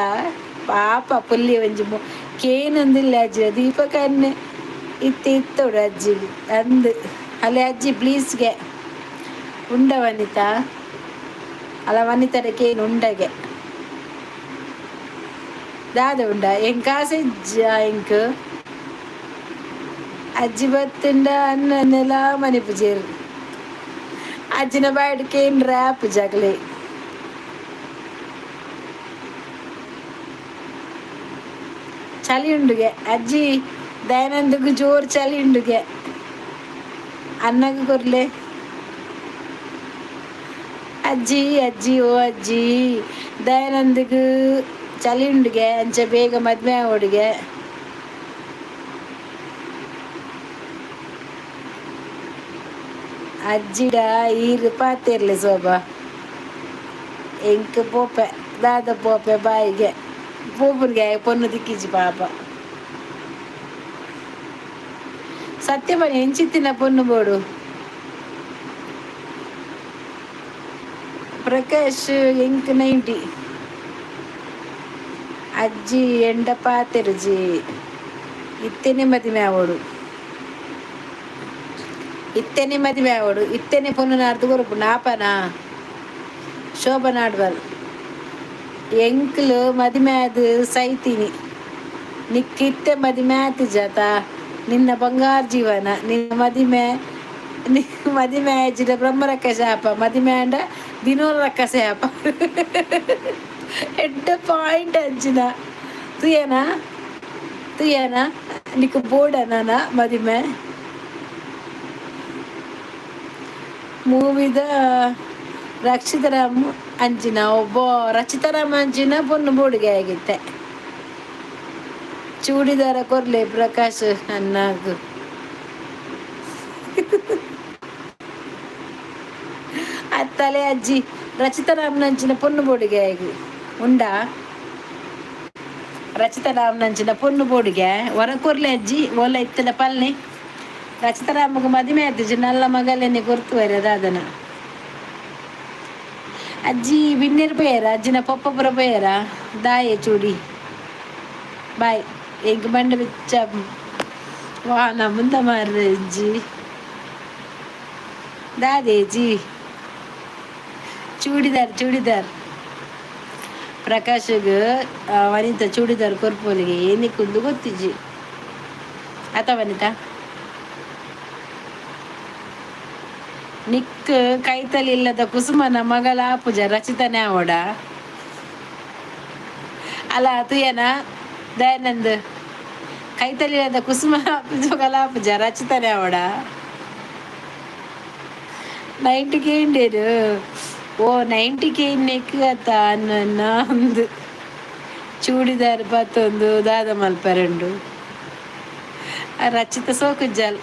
ಪಾಪ ಪುಲ್ಲಿ ಒಂಜಿ ಕೇನೊಂದಿಲ್ಲ ಅಜ್ಜಿ ದೀಪಕನ್ನೆ ಇತ್ತೋಡು ಅಜ್ಜಿ ಅಂದು ಅಲೆ ಅಜ್ಜಿ ಪ್ಲೀಸ್ಗೆ ಉಂಡ ವನಿತಾ ಅಲ್ಲ ವನಿತಡಕ್ಕೆ ಏನು ಉಂಡಗೆ ದಾದ ಉಂಡ ಎಂಕ್ ಆಸೆ ಎಂಕ್ ಅಜ್ಜಿ ಬತ್ತುಂಡ ಅನ್ನನ್ನೆಲ್ಲ ಮನೆ ಪೂಜೆರು ಅಜ್ಜಿನ ಬಾಡಿಗೆ ಏನು ರ್ಯಾಪ್ ಜಗಲೆ ಚಳಿ ಉಂಡುಗೆ ಅಜ್ಜಿ ದಯಾನಂದಗೂ ಜೋರು ಚಳಿ ಉಂಡುಗೆ ಅನ್ನಗೂ ಕೊರ್ಲೆ ಅಜ್ಜಿ ಓ ಅಜ್ಜಿ ದಯಾನಂದಗೂ ಚಳಿ ಉಂಡುಗೆ ಅಂಚ ಬೇಗ ಮದ್ವೆ ಆಗೋಡಿಗೆ ಅಜ್ಜಿಡ ಈರು ಪಾತಿರ್ಲಿ ಶೋಭಾ ಎಂಕ್ ಪೋಪೆ ದಾದ ಪೋಪೆ ಬಾಯಿಗೆ ಪೂಪನ್ಗೆ ಪೊನ್ನು ದಿಕ್ಕಿಜಿ ಪಾಪ ಸತ್ಯಮಣಿ ಹೆಂಚಿತ್ತಿನ ಪೊನ್ನು ಬೋಡು ಪ್ರಕಾಶ್ ಎಂಕ್ 90 ಅಜ್ಜಿ ಎಂಡ ಪಾತೆರುಜಿ ಇತ್ತೆನೆ ಮದುವೆ ಆವೋಡು ಇತ್ತೆನೆ ಮದುವೆ ಆವೋಡು ಇತ್ತೆನೆ ಪೊನ್ನು ನಾರ್ದು ಕೊರಪು ನಾಪನ ಶೋಭನ ಆಡ್ವಲ್ ಎಂಕ್ಲು ಮದುವೆ ಅದು ಸೈತೀನಿ ನಿಕ್ಕಿತ್ತೆ ಮದುವೆ ಆತು ಜಾತ ನಿನ್ನ ಬಂಗಾರ ಜೀವನ ನಿನ್ನ ಮದುವೆ ಆಜಿನ ಬ್ರಹ್ಮರಕ್ಕ ಶಾಪ ಮದುವೆ ಅಂಡ ದಿನೋರಕ್ಕ ಶಾಪ ಎಡ್ಡ ಪಾಯಿಂಟ್ ಅಂಚಿನ ತುಯೇನಾ ನಿಕ್ ಬೋರ್ಡನ ಮದುವೆ ಮೂವಿದ ರಕ್ಷಿತರಾಮ್ ಅಂಚಿನ ಒಬ್ಬ ರಚಿತಾರಾಮ್ ಅಂಚಿನ ಪೊನ್ನು ಬೋಡಿಗೆ ಆಗಿತ್ತೆ ಚೂಡಿದಾರ ಕೊರ್ಲೆ ಪ್ರಕಾಶ್ ಅನ್ನಾಗು ಅತ್ತಲೆ ಅಜ್ಜಿ ರಚಿತಾರಾಮ್ನಂಚಿನ ಪೊನ್ನು ಬೋಡಿಗೆ ಆಗಿ ಉಂಡಾ ರಚಿತಾರಾಮ್ನಂಚಿನ ಪೊನ್ನು ಬೋಡಿಗೆ ಹೊರ ಕೊರ್ಲೆ ಅಜ್ಜಿ ಒಲ್ಲ ಇತ್ತದ ಪಲ್ನೆ ರಚಿತಾರಾಮಗ ಮದುವೆ ಆಯ್ತು ನಲ್ಲ ಮಗಲೇನೆ ಕೊರ್ತು ಅದನ ಅಜ್ಜಿ ಬಿನ್ನೆರ್ ಪೇರ ಅಜ್ಜಿನ ಪೊಪ್ಪಪುರ ಪೇರ ದಾಯೆ ಚೂಡಿ ಬಾಯ್ ಎಗ್ ಬಂಡ ಬಿಚ್ಚ ವಾಹನ ಮುಂದ ಮಾರ್ರೆ ಅಜ್ಜಿ ದಾದೆ ಜಿ ಚೂಡಿದಾರ್ ಪ್ರಕಾಶ್ಗೆ ವನಿತಾ ಚೂಡಿದಾರ್ ಕೊರ್ಪೋಲಿಗೆ ಏನಕ್ಕೊಂದು ಗೊತ್ತಿಜ್ಜಿ ಆತ ವನಿತಾ ನಿಕ್ ಕೈತಲಿ ಇಲ್ಲದ ಕುಸುಮನ ಮಗಳ ಪೂಜ ರಚಿತನೇ ಆವಡ ಅಲ್ಲ ತುಯನ ದಯಾನಂದ್ ಕೈತಲಿ ಇಲ್ಲದ ಕುಸುಮ ಮಗಳ ಪೂಜ ರಚಿತನೇ ಆವಡ 90K ಇಂಡೇರು ಓ 90K ನೆಕ್ ಅತ್ತ ನನ್ನ ಒಂದು ಚೂಡಿದಾರ್ ಪತ್ತೊಂದು ದಾದ ಮಲ್ಪರೆಂಡು ರಚಿತ ಸೋಕುಜ್ಜಲ್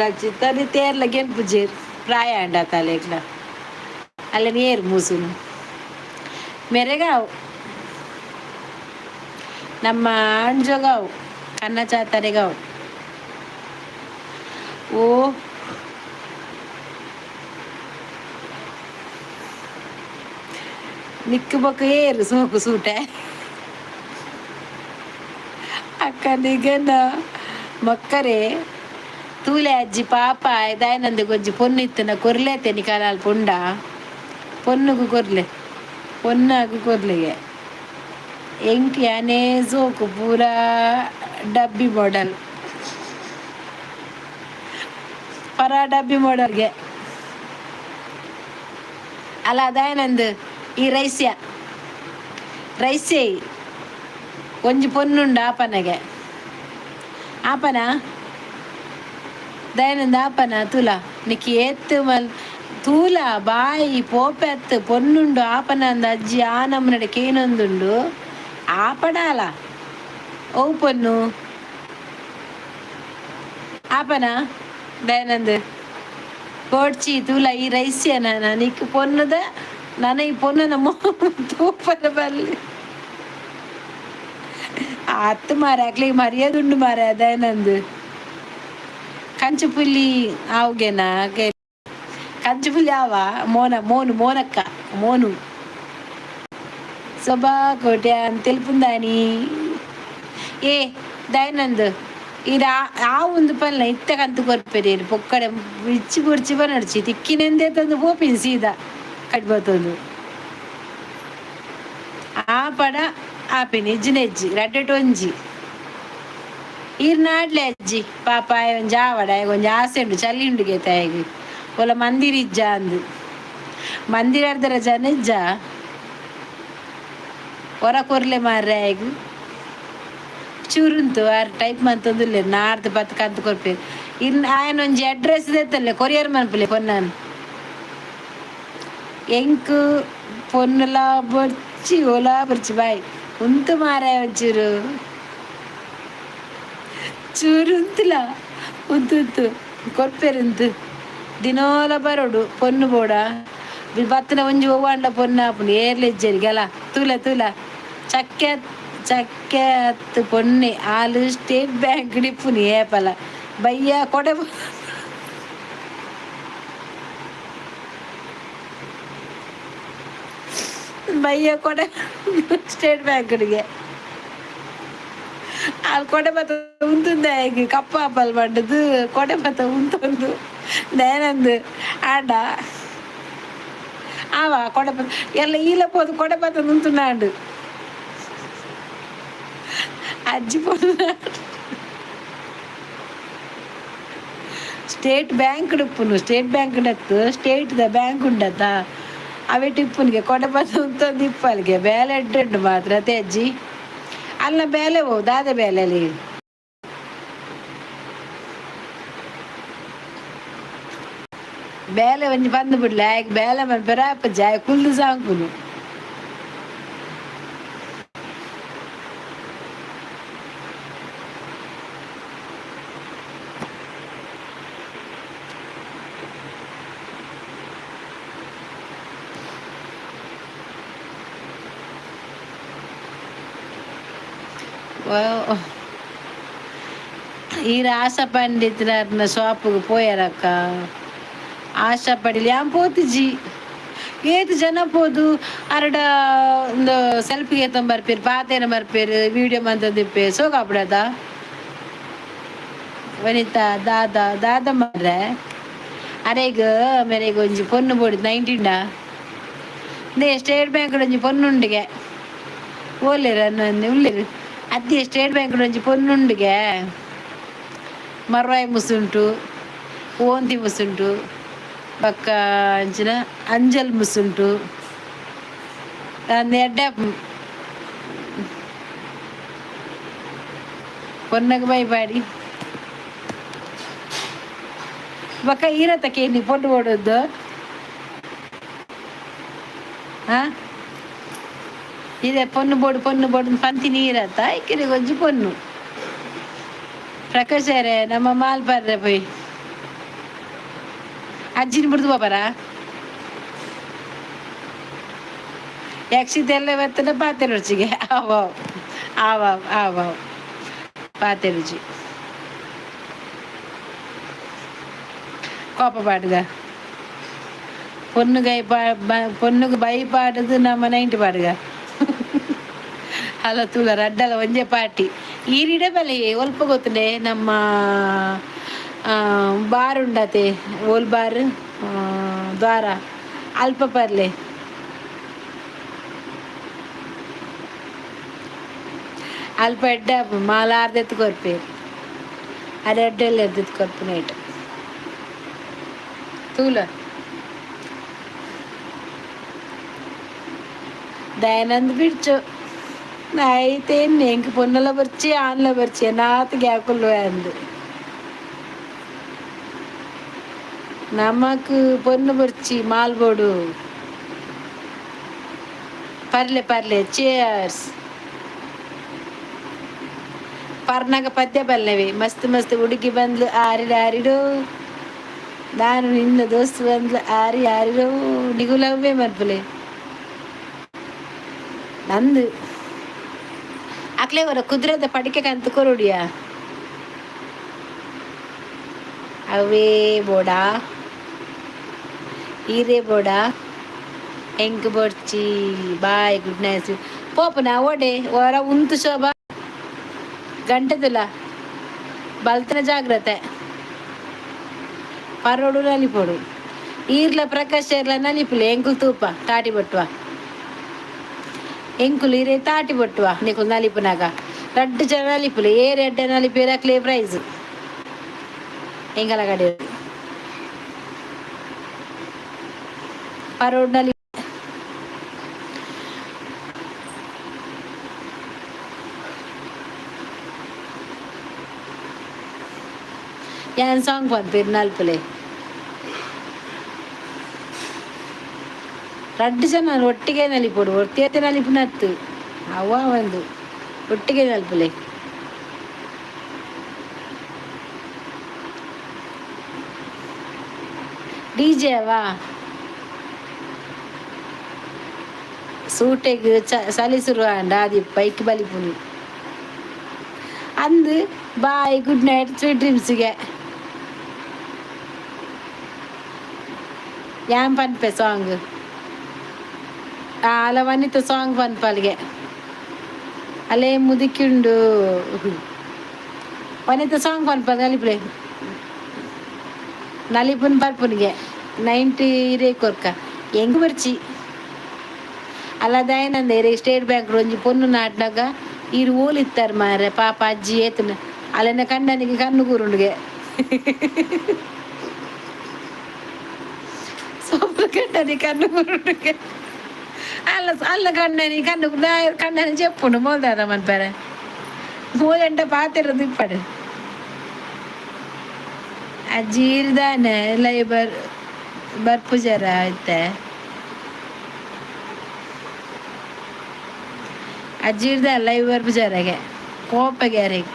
ರಚಿತ ತೇರ್ಲ ಗೆಂಪುಜೇರ್ ಪ್ರಾಯ ಅಂಡ ತಲೆಗ್ಲ ಅಲ್ಲ ನೇರ್ ಮೂಸುನು ಮೆರೆಗಾವ್ ನಮ್ಮ ಅಂಜೋಗಾವ್ ಕನ್ನ ಚಾತರೆಗಾವ್ ಓ ನಿಕ್ಕು ಬೊಕ್ಕ ಏರು ಸೋಕು ಸೂಟೆ ಅಕ್ಕ ನಿಗನ ಮಕ್ಕರೇ ತೂಲೆ ಅಜ್ಜಿ ಪಾಪ ದಯಾನಂದ ಗೊಜ್ಜಿ ಪೊನ್ನು ಇತ್ತನ ಕೊರ್ಲೇತೆ ನಿಕಾಲ ಪುಂಡ ಪೊನ್ನುಗು ಕೊರ್ಲೆ ಪೊನ್ನಾಗು ಕೊರ್ಲೆಗೆ ಎಂಕ್ ಯಾನೇ ಸೋಕು ಪೂರಾ ಡಬ್ಬಿ ಮಾಡೆಲ್ ಪರ ಡಬ್ಬಿ ಮಾಡೆಲ್ಗೆ ಅಲ್ಲ ದಯಾನಂದ್ ಈ ರೈಸ್ಯೆ ಒಂಜಿ ಪೊನ್ನುಂಡು ಆಪನ ದಯಾನಂದ ಆಪನ ತುಲ ನಿಕ್ಕಿ ಎತ್ತು ತೂಲ ಬಾಯಿ ಪೋಪೆತ್ತು ಪೊನ್ನುಂಡು ಆಪನ ಅಂದ ಅಜ್ಜಿ ಆ ನಮ್ಮನಡೆ ಕೇನೊಂದುಂಡು ಆಪಡಾಲ ಓ ಪೊನ್ನು ಆಪನ ದಯಾನಂದ್ ಕೋಡ್ಚಿ ತೂಲ ಈ ರೈಸ್ಯನ ನಿಕ್ ಪೊನ್ನದ ನನ್ನ ಈ ಪೊನ್ನನ ತೂಪನ ಬಲ್ಲಿ ಅತ್ತು ಮಾರ ಅಕ್ಲಿ ಮರ್ಯಾದುಂಡು ಮಾರ ದಯಾನಂದ್ ಕಂಚು ಪುಲ್ಲಿ ಆವ್ಗೆನಾ ಕಂಚು ಪುಲ್ಲಿ ಆವ ಮೋನಕ್ಕ ಮೋನು ಸೊಬಾ ಕೋಟೆ ಅಂತ తెలుపుందాని ఏ దయానంద్ ఇది ఆ ఉంది పనుల ఇంత కంతు కొరిపోయారు పొక్కడ ఇచ్చి పొడిచి పని నడిచి తిక్కినందే తందు పోపింది సీదా కట్టిపోతుంది ಆ ಪಡ ಆಪಿನಿ ನೆಜ್ಜಿ ರಡ್ಡೆಟೊಂಜಿ ಈರ್ ನಾಡ್ಲೆ ಅಜ್ಜಿ ಪಾಪ ಒಂಜಿ ಆವಡ ಒಂಜಿ ಆಸೆ ಉಂಡು ಚಲ್ಲಿ ಉಂಡುಗೆ ತಾಯಿಗೆ ಒಲ ಮಂದಿರ ಇಜ್ಜ ಅಂದು ಮಂದಿರ ಅರ್ಧರ ಜನ ಇಜ್ಜ ಹೊರ ಕೊರ್ಲೆ ಮಾರ್ರೆ ಆಯ್ಗು ಚೂರುಂತು ಆರ್ ಟೈಪ್ ಮಂತೊಂದುಲ್ಲೆ ನಾರ್ದು ಬತ್ತು ಕಂತು ಕೊರ್ಪೇರು ಇನ್ನು ಆಯನ ಒಂಜಿ ಅಡ್ರೆಸ್ ದೆತ್ತಲ್ಲೆ ಕೊರಿಯರ್ ಮನ್ಪುಲೆ ಪೊನ್ನಾನು ಎಂಕು ಪೊನ್ನುಲ ಬೊರ್ಚಿ ಓಲಾ ಬೊರ್ಚಿ ಬಾಯ್ ಉಂತು ಮಾರ ಒಂಚೂರು ಚೂರುಂತುಲ ಉಂತು ಕೊರ್ಪೆರುಂತು ದಿನೋಲ ಬರೋಡು ಪೊನ್ನು ಬೋಡ ಬತ್ತನ ಒಂಜಿ ಹೂವಾಂಡ ಪೊನ್ನ ಆಪುಂಡು ಏರ್ಲೆಜ್ಜರಿಗಲ ತೂಲ ಚಕ್ಕೆ ಹತ್ತು ಪೊನ್ನೆ ಆಲು ಸ್ಟೇಟ್ ಬ್ಯಾಂಕ್ ಡಿಪ್ಪುನಿ ಏಪಲ ಬಯ್ಯ ಕೊಡೆ ಬಯ್ಯ ಕೊಡೆ ಸ್ಟೇಟ್ ಬ್ಯಾಂಕ್ಗೆ ಅಲ್ಲಿ ಕೊಡೆ ಬತ್ತ ಉಂತುಂದೆ ಈಗ ಕಪ್ಪ ಹಬ್ಬಲ್ ಪಡ್ಡದು ಕೊಡೆ ಬತ್ತ ಉಂತೊಂದು ದಯಾನಂದ್ ಆಡ ಆವ ಕೊಡೆ ಬತ್ತ ಎಲ್ಲ ಈಲ ಪೋದು ಕೊಡೆ ಬತ್ತ ಉಂತುನಾಡು ಅಜ್ಜಿ ಪೋದು ಸ್ಟೇಟ್ ಬ್ಯಾಂಕ್ ಉಪ್ಪುನು ಸ್ಟೇಟ್ ಬ್ಯಾಂಕ್ ಡತ್ತು ಸ್ಟೇಟ್ ದ ಬ್ಯಾಂಕ್ ಉಂಡತ್ತ ಅವೇ ಟಿಪ್ಪುನಿಗೆ ಕೊಡೆ ಬತ್ತ ಉಂತೊಂದು ಇಪ್ಪಲ್ಗೆ ಬೇಲೆ ಎಡ್ಡೆಡ್ಡು ಮಾತ್ರ ಅಜ್ಜಿ ಅಲ್ಲ ಬೇಲೆ ಹೋ ದಾದ ಬೇಲೆಲಿ ಬೇಲೆ ಒಂಜಿ ಬಂದು ಬಿಡ್ಲೆ ಆಯ್ಕೆ ಬೇಲೆ ಮಲ್ಪೆರ ಅಪ್ಪಜ್ಜಿ ಆಯ್ ಕುಲ್ದು ಸಾಂಕುನು ಈ ಆಶಾ ಪಂಡಿತರ ಶಾಪಿಗೆ ಪೋಯಾರಕ್ಕ ಆಶಾ ಪಡಿಲಿ ಯಾನ್ ಪೋತುಜಿ ಏತು ಜನ ಪೋದು ಅರಡ ಒಂದು ಸೆಲ್ಫಿ ಏತಂಬ ಬರ್ಪೇರು ಪಾತೇನ ಬರ್ಪೇರು ವಿಡಿಯೋ ಮಂತದಿಪ್ಪೆ ಸೋಗಾಬಿಡದ ವನಿತಾ ದಾದ ಮಾರ್ರೆ ಅರೆಗ ಮೇರೆಗ ಒಂಜಿ ಪೊನ್ನು ಬೋಡಿದ್ 19 ನೇ ಸ್ಟೇಟ್ ಬ್ಯಾಂಕ್ ಒಂಜಿ ಪೊನ್ನುಂಡಿಗೆ ಓಲೇರು ಅನ್ನೊಂದು ಉಳ್ಳೇರು ಅದೇ ಸ್ಟೇಟ್ ಬ್ಯಾಂಕ್ ಒಂಜಿ ಪೊನ್ನುಂಡಿಗೆ ಮರ್ವಾಯಿ ಮುಸುಂಟು ಓಂತಿ ಮುಸುಂಟು ಪಕ್ಕ ಅಂಚಿನ ಅಂಜಲ್ ಮುಸುಂಟು ಎಡ್ಡ ಪೊನ್ನಗ ಬೈಪಾಡಿ ಪಕ್ಕ ಈರತ್ತಕ್ಕೆ ನೀ ಪೊಟ್ಟು ಓಡೋದು ಇದೆ ಪೊನ್ನು ಬೋಡು ಪಂತಿ ನೀರತ್ತ ಇಕ್ಕಿರಿ ಒಂಜಿ ಪೊನ್ನು ಪ್ರಕಾಶರೇ ನಮ್ಮ ಮಾಲ್ ಬರ್ರೆ ಪೋಯ್ ಅಜ್ಜಿನ ಬಿಡ್ದು ಬಾಬಾರ ಯಕ್ಷಿತೆಲ್ಲ ಬರ್ತನ ಪಾತೆ ರುಚಿಗೆ ಆವ ಪಾತೆ ರುಚಿ ಕೋಪ ಪಾಡುಗ பொண்ணுக்கு பை பாடுது நம்ம 90 பாடுக ಅಲ್ಲ ತುಳ ರಡ್ಡಲ ಒಂಜೆ ಪಾಟಿ ಈರಿಡ ಬಲೆ ಒಲ್ಪ ಗೊತ್ತುಂಡೆ ನಮ್ಮ ಬಾರ್ ಉಂಡತೆ ಓಲ್ ಬಾರ್ ದ್ವಾರ ಅಲ್ಪ ಪರ್ಲೆ ಅಲ್ಪ ಎಡ್ಡ ಮಾಲ ಅರ್ಧೆತ್ತು ಕೊರ್ಪೆ ಅದು ಎಡ್ಡೆಲ್ಲ ಎರ್ದೆತ್ತು ಕೊರ್ಪು ನೈಟ್ ತೂಲ ದಯಾನಂದ್ ಬಿಡ್ಚು అయితే ఇంక పొన్నులో పరిచి ఆన్లో పరిచి నాత గ్యాకుల్లో అందు ನಮಕ್ ಪೊನ್ನು ಬರ್ಚಿ ಮಾಲ್ಬೋಡು ಪರ್ಲೆ ಚೇರ್ಸ್ ಪರ್ನಾಗ ಪದ್ಯ ಬಲ್ಲವೆ ಮಸ್ತ್ ಹುಡುಗಿ ಬಂದ್ಲು ಆರಿಡು ನಾನು ನಿನ್ನ ದೋಸ್ತು ಬಂದ್ಲು ಆರಿಡು ನಿಗುಲವೇ ಮರ್ಬಲೆ ನಂದು ಅಕ್ಲೇ ಬರ ಕುದುರೆದ ಪಡಿಕೆ ಕಂತು ಕೊರುಡಿಯಾ ಅವೇ ಬೋಡಾ ಈರೇ ಬೋಡಾ ಎಂಕ್ ಬೊಡ್ಚಿ ಬಾಯ್ ಗುಡ್ ನೈಟ್ ಪೋಪುನ ಓಡೆ ಹೊರ ಉಂತು ಶೋಭಾ ಗಂಟೆದುಲ ಬಲ್ತನ ಜಾಗ್ರತೆ ಪರೋಡು ನಲಿಪೋಡು ಈರ್ಲ ಪ್ರಕಾಶ ಇರ್ಲ ನಲಿಪುಲೆ ಎಂಕುಲ್ ತೂಪ ಟಾಟಿ ಬಟ್ಟುವ ಎಂಕುಲು ಇರೇ ತಾಟಿ ಬಟ್ಟುವ ನಿಕುಲ್ ನಲಿಪುನಾಗ ರಡ್ಡು ಜನ ನಲಿಪುಲೆ ಏ ರೆಡ್ಡ ನಲಿಪೇರಕ್ಲೇ ಪ್ರೈಸ್ ಎಂಗಲ ಕಡೆ ಪರೋಡ್ ನಲಿ ಯಾನ್ ಸಾಂಗ್ ಪನ್ಪೇರು ನಲ್ಪುಲೆ ರಡ್ಡು ಜನ ಒಟ್ಟಿಗೆ ನಲಿಪೋಡು ಒಟ್ಟಿಗೆ ನಲಿಪುನತ್ತು ಅವ ಒಂದು ಒಟ್ಟಿಗೆ ನಲ್ಪುಲೆ ಡಿಜೆ ಅವಾ ಸೂಟೆಗ್ ಚಲಿ ಶುರುವಾಂಡ ಆದಿ ಬೈಕ್ ಬಲಿಪುನಿ ಅಂದು ಬಾಯ್ ಗುಡ್ ನೈಟ್ ಸ್ವೀಟ್ ಡ್ರೀಮ್ಸ್ಗೆ ಯಾನ್ ಪನ್ಪೆ ಸಾಂಗ್ ಅಲ್ಲ ವನಿತ ಸಾಂಗ್ ಪನ್ಪಲ್ಗೆ ಅಲ್ಲೇ ಮುದುಕಿಂಡು ವನಿತ ಸಾಂಗ್ ಪನ್ಪಲ್ ನಲಿಪುಲೆ ನಲಿಪುನ್ ಬರ್ಪುನಿಗೆ 90 ಇರೇ ಕೊರ್ಕ ಹೆಂಗ್ ಬರ್ಚಿ ಅಲ್ಲ ದಯನಂದ ಸ್ಟೇಟ್ ಬ್ಯಾಂಕ್ ಒಂಜಿ ಪೊನ್ನು ನಾಟ್ನಾಗ ಇರು ಓಲಿತ್ತಾರೆ ಮಾರೆ ಪಾಪ ಅಜ್ಜಿ ಏತನ ಅಲ್ಲನ ಕಣ್ಣನಿಗೆ ಕಣ್ಣು ಕೂರುಂಡ್ಗೆ ಸೊಪ್ಪು ಕಣ್ಣನಿ ಕಣ್ಣು ಕೂರುಂಡ್ಗೆ ಅಲ್ಲ ಅಲ್ಲ ಕಣ್ಣನಿ ಕಣ್ಣು ಕಣ್ಣನಿ చెప్పుండు మోల్దాదా మన్పరే మూలంటే పాతిరది ఇప్పడు ಅಜ್ಜಿರ್ದಾನೆ ಲೈ ಬರ್ಪು ಜರ ಐತೆ ಅಜ್ಜಿರ್ದ ಲೈವ್ ಬರ್ಪು ಜರಗೆ ಕೋಪಗ್ಯಾರಿಗೆ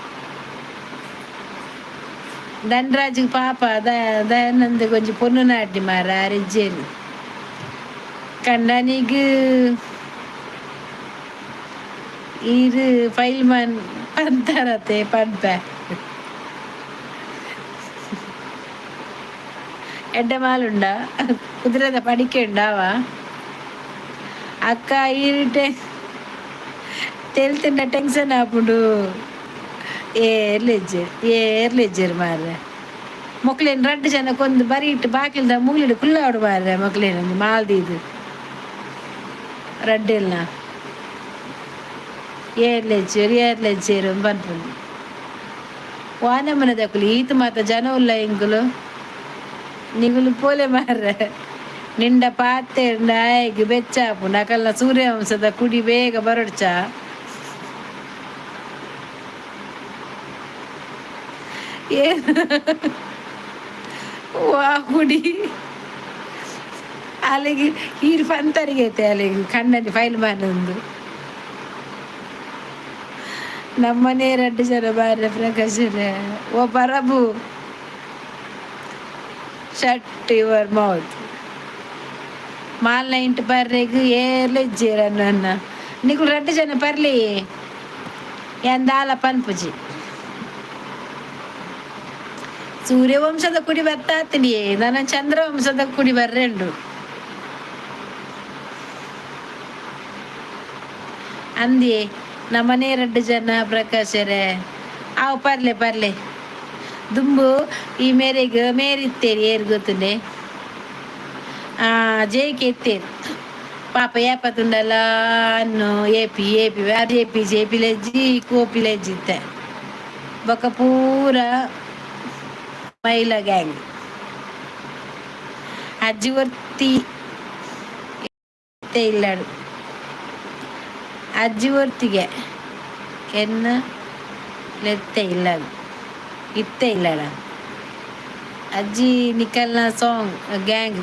ಧನರಾಜಿಗೆ ಪಾಪ ದಯಾನಂದ ಕೊಂಚ ಪೊನ್ನು ನಾಟಿ ಮಾರ ಅರಿಜ್ಜೇರಿ ಕಣ್ಣನಿಗೆ ಇದು ಫೈಲ್ ಮನ್ ಪಂತಾರತೆ ಪಂಪ ಎಡ್ಡ ಮಾಲುಂಡ ಕುದುರೆದ ಪಡಿಕೆ ಉಂಡಾವ ಅಕ್ಕ ಈರಿಟೆ ತೆಲ್ತಿಂಡ ಟೆನ್ಷನ್ ಆಪುಂಡು ಏರ್ಲೆಜ್ಜೇರು ಮಾರ್ರೆ ಮೊಕ್ಲೇನು 2 ಜನಕ್ಕೊಂದು ಬರೀ ಇಟ್ಟು ಬಾಕಿಲ್ದ ಮುಗಿಲಿಡು ಕುಲ್ಲಾಡು ಮಾರ್ರೆ ಮೊಕ್ಲೇನೊಂದು ಮಾಲ್ದಿದು ರಡ್ಡೆಲ್ಲ ಏರ್ಲೆಜ್ಜೇರು ಬಂದ್ಪುಂಡು ವಾನಮ್ಮನ ದಕ್ಕಲು ಈತ ಮಾತ ಜನ ಉಲ್ಲ ಇಂಗುಲು ನಿಗುಲು ಪೋಲೆ ಮಾರ್ರೆ ನಿಂಡ ಪಾತೆ ನಾಯಿಗೆ ಬೆಚ್ಚಾಪು ನಕಲ್ಲ ಸೂರ್ಯವಂಶದ ಕುಡಿ ಬೇಗ ಬರಡ್ಚ ವಾ ಕುಡಿ ಅಲ್ಲಿಗೆ ಈರು ಪಂತರಿಗೆ ಐತೆ ಅಲ್ಲಿಗೆ ಕಣ್ಣಲ್ಲಿ ಫೈಲ್ ಮಾಡೊಂದು ನಮ್ಮನೆ 2 ಜನ ಬಾರ್ರೆ ಪ್ರಕಾಶನ ಓ ಪರಬು ಶಟ್ ಯುವರ್ ಮೌತ್ ಮಾಲ್ನ ಇಂಟು ಬರ್ರೆಗ್ ಏರ್ಲೆಜ್ಜೇರ ನನ್ನ ನಿಗುಲು 2 ಜನ ಬರ್ಲಿ ಎಂದಾಲ ಪನ್ಪುಜಿ ಸೂರ್ಯವಂಶದ ಕುಡಿ ಬರ್ತಾತೀನಿ ನನ್ನ ಚಂದ್ರವಂಶದ ಕುಡಿ ಬರ್ರೆಂಡು ಅಂದಿ ನಮ್ಮನೆ 2 ಜನ ಪ್ರಕಾಶರೇ ಅವು ಪರ್ಲೆ ದುಂಬು ಈ ಮೇರಿತ್ತೇರಿ ಏರ್ ಗೊತ್ತುಂಡೆ ಜೇಕೆ ಎತ್ತೇರು ಪಾಪ ಏಪತ್ತುಂಡಲ್ಲ ಅನ್ನು ಏಪಿ ಜೇಪಿಲೆಜ್ಜಿ ಕೋಪಿಲೆಜ್ಜಿತ್ತೆ ಬೊಕ್ಕ ಪೂರ ಮೈಲ ಗ್ಯಾಂಗ್ ಅಜ್ಜಿ ಒರ್ತಿ ಇಲ್ಲಾಡು ಅಜ್ಜಿ ಒರ್ತಿಗೆ ಎನ್ನ ಲೆತ್ತೆ ಇಲ್ಲಡು ಇತ್ತೆ ಇಲ್ಲಡ ಅಜ್ಜಿ ನಿಕಲ್ನ ಸಾಂಗ್ ಗ್ಯಾಂಗ್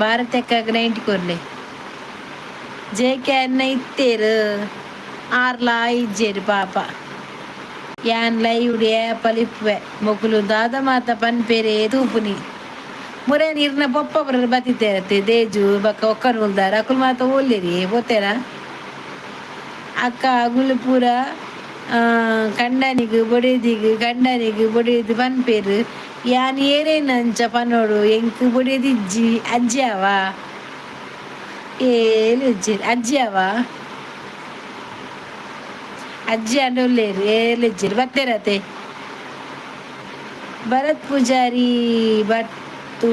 ಭಾರತಕ್ಕಾಗ 90 ಕೊರ್ಲೆ ಜೇಕೆ ಅನ್ನ ಇತ್ತೇರು ಆರ್ಲಾ ಇಜ್ಜೇರು ಪಾಪ ಯಾನ್ ಲೈವ್ಡ್ ಪಲಿಪ್ಪೆ ಮೊಕುಲು ದಾದ ಮಾತ ಪನ್ಪೇರೆ ತೂಪುನಿ ಮುರೆ ನೀರ್ನ ಪೊಪ್ಪ ಬರ ಬತ್ತಿತ್ತೇರತ್ತೆ ದೇಜು ಬಕ್ಕ ಒಕ್ಕನ್ ಉಲ್ದಾರ ಅಕುಲ್ ಮಾತ ಓಲ್ಲೇರಿ ಬೋತೇರ ಅಕ್ಕ ಅಗುಲು ಪೂರ ಕಂಡನಿಗೆ ಬೊಡೆದು ಪನ್ಪೇರು ಯಾನ್ ಏನೇನಂಚ ಪನ್ನೋಡು ಎಂಕ್ ಬೊಡೆದಿಜ್ಜಿ ಅಜ್ಜಿ ಅವ ಅಜ್ಜಿ ಅವ ಅಜ್ಜಿ ಅಂಡೊಲ್ಲೇರು ಏರ್ಲೆಜ್ಜೇರು ಬತ್ತೇರತೆ ಭರತ್ ಪೂಜಾರಿ ಬತ್ತು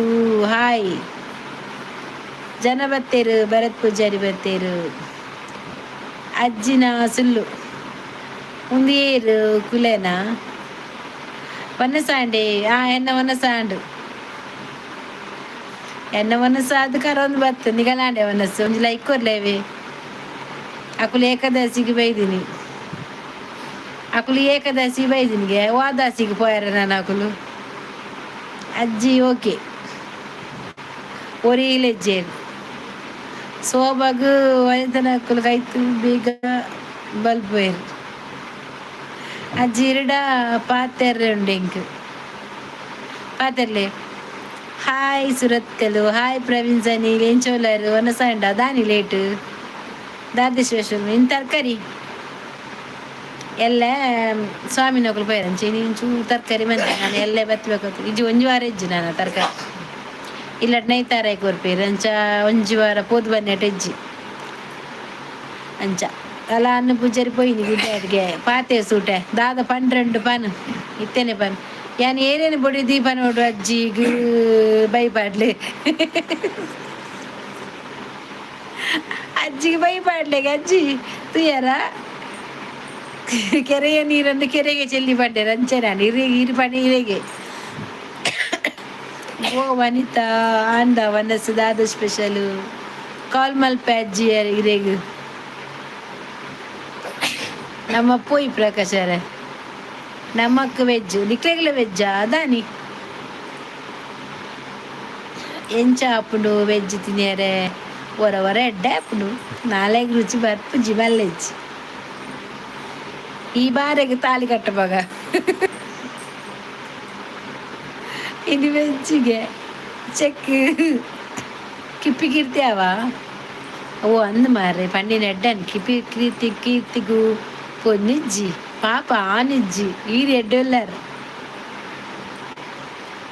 ಹಾಯ್ ಜನ ಬತ್ತೇರು ಭರತ್ ಪೂಜಾರಿ ಬತ್ತೇರು ಅಜ್ಜಿನ ಸುಲ್ಲು ಉಂದೇರು ಕುಲೆನ ವನಸಾಂಡೆ ಎನ್ನ ವನಸಾಂಡು ಎನ್ನ ವನಸ ಅದು ಕರೊಂದು ಬತ್ತು ನಿಗಲಾಂಡೆ ವನಸ್ಸು ಒಂಜಿ ಲೈಕ್ ಕೊರ್ಲೇವೆ ಅಕುಲು ಏಕಾದಶಿಗೆ ಬೈದಿನಿ ಅಕುಲು ಏಕಾದಶಿ ಬೈದಿನಿಗೆ ವಾದಾಸಿಗೆ ಪೋಯಾರ ನಾನು ಅಕುಲು ಅಜ್ಜಿ ಓಕೆ ಒರಿಲೆಜ್ಜೇರು ಸೋಬಾಗು ವನಿತನ ಅಕುಲು ಕೈತು ಬೀಗ ಬಲ್ಪೋಯರು ಅಜ್ಜಿ ಇರಡ ಪಾತೆರ್ರೆ ಉಂಡು ಎಂಕ್ ಪಾತೆರ್ಲೆ ಹಾಯ್ ಸುರತ್ಕಲು ಹಾಯ್ ಪ್ರವೀಣ್ ಸನಿ ಎಂಚೋಲರು ವನಸಾಂಡ ದಾನಿ ಲೇಟು ದಾದೇಶ್ವೇಶ್ವರ ಇನ್ನು ತರಕಾರಿ ಎಲ್ಲ ಸ್ವಾಮಿ ನಕಲು ಪೈರಂಚಿ ನೀನು ಚೂ ತರಕಾರಿ ಬಂದೆ ನಾನು ಎಲ್ಲೇ ಬತ್ತಬೇಕು ಇಜ್ಜಿ ಒಂಜಿ ವಾರ ಇಜ್ಜಿ ನಾನು ತರಕಾರಿ ಇಲ್ಲ ನೈತಾರ ಕೊರ್ಪೇರು ಅಂಚ ಒಂಜಿ ವಾರ ಪೋದು ಬನ್ನೆಟ್ ಹೆಜ್ಜಿ ಅಂಚ ಅಲ್ಲ ಅನ್ನ ಪೂಜಾರಿ ಪೋಯಿನಿ ಗುಡ್ಡಾಡ್ಗೆ ಪಾತೆ ಸೂಟೆ ದಾದ 12 ಪನ್ ಇತ್ತೇನೆ ಪನ್ ಯಾನ್ ಏನೇನು ಬೊಡಿ ದೀಪ ನೋಡು ಅಜ್ಜಿಗ್ ಬೈಪಾಡ್ಲೆ ಅಜ್ಜಿಗೆ ಬೈಪಾಡ್ಲೆಗೆ ಅಜ್ಜಿ ತುಯ್ಯಾರ ಕೆರೆಯ ನೀರನ್ನು ಕೆರೆಗೆ ಚೆಲ್ಲಿ ಪಡ್ಡೆ ರಂಚನ ಇರಿ ಪಣಿ ಇರೆಗೆ ಓ ವನಿತಾ ಆಂದ ವನಸ್ಸು ದಾದ ಸ್ಪೆಷಲು ಕಾಲ್ ಮಲ್ಪೆ ಅಜ್ಜಿ ಇರೆಗ್ ನಮ್ಮ ಪೋಯಿ ಪ್ರಕಾಶರ ನಮ್ಮಕ್ಕ ವೆಜ್ ನಿಕ್ಲೆಗ್ಲ ವೆಜ್ಜಾ ಅದಾನಿ ಎಂಚ ಹಾಪುಂಡು ವೆಜ್ ತಿನ್ಯಾರೆ ಹೊರ ಎಡ್ಡೆ ಹಾಪುಂಡು ನಾಳೆಗೆ ರುಚಿ ಬರ್ಪುಜಿ ಮಲ್ಲೆಜ್ಜಿ ಈ ಬಾರಿಗೆ ತಾಲಿ ಕಟ್ಟಬಾಗ ಇನ್ನು ವೆಜ್ಜಿಗೆ ಚೆಕ್ ಕಿಪ್ಪಿ ಕೀರ್ತಿಯಾವ ಓ ಅಂದ್ ಮಾರ್ರೆ ಪಂಡಿನ ಎಡ್ಡನ್ ಕೀರ್ತಿಗೂ പൊന്നിജ്ജി പാപ്പ ആനിജ്ജി ഈ എഡ്ഡല്ലാർ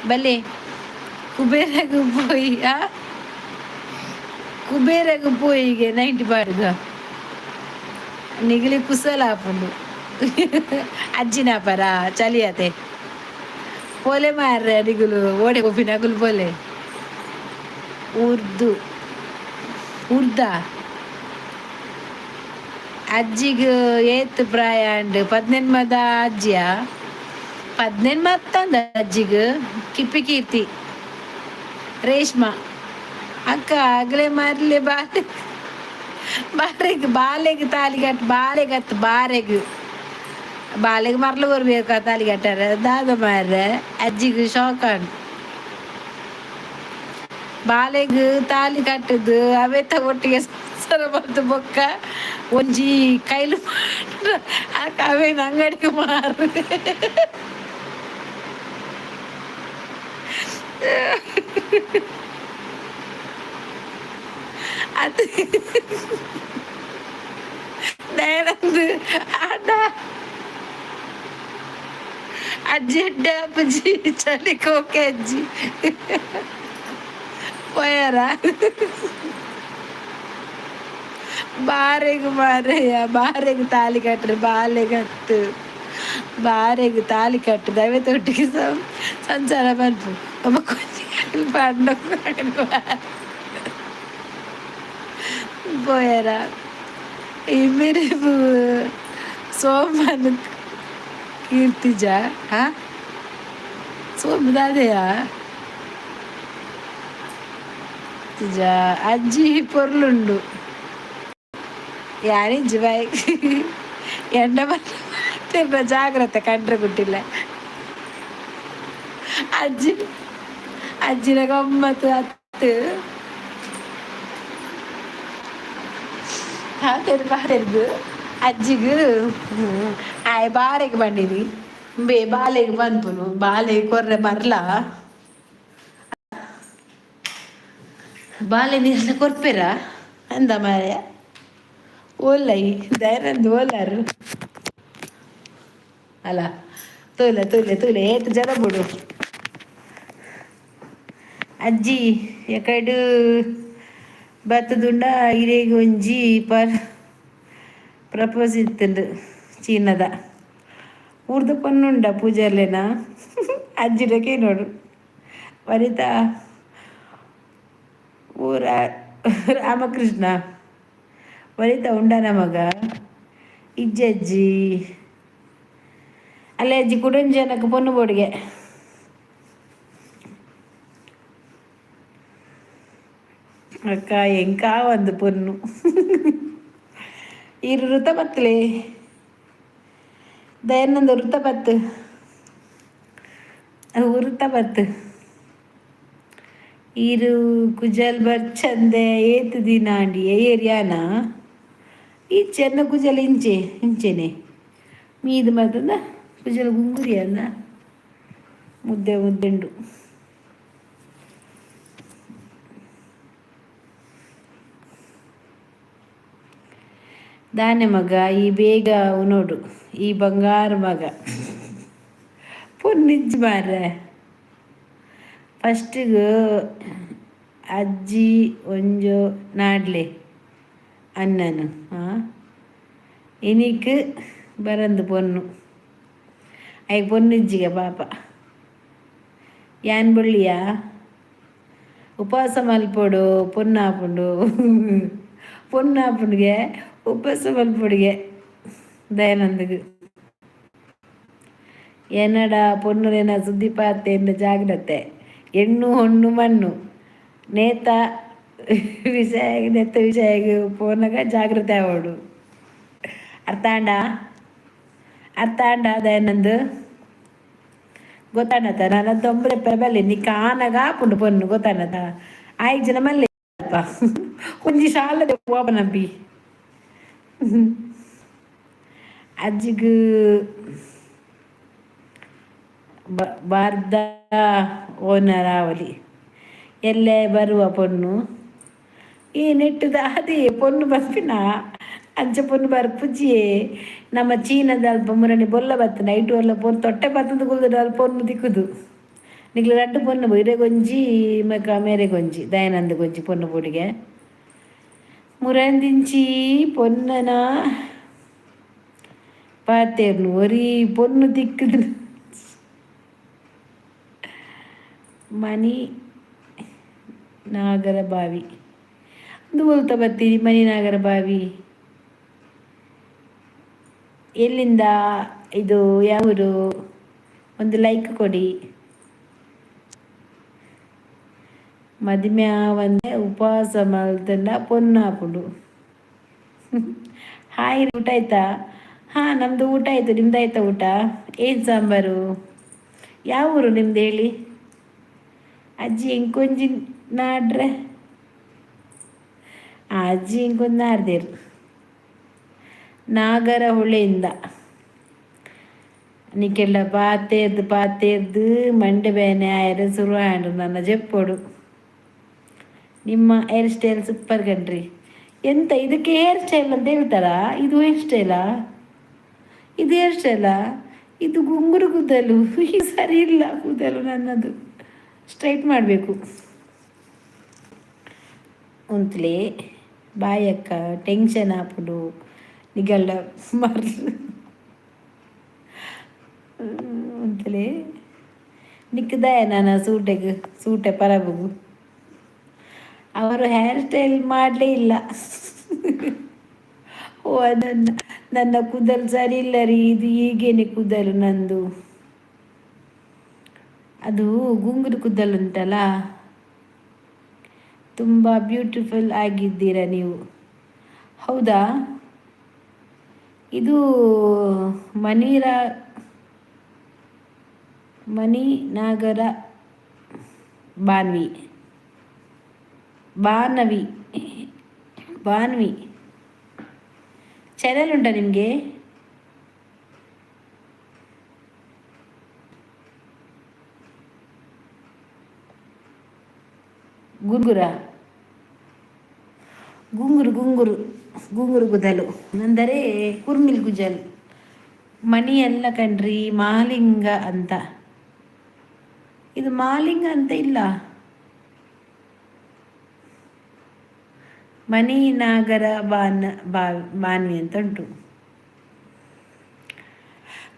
ಬಲೆ ಕುಬೇರಗೂ ಪೋಯಿ ಕುಬೇರಗೂ ಪೋಯಿಗೆ ನೈಂಟಿ ಪಾಡ್ಗ ನಿಗಲಿ ಕುಸಲ ಹಾಪುಂಡು ಅಜ್ಜಿನ ಪರ ಚಲಿಯತೆ ಪೋಲೆ ಮಾರ್ರೆ ನಿಗುಲು ಓಡೆ ಕೊಪ್ಪಿ ನಗುಲು ಪೋಲೆ ಉರ್ದ ಅಜ್ಜಿಗೆ ಏತ್ ಪ್ರಾಯ ಅಂಡ್ 18 ಅಜ್ಜಿಯ 18 ಮತ್ತಂದ ಅಜ್ಜಿಗೆ ಕಿಪ್ಪಿ ಕೀರ್ತಿ ರೇಷ್ಮಾ ಅಕ್ಕ ಆಗ್ಲೇ ಮಾರ್ಲೆ ಬಾಲೆಗೆ ತಾಲಿ ಕಟ್ ಬಾಲೆಗೆ ಮರ್ಲು ಬರ್ಬೇಕು ತಾಲಿ ಕಟ್ಟಾರ ದಾದ ಮಾರ್ರೆ ಅಜ್ಜಿಗೆ ಶಾಕಂಡ್ ಬಾಲೆಗೆ ತಾಲಿ ಕಟ್ಟದು ಅವೆತ್ತ ಒಟ್ಟಿಗೆ ಸರ ಬಂದು ಬೊಕ್ಕ ಒಂಜಿ ಕೈಲು ಅವೇನು ಅಂಗಡಿಗೆ ಮಾರು ಅದು నేనందు ఆడ అజ్జి అజ్జి చలికోకే అజ్జి పోయారా ಬಾರೆಗೆ ತಾಲಿ ಕಟ್ಟ್ರೆ ಬಾರೆಗೆ ತಾಲಿ ಕಟ್ಟು ದವೆ ತೊಟ್ಟಿಗೆ ಸಂಸಾರ ಬಂತು ಒಬ್ಬ ಕೊಂಚ ಪಂಡ పోయారా ఈ మీరు సోమను కీర్తిజా సోమదాదయా ಅಜ್ಜಿ ಪೊರ್ಲುಂಡು ಯಾನಿಜ್ಜಿ ಬಾಯ್ ಎಂಡ ಬರ್ತಿರ್ನ ಜಾಗ್ರತೆ ಕಂಡ್ರೆ ಗುಟ್ಟಿಲ್ಲ ಅಜ್ಜಿನ ಗಮ್ಮತ್ತು ಹತ್ತು ಬಾರೆದು ಅಜ್ಜಿಗೂ ಆಯ್ ಬಾರೆಗೆ ಬಂದಿನಿ ಬಾಲೆಗೆ ಬಂದ್ಪುನು ಬಾಲೆಗೆ ಕೊರ್ರೆ ಬರ್ಲ ಬಾಲೆ ನೀರೆಲ್ಲ ಕೊರ್ಪೆರ ಅಂದ ಮಾಯ ಓಲೈ ದಯನಂದು ಓಲಾರು ಅಲ್ಲ ತೂಲೆ ಏತು ಜನ ಬಿಡು ಅಜ್ಜಿ ಎಕಡು ಬತ್ತದುಂಡ ಹಿರೇಗ ಒಂಜಿ ಪ್ರಪೋಸ್ ಇತ್ತುಂಡು ಚೀನದ ಊರ್ದು ಪನ್ನುಂಡ ಪೂಜಾರ್ಲೇನ ಅಜ್ಜಿಡಕ್ಕೆ ನೋಡು ವನಿತಾ ಊರ ರಾಮಕೃಷ್ಣ ವನಿತಾ ಉಂಡನ ಮಗ ಇಜ್ಜಜ್ಜಿ ಅಲ್ಲೇ ಅಜ್ಜಿ ಕುಡಂಜನಕ್ಕೆ ಪೊನ್ನು ಬೋಡಿಗೆ ಅಕ್ಕ ಎಂಕ ಒಂದು ಪೊನ್ನು ಇರು ಋತ ಬತ್ತಲೆ ದಯನಂದು ಋತ ಬತ್ತು ಋತ ಬತ್ತು ಇರು ಕುಜಲ್ ಬರ್ಚಂದೆ ಏತು ದಿನ ಅಂಡಿ ಏರಿಯಾನ ಈ ಚೆನ್ನ ಕುಜಲ್ ಇಂಚೆನೆ ಮೀದು ಮತ್ತಂದ ಕುಜಲ್ ಗುಂಗುರಿ ಅಂದ ಮುದ್ದೆಂಡು ದಾನೆ ಮಗ ಈ ಬೇಗ ನೋಡು ಈ ಬಂಗಾರ ಮಗ ಪೊನ್ನಿಜ್ಜಿ ಮಾರ್ರೆ ಫಸ್ಟಿಗೆ ಅಜ್ಜಿ ಒಂಜೋ ನಾಡ್ಲೆ ಅಣ್ಣನು ಇನಿಕ್ ಬರಂದು ಪೊನ್ನು ಐ ಪೊನ್ನಿಜ್ಜಿಗೆ ಪಾಪ ಯಾನ್ ಬುಳ್ಳಿಯ ಉಪವಾಸ ಮಲ್ಪೊಡು ಪೊನ್ನಾಪುಂಡು ಪೊನ್ನಾಪುಂಡಿಗೆ ಉಪವಾಸ ಮಲ್ಪೊಡಿಗೆ ದಯಾನಂದಗೆ ಏನಡ ಪೊನ್ನುರೇನ ಸುದ್ದಿ ಪಾತೆ ಜಾಗ್ರತೆ ಹೆಣ್ಣು ಹೊಣ್ಣು ಮಣ್ಣು ನೇತ ವಿಷಯ ನೆತ್ತ ವಿಷಯ ಪೋನಾಗ ಜಾಗ್ರತೆ ಆವಡು ಅರ್ಥ ಆಂಡ ದಯಾನಂದ್ ಗೊತ್ತಾಣತ ನಾನು ತೊಂಬರೆ ಬೆಲೆ ನೀ ಕಾನಗ ಪುಂಡು ಪೊನ್ನು ಗೊತ್ತಾಣತ ಆಯ್ತು ಜನ ಮಲ್ಲೆ ಒಂಜಿ ಶಾಲದ ಓಪನಪ್ಪಿ ಅಜ್ಜಿಗೂ ಬಾರ್ದ ಓನರ್ ಆವಲಿ ಎಲ್ಲೇ ಬರುವ ಪೊನ್ನು ಈ ನೆಟ್ಟದ ಅದೇ ಪೊನ್ನು ಬರ್ಪಿನ ಅಂಚ ಪೊನ್ನು ಬರ್ಪುಜ್ಜಿಯೇ ನಮ್ಮ ಚೀನದ ಅಲ್ಪ ಮುರಣಿ ಬೊಲ್ಲ ಬತ್ತ ನೈಟು ಎಲ್ಲ ಪೊನ್ನು ತೊಟ್ಟೆ ಬತ್ತದ ಕುಲ್ದ ಅಲ್ಪ ಪೊನ್ನು ದಿಕ್ಕುದು ನಿಗ್ಲು ರಡ್ಡು ಪೊನ್ನು ಇರೆ ಗೊಂಜಿ ಮಕ ಮೇರೆ ಗೊಂಜಿ ದಯಾನಂದ ಗೊಂಜಿ ಪೊನ್ನು ಪುಡಿಗೆ ಮುರಂದಿಂಚಿ ಪೊನ್ನನ ಪಾತೇರ್ನು ಒರಿ ಪೊನ್ನು ದಿಕ್ಕುದು ಮನಿ ನಾಗರ ಬಾವಿ ಅದು ಹೋಲ್ತಾ ಬರ್ತೀರಿ ಮನಿ ನಾಗರ ಬಾವಿ ಎಲ್ಲಿಂದ ಇದು ಯಾವರು ಒಂದು ಲೈಕ್ ಕೊಡಿ ಮದುವೆ ಒಂದೇ ಉಪವಾಸ ಮಲ್ತಂಡ ಪೊನ್ನಾಪುಡು ಹಾಯ್ ಊಟ ಆಯ್ತಾ ಹಾಂ ನಮ್ಮದು ಊಟ ಆಯಿತು ನಿಮ್ದು ಆಯ್ತಾ ಊಟ ಏನು ಸಾಂಬಾರು ಯಾವ ಊರು ನಿಮ್ದು ಹೇಳಿ ಅಜ್ಜಿ ಇಂಕೊಂಜಿ ನಾಡ್ರೆ ಅಜ್ಜಿ ಇಂಕೊಂದು ನಾಡ್ದೇರು ನಾಗರ ಹೊಳೆಯಿಂದ ನಿಕ್ಕೆಲ್ಲ ಪಾತೇರ್ದು ಮಂಡೆ ಬೇನೆ ಆಯ್ರೆ ಶುರು ಆಂಡ್ರು ನನ್ನ ಜೆಪ್ಪೋಡು ನಿಮ್ಮ ಹೇರ್ ಸ್ಟೈಲ್ ಸೂಪರ್ ಕಣ್ರಿ ಎಂತ ಇದಕ್ಕೆ ಹೇರ್ ಸ್ಟೈಲ್ ಅಂತ ಹೇಳ್ತಾರಾ ಇದು ಹೇರ್ ಸ್ಟೈಲಾ ಇದು ಹೇರ್ ಸ್ಟೈಲಾ ಇದು ಗುಂಗುರು ಕೂದಲು ಸರಿ ಇಲ್ಲ ಕೂದಲು ನನ್ನದು ಸ್ಟ್ರೈಟ್ ಮಾಡಬೇಕು ಉಂತ್ಲೆ ಬಾಯಕ್ಕ ಟೆನ್ಷನ್ ಹಾಪುಡು ನಿಗಲ್ಲ ಮರ್ಲು ಉಂತ್ಲೆ ನಿಕ್ಕದಾಯ ನಾನು ಸೂಟೆ ಪರಬಗು ಅವರು ಹೇರ್ ಸ್ಟೈಲ್ ಮಾಡಲೇ ಇಲ್ಲ ಓ ನನ್ನ ಕೂದಲು ಸರಿ ಇಲ್ಲ ರೀ ಇದು ಹೀಗೇನೆ ಕೂದಲು ನಂದು ಅದು ಗುಂಗುರು ಕೂದಲು ಉಂಟಲ್ಲ ತುಂಬ ಬ್ಯೂಟಿಫುಲ್ ಆಗಿದ್ದೀರಾ ನೀವು ಹೌದಾ ಇದು ಮನಿ ನಾಗರ ಬಾನ್ವಿ ಚಾನಲ್ ಉಂಟಾ ನಿಮಗೆ ಗುಂಗುರು ಗುದಲು ಅಂದರೆ ಕುರ್ಮಿಲ್ ಗುಜಲ್ ಮಣಿ ಎಲ್ಲ ಕಣ್ರಿ ಮಾಲಿಂಗ ಅಂತ ಇದು ಮಾಲಿಂಗ ಅಂತ ಇಲ್ಲ ಮನಿ ನಾಗರ ಬಾನ್ವಿ ಅಂತ ಉಂಟು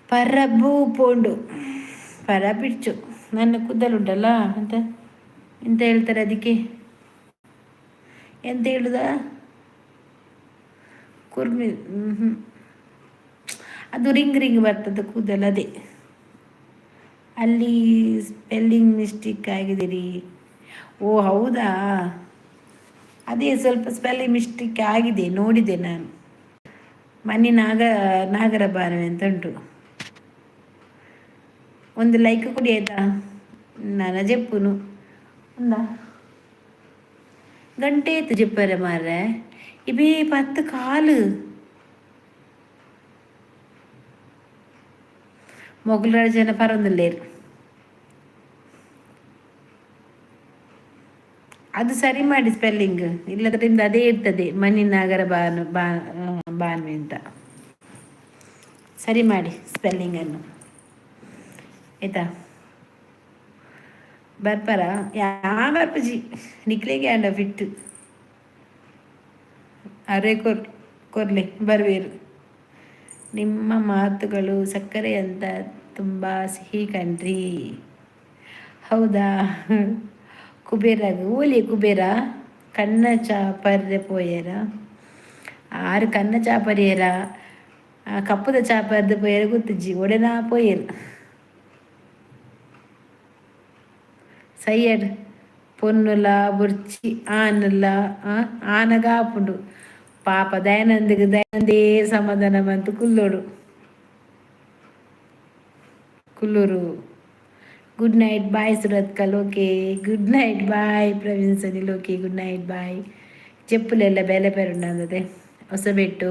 ಪರಬು ಪೋಂಡು ಪರ ಬಿಡ್ಚು ನನ್ನ ಕೂದಲುಂಟಲ್ಲ ಅಂತ ಎಂತ ಹೇಳ್ತಾರೆ ಅದಕ್ಕೆ ಎಂತ ಹೇಳುದ ಕುರ್ಮಿ ಅದು ರಿಂಗ್ ಬರ್ತದೆ ಕೂದಲು ಅದೇ ಅಲ್ಲಿ ಸ್ಪೆಲ್ಲಿಂಗ್ ಮಿಸ್ಟೇಕ್ ಆಗಿದ್ದೀರಿ ಓ ಹೌದಾ ಅದೇ ಸ್ವಲ್ಪ ಸ್ಪೆಲ್ಲಿಂಗ್ ಮಿಸ್ಟೇಕ್ ಆಗಿದೆ ನೋಡಿದೆ ನಾನು ಮನೆ ನಾಗರ ಬಾನವೆ ಅಂತ ಉಂಟು ಒಂದು ಲೈಕ್ ಕೊಡಿ ಆಯ್ತಾ ನಾನು ಜೆಪ್ಪುನು ಒಂದ ಗಂಟೆ ಆಯ್ತು ಜೆಪ್ಪರೆ ಮಾರ್ರೆ ಇವೇ 10 ಕಾಲು ಮೊಗಲರ ಜನ ಪರೊಂದಿಲ್ಲೇರು ಅದು ಸರಿ ಮಾಡಿ ಸ್ಪೆಲ್ಲಿಂಗ್ ಇಲ್ಲದ್ರಿಂದ ಅದೇ ಇರ್ತದೆ ಮನಿ ನಾಗರ ಬಾನ್ವೆ ಅಂತ ಸರಿ ಮಾಡಿ ಸ್ಪೆಲ್ಲಿಂಗನ್ನು ಆಯ್ತಾ ಬರ್ಪಾರ ಯಾ ಬರ್ಪಜಿ ನಿಕ್ಲಿಗೆ ಅಂಡ ಫಿಟ್ಟು ಅರೆ ಕೊರ್ಲೆ ಬರ್ವೇರು. ನಿಮ್ಮ ಮಾತುಗಳು ಸಕ್ಕರೆ ಅಂತ ತುಂಬ ಸಿಹಿ ಕಣ್ರಿ. ಹೌದಾ ಕುಬೇರಾಗ ಓಲಿ ಕುಬೇರ ಕಣ್ಣ ಚಾಪರ್ರೆ ಪೋಯರ ಆರು ಕಣ್ಣ ಚಾಪರಿಯರ ಕಪ್ಪದ ಚಾಪರ್ದು ಪೋಯರ ಗೊತ್ತಿಜ್ಜಿ ಒಡೆನಾ ಪೋಯರು ಸೈಯಡ್ పొన్నుల బుర్చి ఆనల ఆనగాపుడు పాప దయానందకు దయానందే సమాధానం అంత కుల్లూరు గుడ్ నైట్ బాయ్ సురత్ కలోకే గుడ్ నైట్ బాయ్ ప్రవీణ్ సనిలోకి గుడ్ నైట్ బాయ్ చెప్పుಲೆಲ್ಲ ಬೆಲೆ ಪೆರುಂಡದೆ ಹೊಸಬೆಟ್ಟು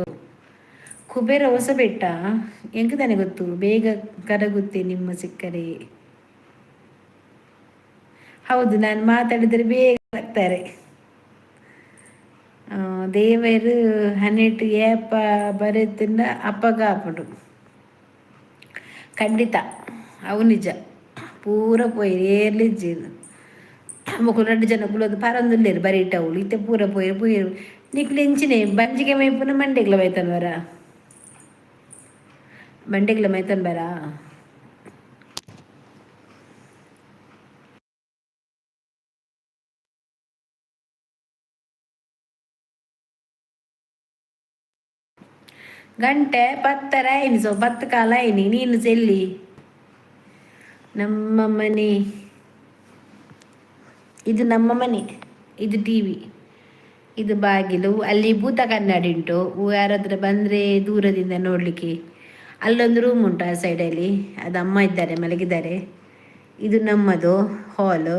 ಕುಬೇರ ಹೊಸಬೆಟ್ಟ ಹೆಂಗೆ ತಾನೆ ಗೊತ್ತು ಬೇಗ ಕರಗುತ್ತೆ ನಿಮ್ಮ ಸಿಕ್ಕರೆ. ಹೌದು ನಾನು ಮಾತಾಡಿದರೆ ಬೇಗ ಆಗ್ತಾರೆ. ದೇವರು ಹನ್ನೆಟ್ಟು ಏಪ ಬರೆತಿಂದ ಅಪ್ಪಗ ಆಪಡು ಖಂಡಿತ ಅವು ನಿಜ ಪೂರ ಪೋಯಿ ಏರ್ಲಿಜ್ಜೇನು ಮುಕ್ಕು 2 ಜನ ಕುಲೋದು ಪರಂದುಲ್ಲೇರು ಬರೀಟ ಅವಳು ಇತ್ತೆ ಪೂರ ಪೋಯಿ ಪೋಯಿರು ನಿಕ್ಲು ಎಂಚಿನೆ ಬಂಜಿಗೆ ಮೈಪುನ ಮಂಡೆಗ್ಲ ಮೈತನ್ ಬರ ಮಂಡೆಗ್ಲ ಮೈತನ್ ಬರ ಗಂಟೆ 10 ಆಯ್ನಿ 10 ಕಾಲ ಆಯ್ನಿ ನೀನು ಚೆಲ್ಲಿ ನಮ್ಮ ಮನೆ ಇದು ನಮ್ಮ ಮನೆ ಇದು ಟಿವಿ ಇದು ಬಾಗಿಲು ಅಲ್ಲಿ ಭೂತ ಕನ್ನಡಿ ಉಂಟು ಯಾರಾದ್ರೆ ಬಂದರೆ ದೂರದಿಂದ ನೋಡಲಿಕ್ಕೆ ಅಲ್ಲೊಂದು ರೂಮ್ ಉಂಟು ಆ ಸೈಡಲ್ಲಿ ಅದು ಅಮ್ಮ ಇದ್ದಾರೆ ಮಲಗಿದ್ದಾರೆ. ಇದು ನಮ್ಮದು ಹಾಲು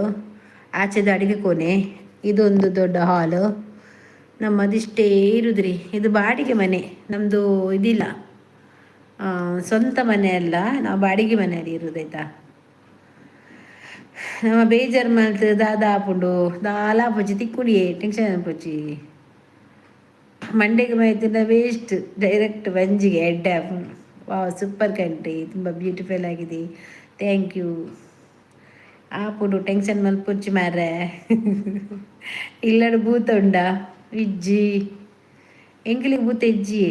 ಆಚೆದು ಅಡಿಗೆ ಕೋಣೆ ಇದೊಂದು ದೊಡ್ಡ ಹಾಲು ನಮ್ಮದಿಷ್ಟೇ ಇರುದ್ರಿ. ಇದು ಬಾಡಿಗೆ ಮನೆ ನಮ್ಮದು ಇದಿಲ್ಲ ಸ್ವಂತ ಮನೆ ಅಲ್ಲ ನಾವು ಬಾಡಿಗೆ ಮನೆಯಲ್ಲಿ ಇರೋದಾಯ್ತಾ. ನಮ್ಮ ಬೇಜಾರು ಮಲ್ತು ದಾದ ಆಪುಂಡು ದಾಲ ಪೊಚ್ಚಿ ತಿಕ್ಕುಡಿಯೇ ಟೆನ್ಷನ್ ಪೊಚ್ಚಿ ಮಂಡೆಗೆ ಮೈತಿನ ವೇಸ್ಟ್ ಡೈರೆಕ್ಟ್ ಬಂಜಿಗೆ ಎಡ್ಡ ಸೂಪರ್ ಕಂಟ್ರಿ ತುಂಬ ಬ್ಯೂಟಿಫುಲ್ ಆಗಿದೆ ಥ್ಯಾಂಕ್ ಯು ಆಪುಡು ಟೆನ್ಷನ್ ಮಲ್ಪೊಚ್ಚಿ ಮಾರ್ರೆ ಇಲ್ಲಡು ಭೂತ ಉಂಡ ಇಜ್ಜಿ ಎಂಕ್ಲಿಗೆ ಭೂತ ಇಜ್ಜಿ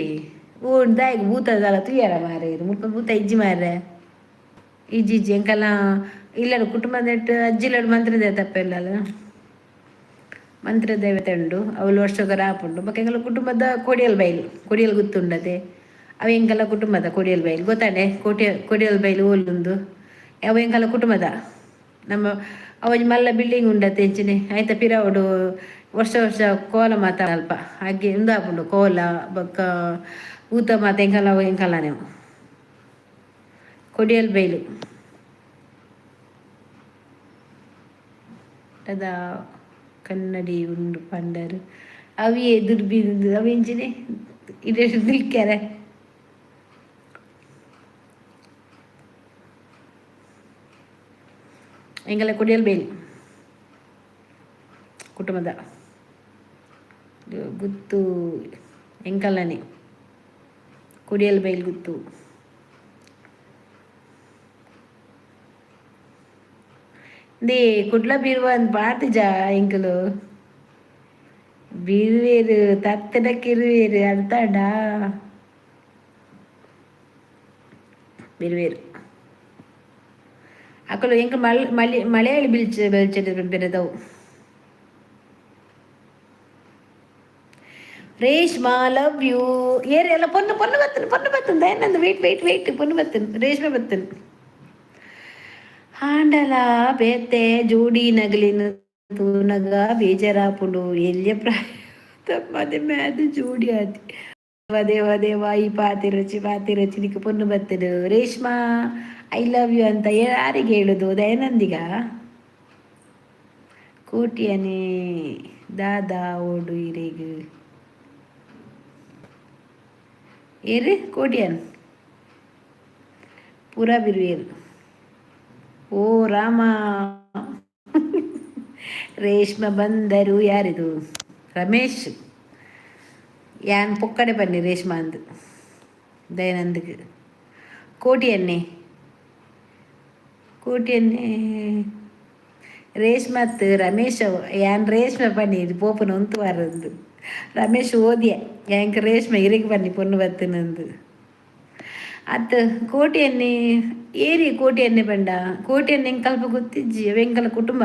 ದಾಯಿಗೆ ಭೂತದಲ್ಲ ತುಯ್ಯಾರ ಮಾರೆ ಮುಲ್ಪ ಭೂತ ಇಜ್ಜಿ ಮಾರ್ರೆ ಇಜ್ಜಿ ಇಜ್ಜಿ ಎಂಕಲ್ಲ ಇಲ್ಲಡು ಕುಟುಂಬದ ಅಜ್ಜಿಲಡು ಮಂತ್ರದೇವ ತಪ್ಪೆಲ್ಲಲ್ಲ ಮಂತ್ರದೇವತೆ ಉಂಡು ಅವಳು ವರ್ಷಗರ ಆಪುಂಡು ಬಕ್ಕ ಎಂಕಲ್ಲ ಕುಟುಂಬದ ಕೊಡಿಯಲ್ ಗೊತ್ತುಂಡದೆ ಅವ ಎಂಕಲ್ಲ ಕುಟುಂಬದ ಕೊಡಿಯಲ್ ಬೈಲು ಗೊತ್ತಾಡೆ ಕೊಡಿಯಲ್ ಬೈಲು ಓಲುಂದು ಅವ ಎಂಕಲ್ಲ ಕುಟುಂಬದ ನಮ್ಮ ಅವಜ್ ಮಲ್ಲ ಬಿಲ್ಡಿಂಗ್ ಉಂಡತ್ತೆ ಹೆಂಚಿನೆ ಆಯ್ತಾ ಪಿರಾವಡು ವರ್ಷ ಕೋಲ ಮಾತ ಅಲ್ಪ ಹಾಗೆ ಉಂದಾಪುಂಡು ಕೋಲ ಬಕ್ಕ ಊತ ಮಾತ ಎಂಕಲ್ಲ ಅವ ಎಂಕಲ್ಲ ನೀವು ಕೊಡಿಯಲ್ ಬೈಲು ಅದ ಕನ್ನಡಿ ಉಂಡು ಪಂಡರು ಅವಿಯೇ ದುರ್ಬಿಂದು ಅವೆಂಚಿನೆ ಇಡೇ ನಿಲ್ಕ್ಯಾರ ಎಂಗೆಲ್ಲ ಕೊಡಿಯಲ್ ಬೈಲು ಕುಟುಂಬದ ಗುತ್ತು ಎಂಕಲ್ಲನೆ ಕೊಡಿಯಲ್ ಬೈಲ್ ಗುತ್ತು ದೇ ಕುಡ್ಲ ಬೀರುವ ಅಂತ ಪಾಡ್ತಿಜ ಎಂಕಲು ಬೀರುವೇರು ತತ್ತಡಕ್ಕಿರುವೇರು ಅರ್ಥಾಡ ಬೀರುವೇರು ಅಕ್ಕಲು ಎಂಕ ಮಲಯಾಳಿ ಬೆಳ್ಚೆಡ್ ಬೆರೆದವು ರೇಷ್ಮಾ ಲವ್ ಯು ಏರಿ ಎಲ್ಲ ಪೊನ್ನು ಬತ್ತನು ದಯನಂದು ವೆಯ್ಟ್ ಪೊನ್ನು ಬತ್ತನು ರೇಷ್ಮೆ ಬತ್ತನು ಹಾಂಡಲ ಬೇತೆ ಜೋಡಿ ನಗಲಿನ ತೂನಗ ಬೇಜಾರಾಪುಡು ಎಲ್ಲಿಯ ಪ್ರಾಯ ತಮ್ಮದೆ ಮ್ಯಾದು ಜೋಡಿ ಆತಿ ದೇವ ಈ ಪಾತಿ ರುಚಿ ನಿಕ್ಕ ಪೊನ್ನು ಬತ್ತದು ರೇಷ್ಮಾ ಐ ಲವ್ ಯು ಅಂತ ಯಾರಿಗೆ ಹೇಳುದು ದಯಾನಂದಿಗ ಕೋಟಿಯನೇ ದಾದಾ ಓಡು ಇರೇಗು ಏರು ಕೋಟಿಯನ್ ಪೂರಾ ಬಿರುವೇರು ಓ ರಾಮ ರೇಷ್ಮೆ ಬಂದರು ಯಾರಿದು ರಮೇಶ್ ಯಾನ್ ಪೊಕ್ಕಡೆ ಬನ್ನಿ ರೇಷ್ಮಾ ಅಂದು ದಯಾನಂದಕ್ಕೆ ಕೋಟಿಯನ್ನೇ ರೇಷ್ಮತ್ ರಮೇಶ್ ಯಾನ್ ರೇಷ್ಮೆ ಪನ್ನೀರ್ ಪೋಪುನ ಒಂತು ವಾರಂದು ರಮೇಶ್ ಓದಿಯ ಯಾಂಕ್ ರೇಷ್ಮೆ ಇರಿಗೆ ಬನ್ನಿ ಪೊಣ್ಣು ಬತ್ತನಂದು ಅತ್ತ ಕೋಟಿ ಎಣ್ಣೆ ಏರಿ ಕೋಟಿ ಎಣ್ಣೆ ಬಂಡ ಕೋಟಿ ಎಣ್ಣೆ ಹೆಂಗೆ ಕಲ್ಪ ಗೊತ್ತಿಜ್ಜಿ ವೆಂಕಲ ಕುಟುಂಬ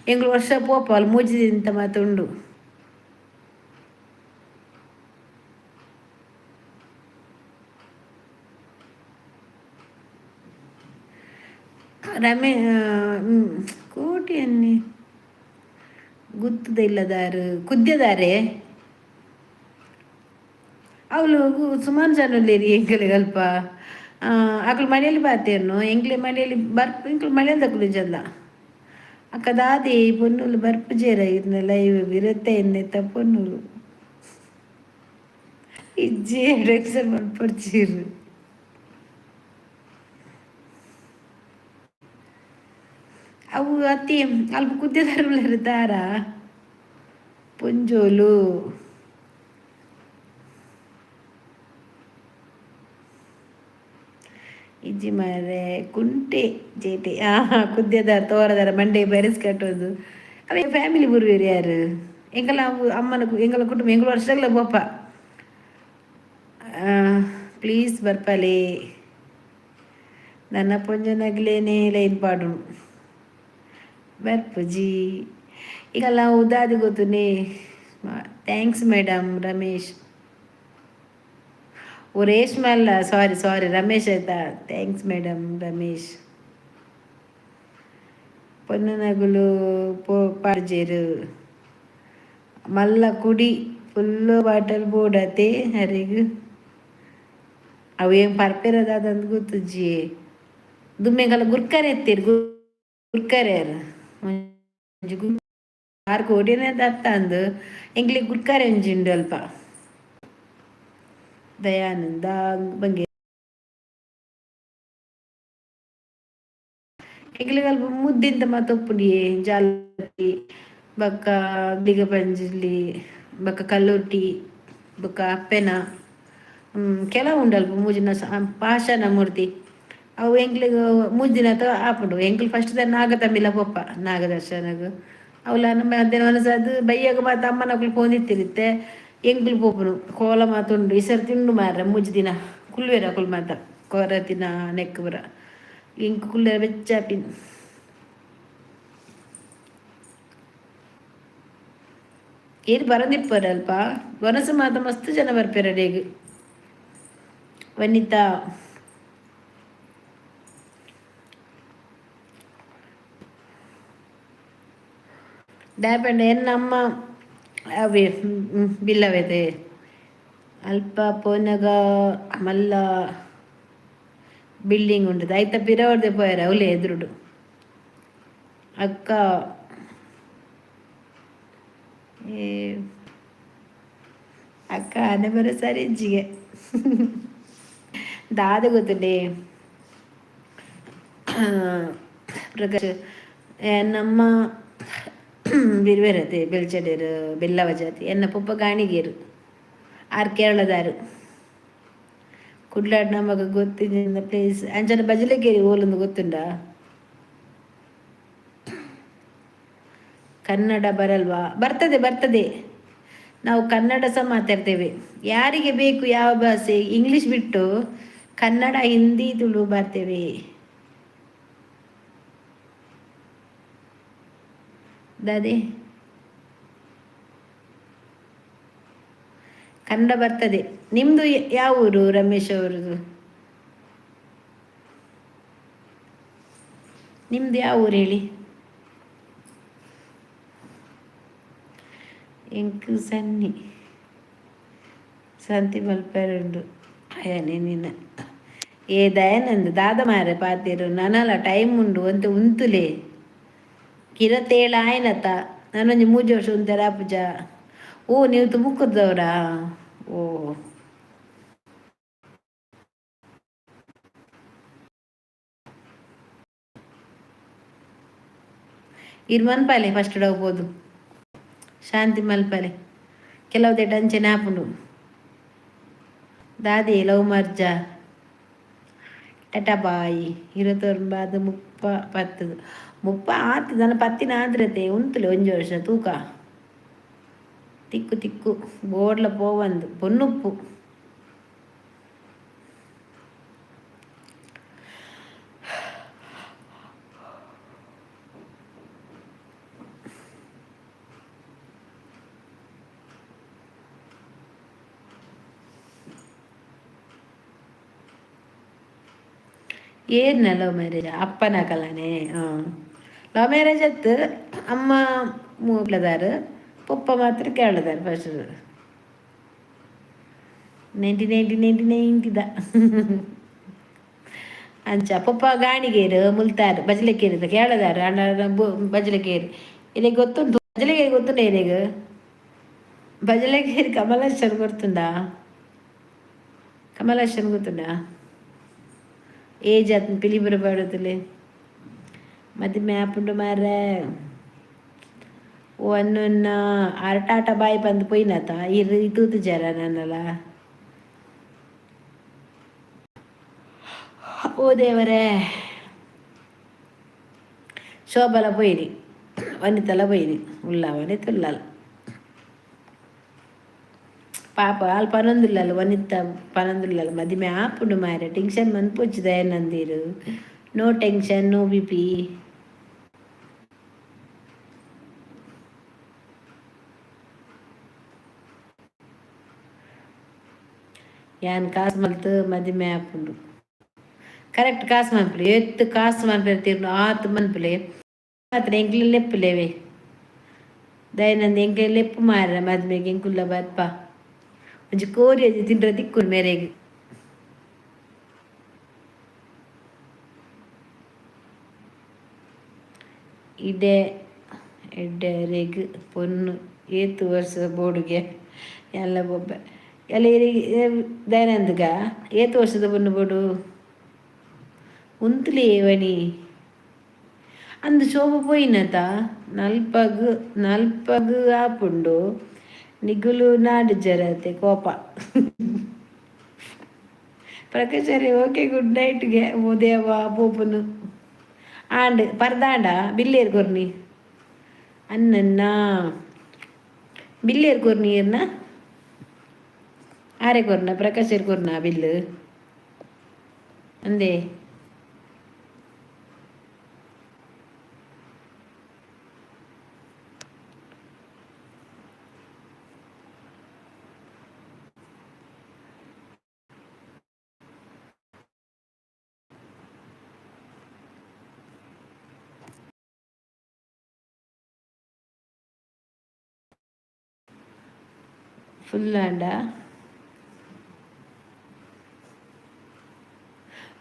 ಎಂಗ್ಳು ವರ್ಷ ಪೋಪ ಅಲ್ಲಿ ಮೂಜಿದಿ ಅಂತ ಮಾತುಂಡು ರಮೇ ಕೋಟಿ ಎಣ್ಣೆ ಗುತ್ತದ ಇಲ್ಲದಾರು ಕುದ್ಯದಾರೆ ಅವಳು ಸುಮಾರು ಜನ ಲೇರಿ ಎಂಕಲಿಗೆ ಅಲ್ಪ ಅಕ್ಳು ಮನೆಯಲ್ಲಿ ಬಾತೇನು ಎಂಕ್ಲೆ ಮನೆಯಲ್ಲಿ ಇಂಕ್ಳು ಮಳೆಯಲ್ಲಿ ತಕ್ಕಲು ಜಲ್ಲ ಅಕ್ಕ ದಾದಿ ಪೊನ್ನೂಲು ಬರ್ಪು ಜೇರ ಇದನ್ನೆಲ್ಲ ಇವು ಇರುತ್ತೆ ಎನ್ನೆತ್ತ ಪೊನ್ನೂಲು ಇಜ್ಜಿ ಎಕ್ಸರ್ ಮಾಡ್ಪಡ್ಚೀರು ಅವು ಅತ್ತಿ ಅಲ್ಪ ಕುದ್ದಿದಾರ ಇರ್ತಾರ ಪುಂಜೋಲು ಇಜ್ಜಿ ಮಾರೆ ಕುಂಟೆ ಜೇಟೆ ಕುದ್ಯದ ತೋರದಾರ ಮಂಡೆ ಬೆರೆಸ್ ಕಟ್ಟೋದು ಅವೇ ಫ್ಯಾಮಿಲಿ ಬರುವೇರು ಯಾರು ಎಂಗಲ ಅವು ಅಮ್ಮನ ಎಂಗಲ ಕುಟುಂಬ ಎಂಗಳು ವರ್ಷಗಳ ಬೋಪ ಪ್ಲೀಸ್ ಬರ್ಪಲೆ ನನ್ನ ಪೊಂಜನಗ್ಲೇನೇ ಲೈನ್ ಪಾಡು ಬರ್ಪುಜಿ ಈಗಲ್ಲ ಉದಾದಿ ಗೊತ್ತುನೇ ಥ್ಯಾಂಕ್ಸ್ ಮೇಡಮ್ ರಮೇಶ್ ಓ ರೇಷ್ಮೆ ಅಲ್ಲ ಸಾರಿ ಸಾರಿ ರಮೇಶ್ ಆಯ್ತಾ ಥ್ಯಾಂಕ್ಸ್ ಮೇಡಮ್ ರಮೇಶ್ ಪೊನ್ನನಗುಲು ಪಾಡ್ಜೇರು ಮಲ್ಲ ಕುಡಿ ಫುಲ್ಲು ಬಾಟಲ್ ಬೋಡತೆ ಹರಿಗು ಅವು ಏನು ಪರ್ಪೆರದಾದಂದು ಗೊತ್ತುಜ್ಜಿ ದುಮ್ಮೆಗಲ್ಲ ಗುರ್ಕರೆ ಎತ್ತೀರಿ ಗುರ್ಕರೆ ಯಾರು ಆರು ಕೋಟಿನೇ ದತ್ತ ಅಂದು ಎಂಗ್ಲಿಗೆ ಗುರ್ಕರೆ ಒಂಜುಂಡು ಅಲ್ಪ ದಯಾನಂದ ಬಂಗೆ ಎಂಗ್ಲಿಗೆ ಅಲ್ಪ ಮುದ್ದಿಂತ ಮತ್ತೊಪ್ಪುಡಿಯೇ ಜಾಲತಿ ಬಕ್ಕ ಗಿಗ ಪಂಜಲಿ ಬಕ್ಕ ಕಲ್ಲೊಟ್ಟಿ ಬಕ್ಕ ಅಪ್ಪೆನ ಕೆಲವು ಉಂಡಲ್ಪ ಮೂಜಿನ ಪಾಷಾಣ ಮೂರ್ತಿ ಅವು ಎಂಗ್ಲಿಗೆ ಮೂಜಿನ ಆಪುಂಡು ಎಂಗ್ಲು ಫಸ್ಟ್ ನಾಗತಂಬಿಲ ಪೊಪ್ಪ ನಾಗದರ್ಶನಗ ಅವಳ ಮಧ್ಯಾಹ್ನ ಮನಸ್ಸದು ಬೈಯಾಗ ಮಾತು ಅಮ್ಮನಕ್ಳು ಪೋಂದಿತ್ತಿರುತ್ತೆ ಎಂಗ್ಲು ಪೋಪುನು ಕೋಲ ಮಾತುಂಡು ಈ ಸರಿ ತಿಂಡು ಮಾರ ಮೂಜಿ ದಿನ ಕುಲ್ವೇರ ಕುಲ್ ಮಾತ ಕೊರತಿನ ನೆಕ್ ಬರ ಇಂಕ್ ಕುಲ್ಲೇರ ಬೆಚ್ಚಾಪಿನ್ ಏನು ಬರಂದಿಪ್ಪರ ಅಲ್ಪ ವನಸು ಮಾತ ಮಸ್ತ್ ಜನ ಬರ್ಪೇರ ಡೇಗ್ ವನಿತಾ ಡ್ಯಾಪಂಡ ಎನ್ನಮ್ಮ ಅವೇ ಬಿಲ್ಲವೇದೆ ಅಲ್ಪ ಪೋನಗ ಮಲ್ಲ ಬಿಲ್ಡಿಂಗ್ ಉಂಟು ಐತ ಪಿರವರ್ದೆ ಪೋಯಾರ ಅವಲೇ ಎದುರುಡು ಅಕ್ಕ ಅಕ್ಕ ಅನೆ ಬರೋ ಸರಿ ಇಜ್ಜಿಗೆ ದಾದ ಗೊತ್ತುಂಡೆ ಪ್ರಕಾಶ್ ನಮ್ಮ ಬಿರ್ವೇರತೆ ಬೆಳ್ಚಡೇರು ಬೆಲ್ಲವ ಜಾತಿ ಎನ್ನ ಪುಪ್ಪ ಗಾಣಿಗೇರು ಆರು ಕೇರಳದಾರು ಕುಡ್ಲಾಡ್ ನಮಗ ಗೊತ್ತಿದ್ದ ಪ್ಲೇಸ್ ಅಂಚನ ಬಜಲೆಗೇರಿ ಓಲೊಂದು ಗೊತ್ತುಂಡ ಕನ್ನಡ ಬರಲ್ವಾ ಬರ್ತದೆ ನಾವು ಕನ್ನಡ ಸಹ ಮಾತಾಡ್ತೇವೆ ಯಾರಿಗೆ ಬೇಕು ಯಾವ ಭಾಷೆ ಇಂಗ್ಲಿಷ್ ಬಿಟ್ಟು ಕನ್ನಡ ಹಿಂದಿ ತುಳು ಬರ್ತೇವೆ ದಾದೆ ಕನ್ನಡ ಬರ್ತದೆ ನಿಮ್ಮದು ಯಾವ ಊರು ರಮೇಶ್ ಅವ್ರದ್ದು ನಿಮ್ದು ಯಾವ ಊರು ಹೇಳಿ ಎಂಕು ಸನ್ನಿ ಸಂತಿ ಮಲ್ಪರುಂಡು ಅಯ್ಯನೇ ನಿನ್ನ ಏ ದಯಾನಂದ್ ದಾದ ಮಾರೆ ಪಾತಿರು ನನಲ ಟೈಮ್ ಉಂಡು ಅಂತ ಉಂತುಲೆ ಕಿರತೇಳ ಆಯ್ನತ ನಾನೊಂದು 3 ವರ್ಷ ಉಂತಾರ ಪೂಜ ಓ ನೀವು ತುಮಕೂರ್ದವ್ರಾ ಓ ಇರ್ ಮನ್ಪಾಲೆ ಫಸ್ಟ್ ಹೋಗ್ಬೋದು ಶಾಂತಿ ಮಲ್ಪಲೆ ಕೆಲವುದೇ ಟಂಚನೆ ಆಪುಂಡು ದಾದಿ ಲವ್ ಮರ್ಜ ಟಾಟಾ ಬಾಯ್ 21 30 ಆತು ನನ್ನ ಪತ್ತಿನ ಆದ್ರತೆ ಉಂತುಲೆ ಒಂಜಿ ವರ್ಷ ತೂಕ ತಿಕ್ಕು ತಿಕ್ಕು ಬೋಡ್ಲ ಪೋವಂದು ಪೊನ್ನುಪ್ಪು ಏನ ಲವ್ ಮ್ಯಾರೇಜ್ ಅಪ್ಪನ ಕಲಾನೆ ಲವ್ ಮ್ಯಾರೇಜ್ ಅತ್ತು ಅಮ್ಮ ಮೂಗ್ಲದಾರು ಪಪ್ಪ ಮಾತ್ರ ಕೇಳದಾರು ಫಸ್ಟ್ 1990 ಅಂಚ ಪಪ್ಪ ಗಾಣಿಗೇರು ಮುಲ್ತಾರು ಬಜಲೆಕೇರಿದ ಕೇಳದಾರು ಅಣ್ಣ ಬಜಲೆಕೇರಿ ಇದಕ್ಕೆ ಗೊತ್ತುಂಟು ಬಜಲೆಗೇರಿ ಗೊತ್ತುಂಡ ಇದೀಗ ಬಜಲೆಗೇರಿ ಕಮಲಾಶನ್ ಗೊತ್ತುಂಡ ಕಮಲಾಶನ್ ಗೊತ್ತುಂಡ ಏಜ್ ಆತನ ಪಿಲಿಬುರ ಬಾಡೋದಿಲ್ಲ ಮತ್ತೆ ಮ್ಯಾಪುಂಡು ಮಾರ ಒನ್ನ ಟಾಟ ಬಾಯಿ ಬಂದು ಪೋಯ್ನತ ಇದು ಜರ ನನ್ನಲ್ಲ ಓ ದೇವರೇ ಶೋಭಲ ಪೋಯಿರಿ ವನಿತಲ ಪೋಯಿರಿ ಉಳ್ಳವನೇ ತುಲ್ಲಲ ಪಾಪ ಅಲ್ಲಿ ಪನೊಂದಿಲ್ಲಲ್ಲ ವನಿತ ಪನೊಂದಿಲ್ಲಲ್ಲ ಮದಿಮೆ ಆಪುಂಡು ಮಾರ ಟೆನ್ಷನ್ ಮನ್ಪೊಚ್ಚಿದ ಏನಂದಿರು no tension no B P ಯಾನ್ ಕಾಸು ಮಲ್ತು ಮದಿಮೆ ಆಪುಂಡು ಕರೆಕ್ಟ್ ಕಾಸು ಮನ್ಪುಲೆ ಎತ್ತು ಕಾಸು ಮನ್ಪುಲೆ ತೀರ್ನು ಆತು ಮನ್ಪುಲೆ ಮಾತ್ರ ಎಂಕ್ಲೆ ಲೆಪ್ಪುಲೇವೆ ದಯನಂದ ಎಂಕ್ಲೆ ಲೆಪ್ಪು ಮಾರ ಮದ್ಮೆಗೆ ಎಂಕುಲ್ಲ ಬಪ್ಪ ಒಂಜಿ ಕೋರಿ ಅಜ್ಜಿ ತಿಂಡ್ರೆ ತಿಕ್ಕುಡು ಮೇರೆಗೆ ಇಡೆ ಎಡ್ಡೆರೆಗ್ ಪೊನ್ನು ಏತು ವರ್ಷ ಬೋಡುಗೆ ಎಲ್ಲ ಬೊಬ್ಬೆ ಎಲ್ಲ ದಯಾನಂದಗ ಏತು ವರ್ಷದ ಪೊನ್ನು ಬೋಡು ಉಂತುಲಿ ವನಿ ಅಂದು ಶೋಭ ಪೋಯಿನತ ನಲ್ಪಗು ಆಪುಂಡು ನಿಗುಲು ನಾಡು ಜರತೆ ಕೋಪ ಪ್ರಕಾಶರಿ ಓಕೆ ಗುಡ್ ನೈಟ್ಗೆ ದೇವ ಪೋಪುನು ಆಂಡ್ ಪರ್ದಾಂಡ ಬಿಲ್ಲೇರ್ ಕೊರ್ನಿ ಅನ್ನನ್ನ ಬಿಲ್ಲೇರ್ ಕೊರ್ನಿ ಏರ್ನ ಆರೆ ಕೊರ್ನ ಪ್ರಕಾಶರ್ ಕೊರ್ನ ಬಿಲ್ಲು ಅಂದೆ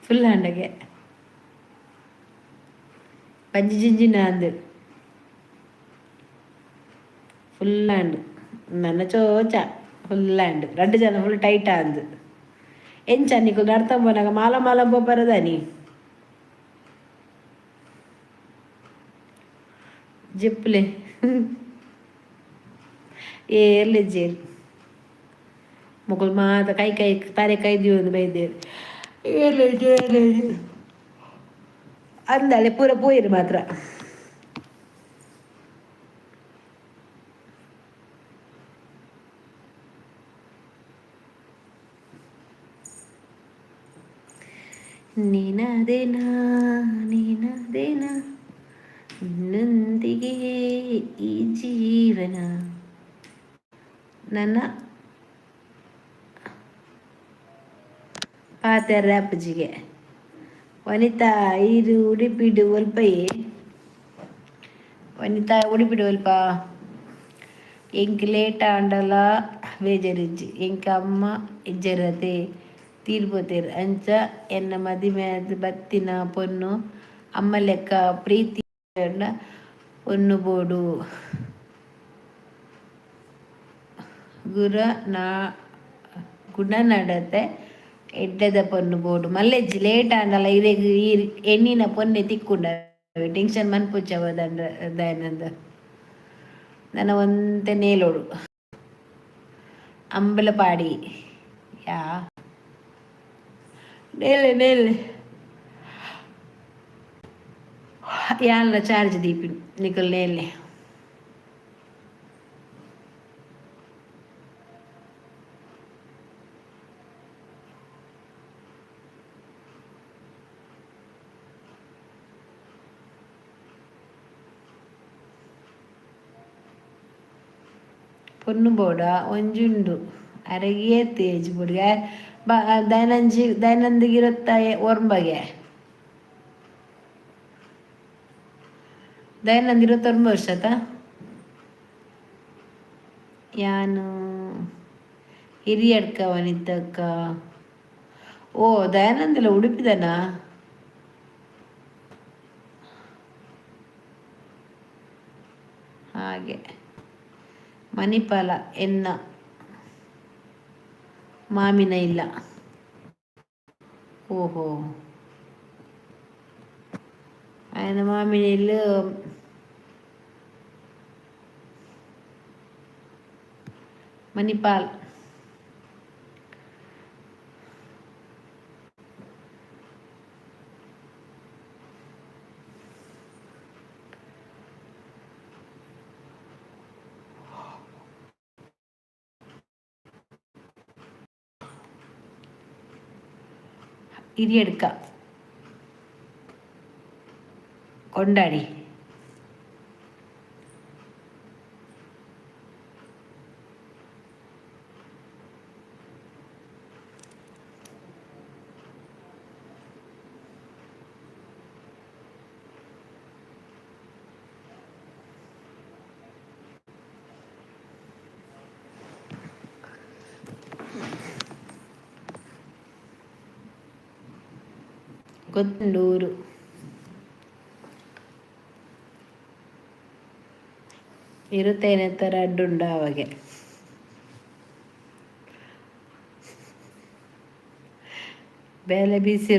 ಫುಲ್ ಹ್ಯಾಂಡಗೆ ಪಂಜಿ ಜಿಂಜಿನ ಅಂದು ಫುಲ್ ಹ್ಯಾಂಡ್ ನನ್ನ ಚೋಚ ಫುಲ್ ಹ್ಯಾಂಡ್ ரெண்டு ಜನ ಫುಲ್ ಟೈಟ್ ಅಂದು ಎಂಚ ನಿಕ್ಕು ನಡ್ತ ಪೋನಾಗ ಮಾಲ ಮಾಲ ಬರದಾನಿ ಜಿಪ್ಪಲೆ ಏರ್ಲಿ ಜೇಲ್ ಮುಗುಲ್ ಮಾತ ಕೈ ತಾರೆ ಕೈ ದಿವೊಂದು ಬೈದೇರು ಏರ್ಲಿ ಅಂದಳೆ ಪೂರ ಪೋಯಿರು ಮಾತ್ರ ನೀನಾದೇನಾ ನನ್ನೊಂದಿಗೆ ಈ ಜೀವನ ನನ್ನ ಪಾತೆ ರ್ಯಾಪ್ಜಿಗೆ ವನಿತಾ ಇದು ಉಡುಪಿಡು ಒಲ್ಪಯೇ ವನಿತಾ ಉಡುಪಿಡು ಒಲ್ಪ ಎಂಕ್ ಲೇಟ ಅಂಡಲ ಬೇಜರಿಜ್ಜಿ ಎಂಕ ಅಮ್ಮ ಇಜ್ಜರತೆ ತೀರ್ಬೋತೇರು ಅಂಚ ಎನ್ನ ಮದಿಮೆದು ಬತ್ತಿನ ಪೊನ್ನು ಅಮ್ಮ ಲೆಕ್ಕ ಪ್ರೀತಿ ಪೊನ್ನು ಬೋಡು ಗುಣ ನಡತೆ ಎಡ್ಡೆದ ಪೊನ್ನು ಬೋಡು ಮಲ್ಲೆಜ್ಜಿ ಲೇಟ್ ಅಂಡಲ್ಲ ಇರೆಗ್ ಈ ಎಣ್ಣಿನ ಪೊನ್ನೆ ತಿಕ್ಕುಂಡ ಟೆನ್ಷನ್ ಮನ್ಪುಚ್ಚವ ದಯಾನಂದ ನನ್ನ ಒಂತೆ ನೇಲೋಡು ಅಂಬಲಪಾಡಿ ಯಾ ನೇಲೆ ಯಾನ್ಲ ಚಾರ್ಜ್ ದೀಪಿನಿ ನಿಕಲ್ನೇಲೆ പൊന്നു പോടാ ಒಂಜುಂಡು ಅರಗಿಯೇ ತೇಜ್ ಬುಡ್ಗ ದೈನಂದಿಗಿರುತ್ತ ಒರ್ಂಬಗೆ ದೈನಂದ 29 ವರ್ಷದ ಯಾನು ಹಿರಿಯಡ್ಕ ವನಿತಕ್ಕ ಓ ದಯಾನಂದೆಲ್ಲ ಉಡುಪಿದನ ಹಾಗೆ ಮಣಿಪಾಲ ಎನ್ನ ಮಾಮಿನ ಇಲ್ಲ ಓಹೋ ఆయన మామిన ఇల్లు మణిపాల్ ಹಿರಿಯಡ್ಕ ಕೊಂಡಾಡಿ ಕೊತ್ತಂಡೂರು ಇರುತ್ತೇನೆ ಥರ ಅಡ್ಡುಂಡ ಅವಾಗೆ ಬೇಲೆ ಬೀಸಿ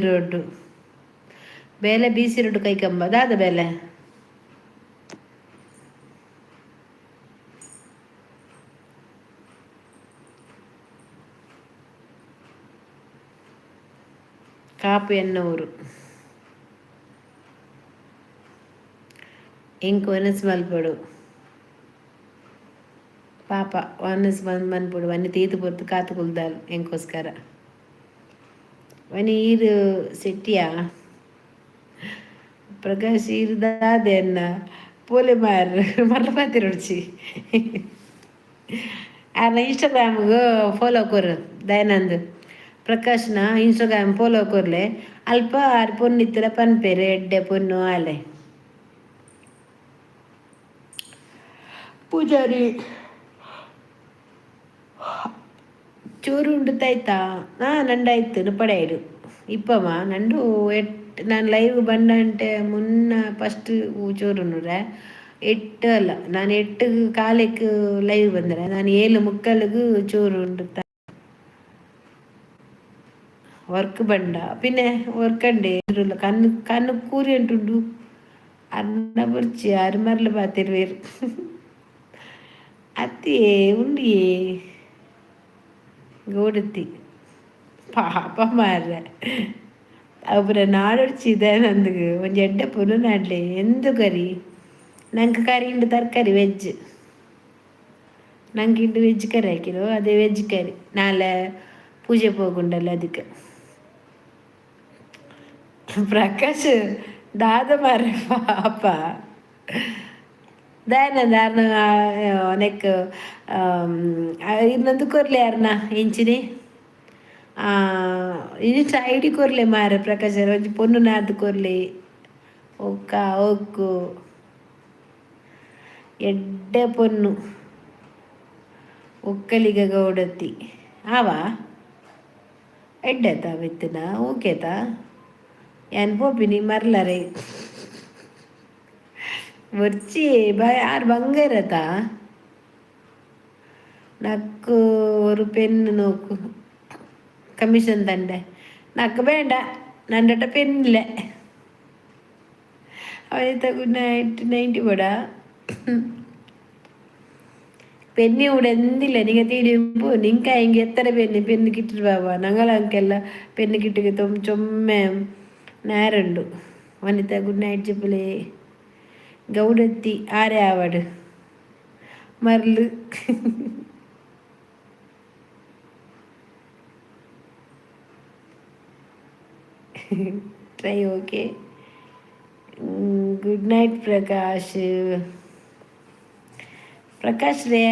ರೋಡು ಕೈಕಂಬ ದಾದ ಬೇಲೆ ಕಾಪು ಎನ್ನೂರು ಇಂಕು ವನಸ್ ಮಲ್ಪಡು ಪಾಪ ವನಸ್ ಮನ್ಪುಡು ವನಿ ತೀತು ಪೊರ್ತು ಕಾತು ಕುಲ್ದಾಲ್ ಎಂಕೋಸ್ಕರ ವನಿ ಈರು ಸೆಟ್ಟಿಯ ಪ್ರಕಾಶ್ ಈರ್ದಾದೆ ಅನ್ನ ಪೋಲೆ ಮರ್ಲ ಪಾತಿರುಡ್ಚಿ ಆನ ಇನ್ಸ್ಟಾಗ್ರಾಮ್ಗೆ ಫಾಲೋ ಕೊರು ದಯಾನಂದ್ ಪ್ರಕಾಶ್ನ ಇನ್ಸ್ಟಾಗ್ರಾಮ್ ಫಾಲೋ ಕೊರ್ಲೆ ಅಲ್ಪ ಆರು ಪೊನ್ನಿತ್ತರ ಪನ್ಪೇರೆ ಎಡ್ಡೆ ಪೊನ್ನು ಆಲೆ ಪೂಜಾರಿ ಚೂರು ಉಂಡುತ್ತಾಯ್ತಾ ನಂಡಾಯ್ತು ಪಡೆಯಡು ಇಪ್ಪಮ್ಮ ನಂಡು ನಾನು ಲೈವ್ ಬಂದಂಟೆ ಮುನ್ನ ಫಸ್ಟ್ ಚೂರು ನೋಡ್ರೆ ಅಲ್ಲ ನಾನು 8 ಕಾಲಕ್ಕೆ ಲೈವ್ ಬಂದರೆ ನಾನು 7:30 ಚೂರು ಉಂಡುತ್ತಾ ವರ್ಕ್ ಬಂಡ പിന്നെ വർക്കണ്ടേ കണ്ണു കൂരി ഉണ്ടുണ്ടു അന്ന പൊറിച്ച് അരുമറിൽ പാത്തിരുവേർ അത്തിയേ ഉണ്ടിയേ ഗോഡത്തി പാപ്പമാരെ ಅವರ ನಾಡೊಡ್ಚಿದೆ ನಂದುಗು ಒಂಜಿ ಎಡ್ಡೆ ಪುನು ನಾಡ್ಲೆ ಎಂದು ಕರಿ ನಂಗೆ ಕರಿ ಇಂಡು ತರಕಾರಿ ವೆಜ್ ನಂಗೆ ಇಂಡು ವೆಜ್ ಕರಿ ಹಾಕಿರು ಅದೇ ವೆಜ್ ಕರಿ ನಾಳೆ ಪೂಜೆ ಹೋಗುಂಡಲ್ಲ ಅದಕ್ಕೆ ಪ್ರಕಾಶ್ ದಾದ ಮಾರೆ ಪಾಪ ದಯಾನಂದ ನೆಕ್ ಇನ್ನೊಂದು ಕೊರ್ಲೆ ಯಾರನ್ನ ಇಂಚಿನಿ ಇನ್ನು ಐಡಿ ಕೊರ್ಲೆ ಮಾರೆ ಪ್ರಕಾಶ್ ಒಂಜಿ ಪೊನ್ನು ನಾರ್ದು ಕೊರ್ಲೆ ಒಕ್ಕ ಒಕ್ಕು ಎಡ್ಡೆ ಪೊನ್ನು ಒಕ್ಕಲಿಗ ಗೌಡತಿ ಆವಾ ಎಡ್ಡೆತಾ ವಿತ್ತನ ಓಕೆತಾ ಏನ್ ಪೋಪಿನಿ ಮರ್ಲರೆ ಬರ್ಚಿ ಯಾರು ಬಂಗಾರತಾ ನಕ್ಕು ഒരു പെണ്ണ് നോക്കൂ കമ്മീഷൻ തൻ്റെ നക്ക് വേണ്ട നൻ്റെ പെണ്ണില്ല അവഴത്തെ ഗുഡ് നൈറ്റ് പോടാ പെണ്ണി കൂടെ എന്തില്ല നിങ്ങൾ തീരുമ്പോൾ നിങ്ങൾക്ക് ആയെങ്കിൽ എത്ര പെണ്ണ് കിട്ടിട്ട് പോവാ ഞങ്ങളെಲ್ಲ പെണ്ണ് കിട്ടി ചുമ്മ നേരമുണ്ട് വനിത ഗുഡ് നൈറ്റ് ചെപ്പലേ ಗೌಡತ್ತಿ ಆರೆ ಆವಡು ಮರ್ಲು try okay. Good night Prakash. Prakash ರೇ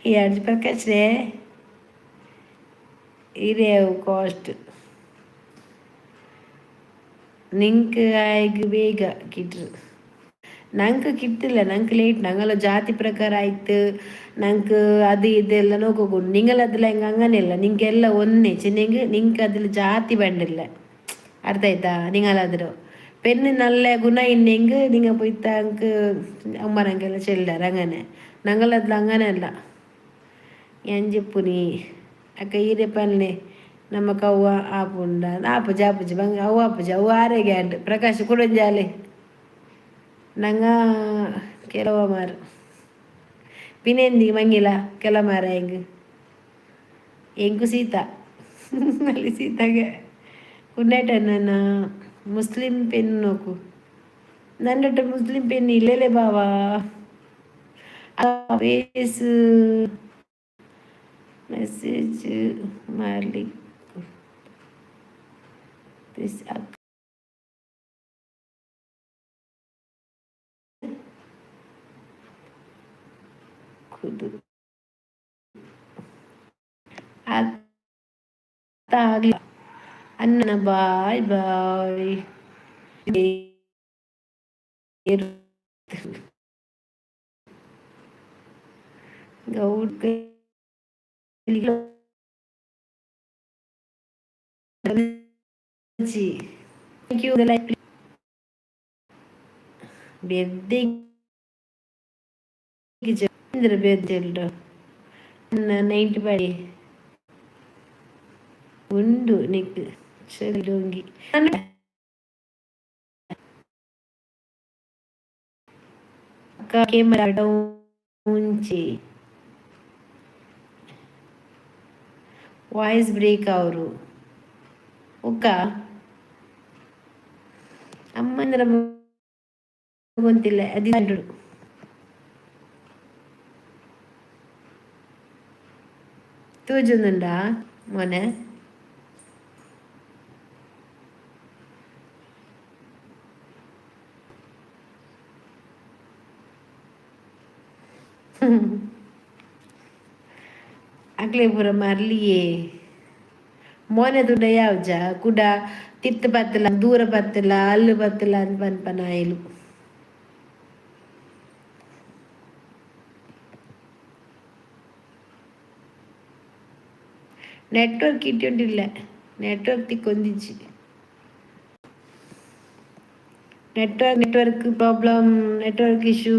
ಯಾರು ಪ್ರಕಾಶ್ ರೇ ಇರೇ ಕಾಸ್ಟ್ ನಿಂಕ್ ಆಯ್ಗ ಬೇಗ ಕಿಟ್ರು ನಂಗೆ ಕಿಟ್ಟಿಲ್ಲ ನಂಗೆ ಲೇಟ್ ನಂಗೆಲ್ಲ ಜಾತಿ ಪ್ರಕಾರ ಆಯ್ತು ನಂಗೆ ಅದು ಇದೆಲ್ಲ ನೋಡ್ಕೊಂಡು ನಿಂಗಲದಿಲ್ಲ ಹೆಂಗೆ ಹಂಗನಿಲ್ಲ ನಿಂಗೆಲ್ಲ ಒಂದೇ ಚೆನ್ನಂಗೆ ನಿಂಗೆ ಅದಿಲ್ಲ ಜಾತಿ ಬಂಡಿಲ್ಲ ಅರ್ಥ ಆಯ್ತಾ ನಿಂಗಲಾದ್ರು പെണ്ണ് നല്ല ഗുണ ഇന്നെങ്കിൽ നിങ്ങൾ പോയി താങ്ക് അമ്മനെങ്കിലും ചെല്ലാറ് അങ്ങനെ ഞങ്ങളതിൽ അങ്ങനെയല്ല ഞാൻ ചെപ്പുനി ഒക്കെ ഈരെ പല്ലേ നമുക്ക് ಅವ್ವ ಆಪುಂಡ ಆಪುಜಿ ಆಪುಜಿ ಬಂಗ ಅವ್ವ ಆಪುಜಿ ಅವ್ವ ಆರೋಗ್ಯ ಅಂಡ್ ಪ್ರಕಾಶ್ ಕುಡಂಜಾಲೆ ನಂಗ ಕೆಲವ ಮಾರು ಪಿನೆಂದಿ ಮಂಗಿಲ ಕೆಲ ಮಾರ ಹೆಂಗು ಸೀತಾ ಅಲ್ಲಿ ಸೀತಾಗೆ ಗುಡ್ ನನ್ನ ಮುಸ್ಲಿಂ ಪೆನ್ ನೋಕು ನನ್ನಟ ಮುಸ್ಲಿಂ ಪೆನ್ ಇಲ್ಲೇಲೆ ಬಾವಾ ಫೇಸ್ ಮೆಸೇಜ್ ಮಾಡಲಿ ಖುದ್ದು ಆಗ್ಲಿ ಅನ್ನ ಬಾಯ್ ಬಾಯ್ ಗೌಡ್ ಥ್ಯಾಂಕ್ ಯು ಬೆದ್ದೆ ಬೆದ್ದೆಲ್ಡು ನೈಟ್ ಬಾಡಿ ಉಂಡು ನಿಕ್ ಸರಿ ಡೋಂಗಿ ಕ್ಯಾಮರಾ ಮುಂಚೆ ವಾಯ್ಸ್ ಬ್ರೇಕ್ ಅವರು ಒಕ್ಕ ಅಮ್ಮಂದ್ರ ಗೊತ್ತಿಲ್ಲ ಅದಿಡು ತೋಜುಂದುಂಡ ಮೊನೆ ಅಕ್ಲೆ ಪೂರ ಮರ್ಲಿಯೇ ಮೋನೆ ದುಡ್ಡ ಯಾವ್ಜ ಕುಡ ತಿತ್ತ ಬತ್ತಲ್ಲ ದೂರ ಬತ್ತಲ್ಲ ಅಲ್ಲು ಬತ್ತಲ್ಲ ಅಂತ ಪನ್ಪನ ಆಯ್ಲು ನೆಟ್ವರ್ಕ್ ಇಟ್ಟುಂಡಿಲ್ಲ ನೆಟ್ವರ್ಕ್ ತಿಕ್ಕೊಂದಿಜ್ಜಿ ನೆಟ್ವರ್ಕ್ ಪ್ರಾಬ್ಲಮ್ ನೆಟ್ವರ್ಕ್ ಇಶ್ಯೂ